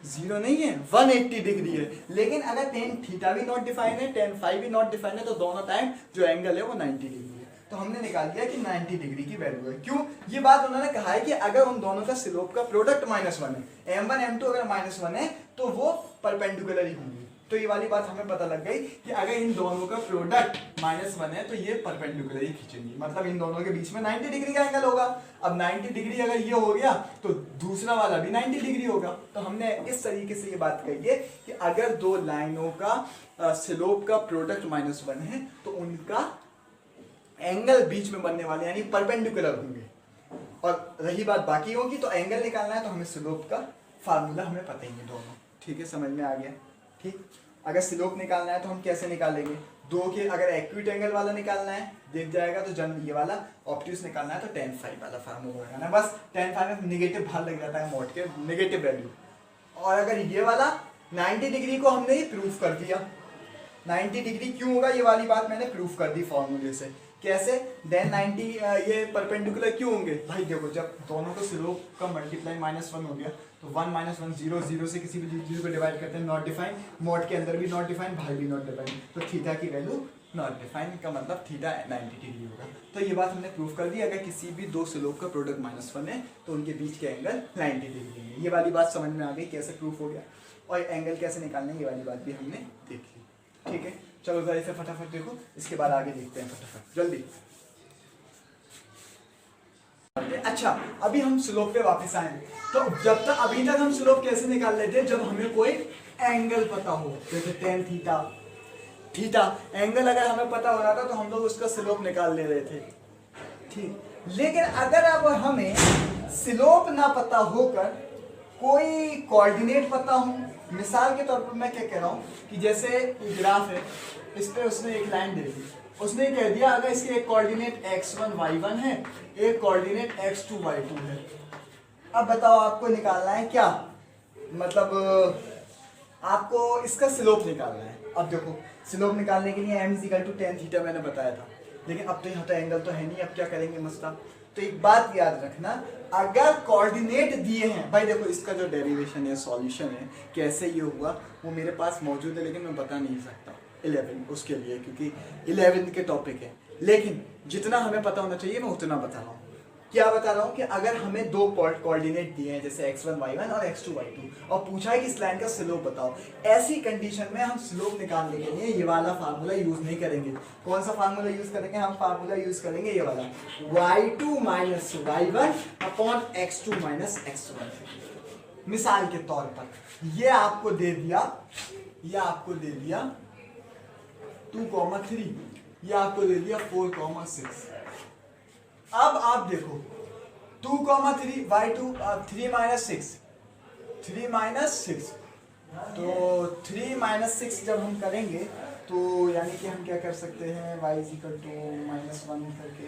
0 नहीं है, 180 डिग्री है। लेकिन अगर tan थीटा भी नॉट डिफाइन है, tan फाई भी नॉट डिफाइन है, तो दोनों टाइम जो एंगल है वो 90 डिग्री है। तो हमने निकाल दिया कि 90 डिग्री की वैल्यू है। क्यों, ये बात उन्होंने कहा है कि अगर उन दोनों का स्लोप का प्रोडक्ट -1 है, m1 m2 अगर -1 है तो वो परपेंडिकुलर ही होंगे। तो ये वाली बात हमें पता लग गई कि अगर इन दोनों का प्रोडक्ट -1 है तो ये परपेंडिकुलर ही खींचेंगे, मतलब इन दोनों के बीच में 90 डिग्री का एंगल होगा। अब 90 डिग्री अगर ये हो गया तो दूसरा वाला भी 90 डिग्री होगा। तो हमने इस तरीके से ये बात कही है कि अगर दो लाइनों का स्लोप का प्रोडक्ट -1 है तो उनका एंगल बीच में बनने वाले यानी परपेंडिकुलर होंगे। और रही बात बाकी होगी तो एंगल निकालना है तो हमें स्लोप का फार्मूला हमें पता ही है दोनों, ठीक है, समझ में आ गया। ठीक, अगर स्लोप निकालना है तो हम कैसे निकालेंगे, दो के अगर एक्यूट एंगल वाला निकालना है दिख जाएगा तो जन ये वाला, ऑब्ट्यूज निकालना है तो tan फाई वाला फार्मूला लगाना, बस tan फाई में निगेटिव बाहर लग जाता है मॉड के निगेटिव वैल्यू। और अगर ये वाला 90 डिग्री को हमने ही प्रूफ कर दिया, 90 डिग्री क्यों होगा ये वाली बात मैंने प्रूफ कर दी फॉर्मूले से। कैसे, देन 90 ये परपेंडिकुलर क्यों होंगे, भाई देखो जब दोनों को स्लोप का मल्टीप्लाई -1 हो गया तो 1 - 1 0, 0 से किसी भी चीज को डिवाइड करते हैं नॉट डिफाइन, मॉड के अंदर भी नॉट डिफाइन, बाहर भी नॉट डिफाइन, तो थीटा की वैल्यू नॉट डिफाइन का मतलब थीटा 90 डिग्री होगा। तो ये बात हमने प्रूफ कर दी, अगर किसी भी दो स्लोप का प्रोडक्ट -1 है तो उनके बीच के एंगल 90 डिग्री है। ये वाली बात समझ में आ गई कैसे प्रूफ हो गया, और एंगल कैसे निकालने ये वाली बात भी हमने देख ली। ठीक है, चलो जरा इसे फटाफट देखो, इसके बाद आगे देखते हैं फटाफट जल्दी। अच्छा, अभी हम स्लोप पे वापस आए, तो जब तक अभी तक हम स्लोप कैसे निकाल लेते, जब हमें कोई एंगल पता हो, जैसे tan थीटा, थीटा एंगल अगर हमें पता हो रहा था तो हम लोग उसका स्लोप निकाल ले रहे थे। ठीक, लेकिन अगर अब हमें स्लोप ना पता होकर कोई कोऑर्डिनेट पता हो, मिसाल के तौर पर मैं क्या कह रहा हूँ कि जैसे ग्राफ है, इस पे उसने एक लाइन दे दी, उसने कह दिया अगर इसके एक कोऑर्डिनेट x1 y1 है, एक कोऑर्डिनेट x2 y2 है। अब बताओ आपको निकालना है क्या, मतलब आपको इसका स्लोप निकालना है। अब देखो स्लोप निकालने के लिए m = tan थीटा मैंने बताया था, लेकिन अब तो यहाँ तो एंगल तो है नहीं, अब क्या करेंगे मसला। तो एक बात याद रखना, अगर कोऑर्डिनेट दिए हैं, भाई देखो इसका जो डेरिवेशन है, सॉल्यूशन है, कैसे ये हुआ वो मेरे पास मौजूद है, लेकिन मैं बता नहीं सकता 11 उसके लिए, क्योंकि 11 के टॉपिक है। लेकिन जितना हमें पता होना चाहिए मैं उतना बता रहा हूँ। क्या बता रहा हूँ कि अगर हमें दो कोऑर्डिनेट दिए हैं जैसे x1 y1 और x2 y2 और पूछा है कि इस लाइन का स्लोप बताओ, ऐसी कंडीशन में हम स्लोप निकालने के लिए ये वाला फार्मूला यूज नहीं करेंगे। कौन सा फार्मूला यूज करेंगे, हम फार्मूला यूज करेंगे ये वाला, y2 minus y1 upon x2 minus x1। मिसाल के तौर पर ये आपको दे दिया, ये आपको दे दिया 2,3, ये आपको दे दिया 4,6। अब आप देखो 2,3 y2 3 माइनस 6, 3 माइनस 6, तो 3 माइनस 6 जब हम करेंगे तो यानी कि हम क्या कर सकते हैं, y -1 करके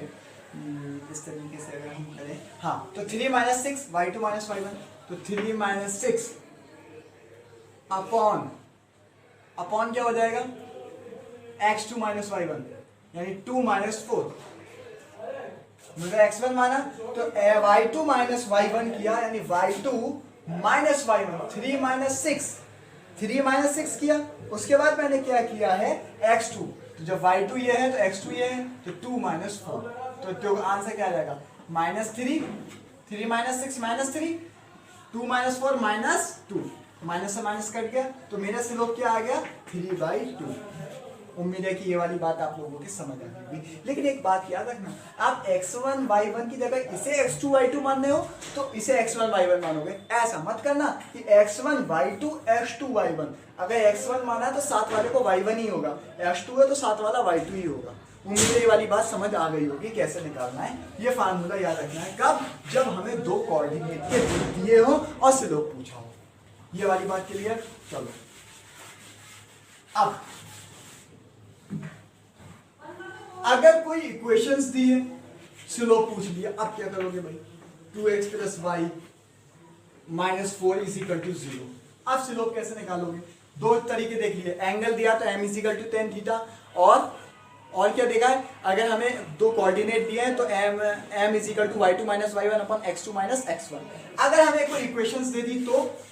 इस तरीके से अगर हम करें, हाँ, तो 3 माइनस 6 y2 माइनस y1, तो 3 माइनस 6 अपॉन क्या हो जाएगा x2 माइनस y1 यानी 2 माइनस 4, मुझे x1 माना तो y2 माइनस y1 किया, यानी y2 minus y1, 3 minus 6, 3 minus 6 किया। उसके बाद मैंने क्या किया है x2, तो जब y2 ये है तो x2 ये है, तो 2 माइनस 4, तो आंसर क्या आ जाएगा minus 3, 3 minus 6 minus 3, 2 minus 4 minus 2, minus से माइनस कट गया, तो मेरा स्लोप क्या आ गया 3/2। उम्मीद है कि ये वाली बात आप लोगों की समझ आ गई। लेकिन एक बात याद रखना, आप x1 y1 की जगह इसे x2 y2 मान रहे हो तो इसे x1 y1 मानोगे, ऐसा मत करना कि x1 y2 x2 y1। अगर x1 माना है तो साथ वाले को y1 ही होगा, x2 है तो साथ वाला y2 ही होगा। उम्मीद है ये वाली बात समझ आ गई होगी कैसे निकालना है। ये फार्मूला याद रखना है कब, जब हमें दो कोऑर्डिनेट के दिए हो और स्लोप पूछा हो। ये वाली बात क्लियर। चलो अब अगर कोई इक्वेशंस दी है, स्लोप पूछ लिया, अब क्या करोगे भाई 2x plus y minus 4 is equal to 0। अब स्लोप कैसे निकालोगे, दो तरीके देख लिए, एंगल दिया तो m is equal to tan theta, और क्या देखा है, अगर हमें दो कोऑर्डिनेट दिए हैं तो m is equal to y2 minus y1 upon x2 minus x1। अगर हमें कोई इक्वेशंस दे दी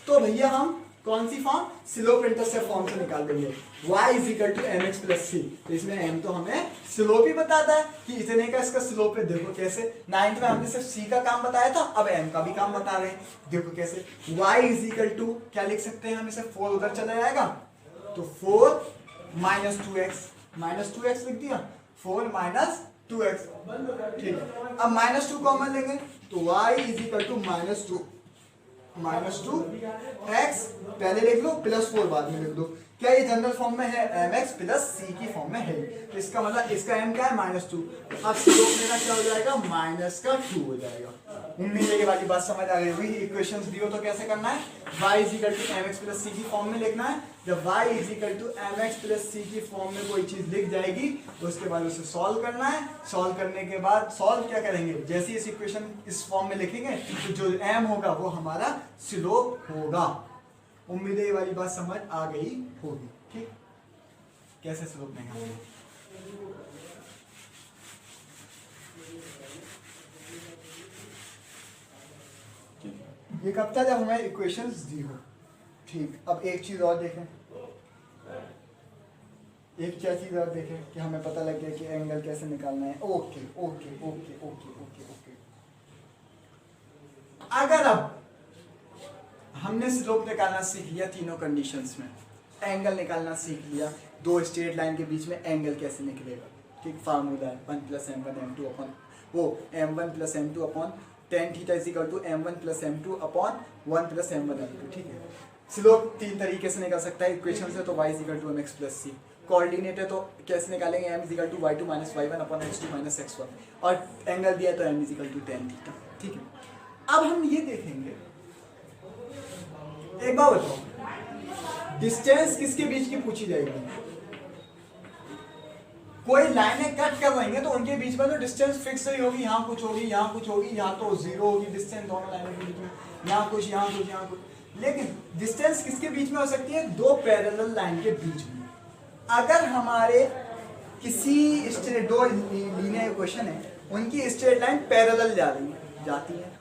तो भैया हम कौन सी फॉर्म, स्लोप इंटरसेप्ट फॉर्म से निकाल देंगे, y is equal to mx plus c। तो इसमें m तो हमें स्लोप ही बताता है कि इतने का इसका स्लोप है। देखो कैसे, 9th में हमने सिर्फ c का काम बताया था, अब m का भी काम बता रहे हैं। देखो कैसे, y इज इक्वल टू क्या लिख सकते हैं हम इसे, 4 उधर चला जाएगा तो 4 माइनस 2x लिख दिया, 4 माइनस 2x, ठीक है। अब माइनस 2 कॉमन लेंगे तो y is equal to minus 2 x पहले लिख लो, प्लस 4 बाद में लिख दो। क्या ये जनरल फॉर्म में है, mx प्लस c की फॉर्म में है, तो इसका मतलब इसका m क्या है -2। अब स्लोप मेरा क्या हो जाएगा -2 हो जाएगा। उम्मीद है ये वाली बात समझ आ गई होगी। इक्वेशंस दियो तो कैसे करना है, y is equal to mx plus c की फॉर्म में लिखना है। जब y is equal to mx plus c की फॉर्म में कोई चीज लिख जाएगी तो उसके बाद उसे सॉल्व करना है। सॉल्व करने के बाद सॉल्व क्या करेंगे, जैसे इस इक्वेशन इस फॉर्म में लिखेंगे तो जो m होगा वो हमारा स्लोप होगा। उम्मीद है ये वाली बात समझ आ गई होगी, ठीक। कैसे स्लोप निकालेंगे, ये कब था, जब हमें इक्वेशंस दी हो, ठीक। अब एक चीज और देखें, एक क्या चीज और देखें कि हमें पता लग गया कि एंगल कैसे निकालना है। Okay okay okay okay okay okay. अगर अब हमने स्लोप निकालना सीख लिया तीनों कंडीशंस में, एंगल निकालना सीख लिया, दो स्ट्रेट लाइन के बीच में एंगल कैसे निकलेगा, ठीक। फार्मूला है 1 प्लस m1 m2 अपॉन वो m1 plus m2 upon tan theta is equal to m1 plus m2 upon 1 plus m1 m2, ठीक है। स्लोप तीन तरीके से निकल सकता है, इक्वेशन से तो y is equal to mx plus c, coordinate है तो कैसे निकालेंगे, m is equal to y2 minus y1 upon x2 minus x1, और एंगल दिया तो m is equal to tan theta, ठीक है। अब हम ये देखेंगे, एक बार बताओ डिस्टेंस किसके बीच की पूछी जाएगी, कोई लाइनें कट कर रही हैं तो उनके बीच में तो डिस्टेंस फिक्स ही होगी, यहाँ कुछ होगी, यहाँ कुछ होगी, यहाँ तो 0 होगी डिस्टेंस दोनों लाइनों के बीच में, यहाँ कुछ, यहाँ कुछ, यहाँ कुछ। लेकिन डिस्टेंस किसके बीच में हो सकती है, दो पैरेलल लाइन के बीच में। अगर हमारे किसी स्ट्रेट, दो लीनियर इक्वेशन है, उनकी स्ट्रेट लाइन पैरेलल जा रही है, जाती है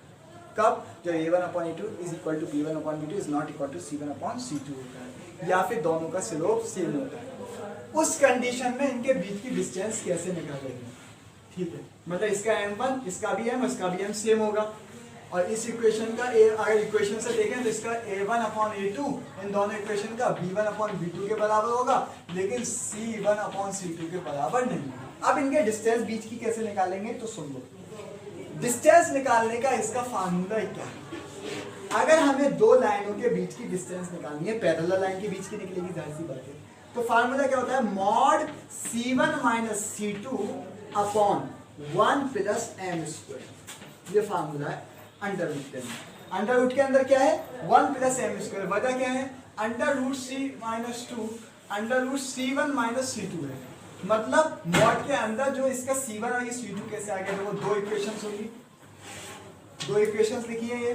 कब, जो a1/a2 is equal to b1/b2 is not equal to c1/c2 होता है, या फिर दोनों का स्लोप सेम होता है। उस कंडीशन में इनके बीच की डिस्टेंस कैसे निकालेंगे, ठीक है। मतलब इसका m1, इसका भी m, इसका भी m सेम होगा, और इस इक्वेशन का अगर इक्वेशन से देखें तो इसका a1/a2 इन दोनों इक्वेशन का b1/b2 के बराबर होगा, लेकिन c1/c2 के बराबर नहीं। अब इनके डिस्टेंस बीच की कैसे निकालेंगे, तो सुन लो। डिस्टेंस निकालने का इसका फार्मूला क्या है, अगर हमें दो लाइनों के बीच की डिस्टेंस निकालनी है, पैरेलल लाइन के बीच की निकलेगी, जाहिर सी बात है, तो फार्मूला क्या होता है, mod c1 minus c2 upon 1 plus m square. ये फार्मूला है अंडर रूट के अंदर। अंडर रूट के अंदर क्या है, 1 प्लस m स्क्वायर, वजह क्या है, under root c minus 2 under root c1 minus c2 है। मतलब मॉड के अंदर जो इसका c1 और ये c2 कैसे आ गया, देखो दो इक्वेशंस होगी, दो इक्वेशंस लिखी है, ये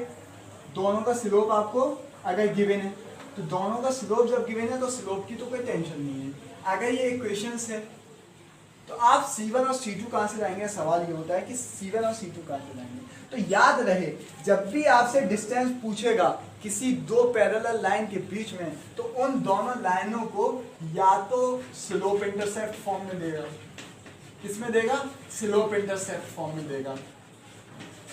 दोनों का स्लोप आपको अगर गिवन है तो दोनों का स्लोप जब गिवन है तो स्लोप की तो कोई टेंशन नहीं है। अगर ये इक्वेशंस है तो तो आप C1 और C2 कहाँ से लाएंगे? सवाल ये होता है कि C1 और C2 कहाँ से लाएंगे। तो याद रहे जब भी आपसे डिस्टेंस पूछेगा किसी दो पैरेलल लाइन के बीच में, तो उन दोनों लाइनों को या तो स्लोप इंटरसेप्ट फॉर्म में देगा। किसमें देगा? स्लोप इंटरसेप्ट फॉर्म में देगा।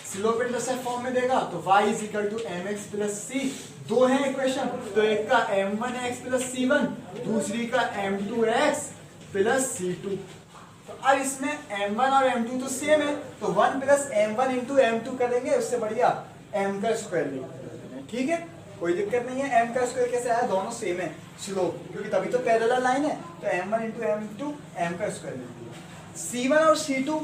स्लोप इंटरसेप्ट फॉर्म में देगा तो y is equal to mx plus c। दो है इक्वेशन, तो एक का m1x प्लस c1, दूसरी का m2x प्लस c2। तो अब इसमें m1 और m2 तो सेम है, तो 1 प्लस m1 इंटू m2 करेंगे, उससे बढ़िया m का स्क्वायर लेंगे। ठीक है, कोई दिक्कत नहीं है। m का स्क्वायर कैसे आया? दोनों सेम है स्लोप, क्योंकि तभी तो पैरेलल लाइन है। तो m1 इंटू m2 m का स्क्वायर लेंगे। c1 और c2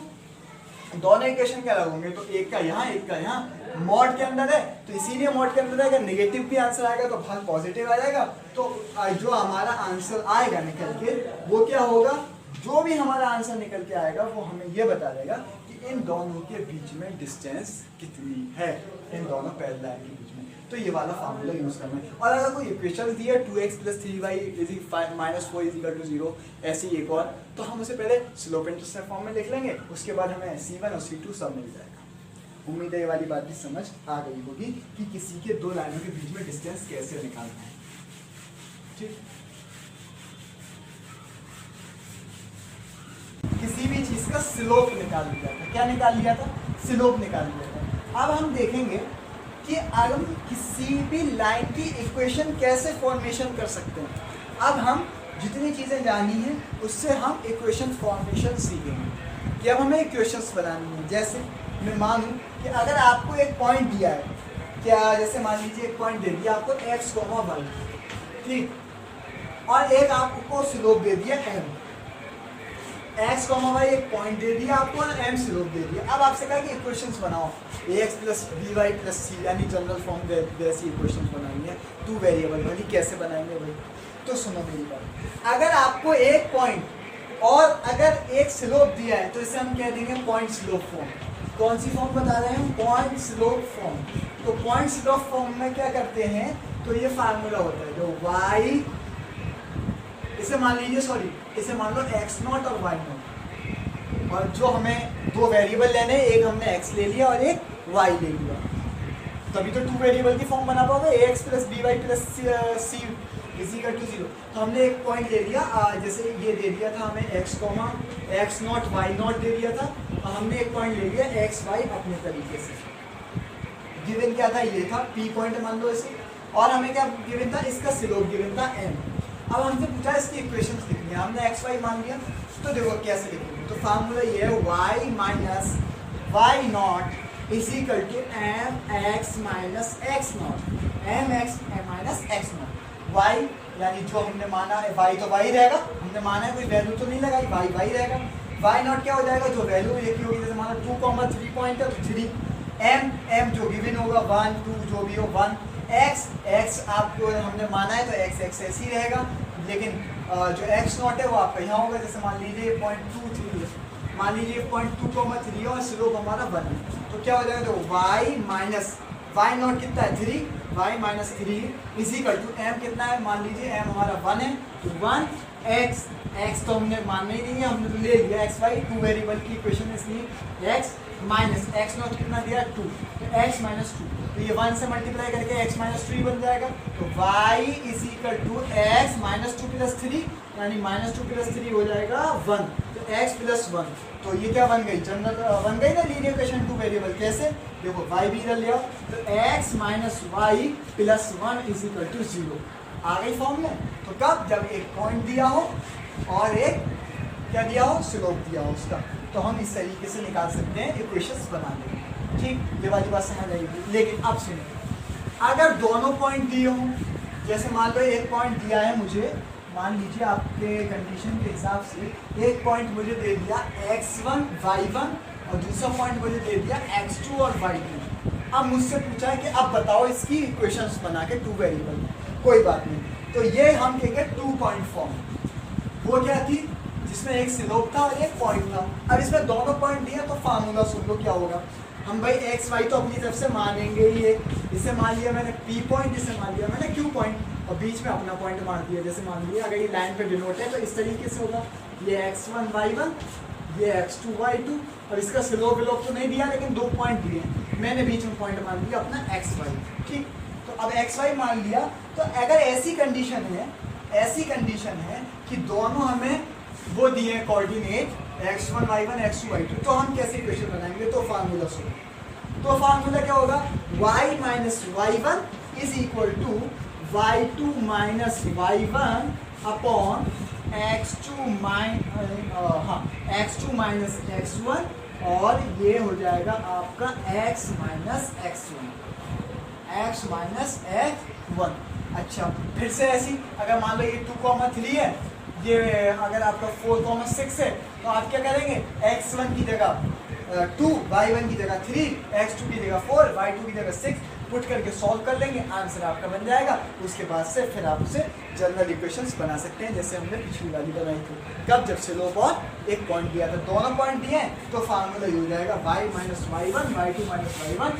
दोनों इक्वेशन क्या लगोगे? तो एक का यहाँ एक का यहाँ, मॉड के अंदर है तो इसीलिए मॉड के अंदर अगर नेगेटिव भी आंसर आएगा तो भाग पॉजिटिव आ जाएगा। तो जो हमारा आंसर आएगा निकल के वो क्या होगा? जो भी हमारा आंसर निकल के आएगा वो हमें ये बता देगा कि इन दोनों के बीच में डिस्टेंस कितनी है, इन दोनों पैरेलल लाइन के बीच में। तो ये वाला फार्मूला यूज करना है। और अगर कोई इक्वेशन दी है 2x plus 3y minus 4 is equal to 0, ऐसी एक और, तो हम उसे पहले स्लोप इंटरसेप्ट फॉर्म में लिख लेंगे, उसके बाद हमें c1 और c2 सब मिल जाएगा। उम्मीद है ये वाली बात भी समझ आ गई होगी कि किसी के दो लाइनों के बीच में डिस्टेंस कैसे निकालना है। ठीक, किसी भी चीज का स्लोप निकाल लिया था। क्या निकाल लिया था? स्लोप निकाल लिया था। अब हम देखेंगे कि अगर हम किसी भी लाइन की इक्वेशन कैसे फॉर्मेशन कर सकते हैं। अब हम जितनी चीज़ें जानी हैं उससे हम इक्वेशन फॉर्मेशन सीखेंगे कि अब हमें इक्वेशंस बनानी है। जैसे मैं मानूं कि अगर आपको एक पॉइंट दिया है, क्या जैसे मान लीजिए एक पॉइंट दे दिया आपको x, y, ठीक, और एक आपको स्लोप दे दिया m। x, y एक पॉइंट दे दिया आपको और m स्लोप दे दिया। अब आपसे कहा कि इक्वेशंस बनाओ, ax plus by plus c, यानी जनरल फॉर्म जैसी इक्वेशंस बनानी है टू वेरिएबल वाली। कैसे बनाएंगे भाई? तो सुनो मेरी बात। अगर आपको एक पॉइंट और अगर एक स्लोप दिया है तो इसे हम कह देंगे पॉइंट स्लोप फॉर्म। कौन सी फॉर्म बता रहे हैं? Point slope form. तो पॉइंट स्लोप फॉर्म में क्या करते हैं? तो ये फार्मूला होता है जो y, इसे मान लीजिए, सॉरी इसे मान लो x0 और y0, और जो हमें दो वेरिएबल लेने, एक हमने x ले लिया और एक y ले लिया, तभी तो टू वेरिएबल की फॉर्म बना पाओगे। ax plus by plus c is equal to 0। तो हमने एक पॉइंट ले लिया, जैसे ये दे दिया था हमें x0 y0 दे दिया था, और हमने एक पॉइंट ले लिया xy अपने तरीके से। गिवन क्या था? ये था p पॉइंट मान लो इसे, और हमें क्या गिवन था? इसका स्लोप गिवन था m। अब हमसे पूछा इसकी इक्वेशंस लिखनी है, हमने x y मान लिया। तो देखो कैसे लिखेंगे, तो फार्मूला ये है y minus y0 is equal to mx minus x0, mx minus x0। y यानी जो हमने माना है y तो y रहेगा, हमने माना है कोई वैल्यू तो नहीं लगाई, y रहेगा। y0 क्या हो जाएगा? जो वैल्यू एक ही होगी, जैसे माना 2, 3 पॉइंट है तो 3, m जो गिवन होगा 1, 2 जो भी हो 1, x आपको हमने माना है तो x ऐसे ही रहेगा, लेकिन जो x0 है वो आपका यहाँ होगा। जैसे मान लीजिए 0.23 है, मान लीजिए 0.2, 3 और स्लोप हमारा 1 है, तो क्या हो जाएगा? तो y माइनस y0 कितना है? 3, y minus 3 is equal to m कितना है? मान लीजिए m हमारा 1 है, तो 1x तो हमने मानना ही नहीं है, हमने तो ले लिया xy, टू वेरिएबल की इक्वेशन, इसलिए x माइनस x0 कितना दिया? 2, तो x माइनस 2, तो ये 1 से मल्टीप्लाई करके x माइनस 3 बन जाएगा। तो y is equal to x minus 2 plus 3, यानी माइनस 2 प्लस 3 हो जाएगा 1, तो x प्लस 1। तो ये क्या बन गई? जनरल बन गई ना लीनियर इक्वेशन टू वेरिएबल। कैसे? देखो y भी इधर लिया, तो x minus y plus 1 is equal to 0 आ गई फॉर्म में। तो कब? जब एक पॉइंट दिया हो और एक क्या दिया हो? स्लोप दिया हो उसका, तो हम इस तरीके से निकाल सकते हैं, इक्वेशंस बना लेंगे। ठीक, ये वाली बात समझ आएगी। लेकिन अब सुनिए, अगर दोनों पॉइंट दिए हों, जैसे मान लो एक पॉइंट दिया है मुझे, मान लीजिए आपके कंडीशन के हिसाब से एक पॉइंट मुझे दे दिया x1 y1 और दूसरा पॉइंट मुझे दे दिया x2 और y2। अब मुझसे पूछा है कि अब बताओ इसकी इक्वेशंस बना के टू वेरिएबल। कोई बात नहीं, तो ये हम कहेंगे 2 पॉइंट फॉर्म। वो क्या थी? जिसमें एक स्लोप था और एक पॉइंट था। अब इसमें दोनों पॉइंट दिए तो फार्मूला सुन लो क्या होगा। हम भाई एक्स वाई तो अपनी तरफ से मानेंगे ही, इसे मान लिया मैंने P पॉइंट, इसे मान लिया मैंने Q पॉइंट, और बीच में अपना पॉइंट मार दिया। जैसे मान लिया अगर ये लाइन पे डिनोट है तो इस तरीके से होगा, ये x1 y1 ये x2y2 और इसका स्लोप विलोप तो नहीं दिया लेकिन 2 पॉइंट दिए हैं, मैंने बीच में पॉइंट मान लिया अपना xy। ठीक, तो अब xy मान लिया। तो अगर ऐसी कंडीशन है कि दोनों हमें वो दिए हैं coordinate x1 y1 x2 y2, तो हम कैसे इक्वेशन बनाएंगे? तो फार्मूला सुनो, तो फार्मूला क्या होगा? y minus y1 is equal to y2 minus y1 upon x2 minus x1 और ये हो जाएगा आपका x माइनस x1। अच्छा, फिर से ऐसी अगर मान लो ये 2,3 है, ये अगर आपका 4,6 है, तो आप क्या करेंगे? x1 की जगह 2, y1 की जगह 3, x2 की जगह 4, y2 की जगह 6 पुट करके सॉल्व कर लेंगे, आंसर आपका बन जाएगा। उसके बाद से फिर आप उसे जनरल इक्वेशंस बना सकते हैं जैसे हमने पिछली वाली बनाई थी। कब? जब स्लोप और एक पॉइंट दिया था, दोनों पॉइंट दिए हैं, तो फार्मूला ये हो जाएगा y minus y1 y2 minus y1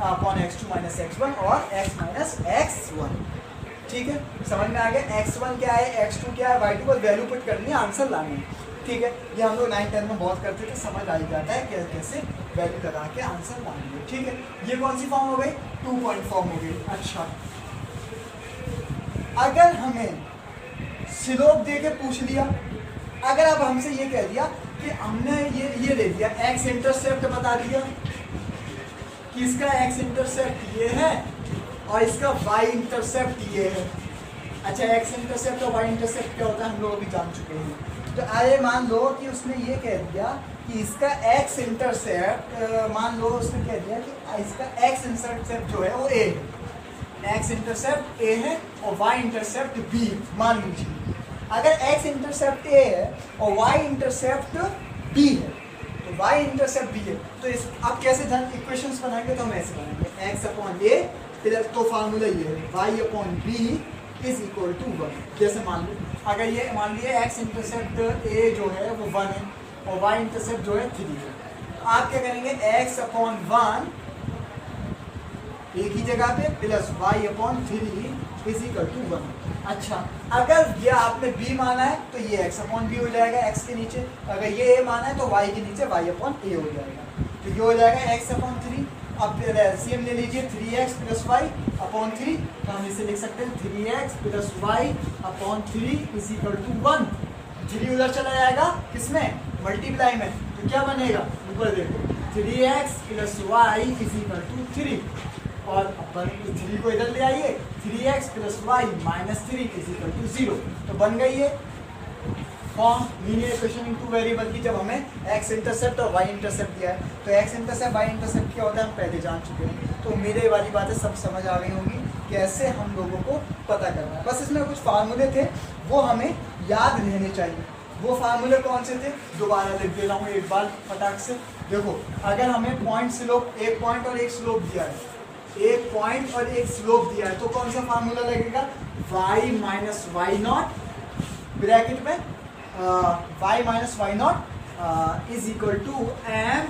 upon x2 minus x1 और x माइनस x1। ठीक है, समझ में आ गया? x1 क्या है, x2 क्या है, y2 को वैल्यू पुट करनी है, आंसर लानी है। ठीक है, ये हम लोग 9-10 में बहुत करते थे, समझ आ जाता है कि कैसे वैल्यू लगा के आंसर लानी है। ठीक है, ये कौन सी फॉर्म हो गई? 2 पॉइंट फॉर्म हो गई। अच्छा, अगर हमें स्लोप दे के पूछ लिया, अगर अब हमसे ये कह दिया कि हमने ये दे दिया, एक्स इंटरसेप्ट बता दिया कि इसका एक्स इंटरसेप्ट ये है और इसका वाई इंटरसेप्ट ये है। अच्छा, एक्स इंटरसेप्ट और वाई इंटरसेप्ट क्या होता है हम लोग अभी जान चुके हैं। तो आए मान लो कि उसने ये कह दिया कि इसका एक्स इंटरसेप्ट, मान लो उसने कह दिया कि इसका एक्स इंटरसेप्ट जो है वो ए है, एक्स इंटरसेप्ट ए है और वाई इंटरसेप्ट बी। मान लीजिए अगर एक्स इंटरसेप्ट ए है और वाई इंटरसेप्ट बी है, तो वाई इंटरसेप्ट बी है, तो इस अब कैसे इक्वेशंस बनाएंगे? तो हम ऐसे बनाएंगे, एक्स अपॉन ए फिर तो फार्मूला ये है y upon b is equal to 1। जैसे मान लो अगर ये मान लिया एक्स इंटरसेप्ट ए जो है वो 1 है और वाई इंटरसेप्ट जो है 3 है, तो आप क्या करेंगे? एक्स अपॉन 1 एक ही जगह पे plus y upon 3 is equal to 1। अच्छा, अगर ये आपने b माना है तो ये x अपॉन b हो जाएगा x के नीचे, अगर ये a माना है तो y के नीचे y अपॉन a हो जाएगा, तो ये हो जाएगा x अपॉन 3। अब एलसीएम ले लीजिए 3x प्लस वाई अपॉन 3, तो हम इसे लिख सकते हैं 3x plus y upon 3 is equal to 1। 3 उधर चला जाएगा किसमें? मल्टीप्लाई में, तो क्या बनेगा? ऊपर देखो 3x plus y is equal to 3 और अपन 3 को इधर ले आइए, 3x plus y minus 3 is equal to 0। तो बन गई है form linear equation in 2 variable की, जब हमें x इंटरसेप्ट और y इंटरसेप्ट दिया है। तो x इंटरसेप्ट y इंटरसेप्ट क्या होता है हम पहले जान चुके हैं, तो मेरे वाली बातें सब समझ आ गई होंगी कैसे हम लोगों को पता करना है। बस इसमें कुछ फार्मूले थे वो हमें याद रहने चाहिए। वो फार्मूले कौन से थे? दोबारा लिख दे रहा हूँ एक बार फटाक से। देखो, अगर हमें पॉइंट स्लोप, एक पॉइंट और एक स्लोप दिया है, एक पॉइंट और एक स्लोप दिया है, तो कौन सा फार्मूला लगेगा? y minus y naught bracket में y minus y naught is equal to m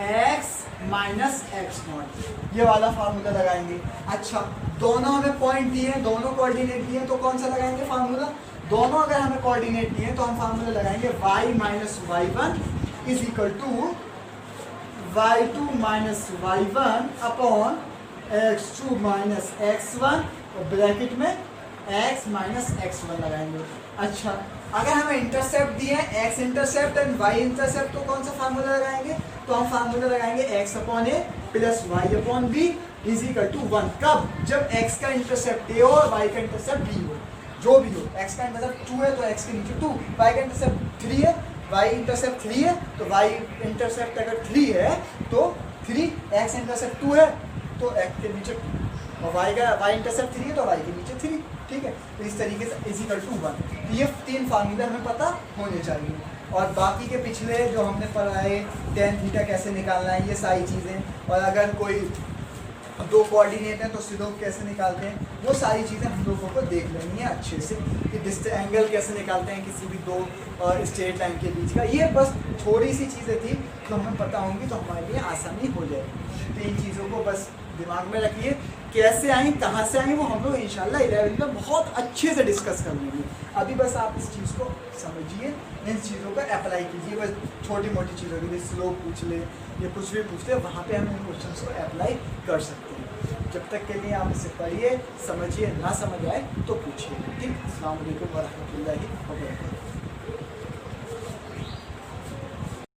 x minus x naught, ये वाला फार्मूला लगाएंगे। अच्छा, दोनों हमें पॉइंट दिए हैं, दोनों कोऑर्डिनेट दिए हैं, तो कौन सा लगाएंगे फार्मूला? दोनों अगर हमें कोऑर्डिनेट दिए हैं तो हम फार्मूला लगाएंगे y minus y one is equal to y2 minus y one upon x2 minus x1 और ब्रैकेट में x माइनस x1 लगाएंगे। अच्छा, अगर हमें इंटरसेप्ट दिए हैं x intercept and y intercept, तो कौन सा फार्मूला लगाएंगे? तो हम फार्मूला लगाएंगे x upon a plus y upon b is equal to 1। कब? जब x का इंटरसेप्ट a हो और y का इंटरसेप्ट b हो, जो भी हो। x का इंटरसेप्ट 2 है तो x के नीचे 2, y का इंटरसेप्ट 3 है, y इंटरसेप्ट 3 है, तो y इंटरसेप्ट अगर 3 है तो 3, x इंटरसेप्ट 2 है तो x के नीचे 2 और y इंटरसेप्ट 3 है तो y के नीचे 3। ठीक है, तो इस तरीके से इज इक्वल टू 1। तो ये 3 फार्मूले हमें पता होने चाहिए। और बाकी के पिछले जो हमने पढ़ाए tan थीटा कैसे निकालना है, ये सारी चीज़ें, और अगर कोई 2 कोऑर्डिनेट हैं तो स्लोप कैसे निकालते हैं, वो सारी चीज़ें हम लोगों को देख लेनी है अच्छे से, कि एंगल कैसे निकालते हैं किसी भी 2 स्ट्रेट लाइन के बीच का। ये बस थोड़ी सी चीज़ें थी तो हमें पता होंगी तो हमारे लिए आसानी हो जाएगी। तो इन चीज़ों को बस दिमाग में रखिए। कैसे आई, कहाँ से आई, वो हम लोग इंशाल्लाह 11 में बहुत अच्छे से डिस्कस कर लेंगे। अभी बस आप इस चीज़ को समझिए, इन चीज़ों को अप्लाई कीजिए। बस छोटी मोटी चीज़ों के लिए स्लोप पूछ ले या कुछ भी पूछ ले, वहाँ पे हम इन क्वेश्चन को अप्लाई कर सकते हैं। जब तक के लिए आप इसे पढ़िए, समझिए, ना समझ आए तो पूछिए। ठीक, अस्सलाम वालेकुम व रहमतुल्लाहि व बरकातहू।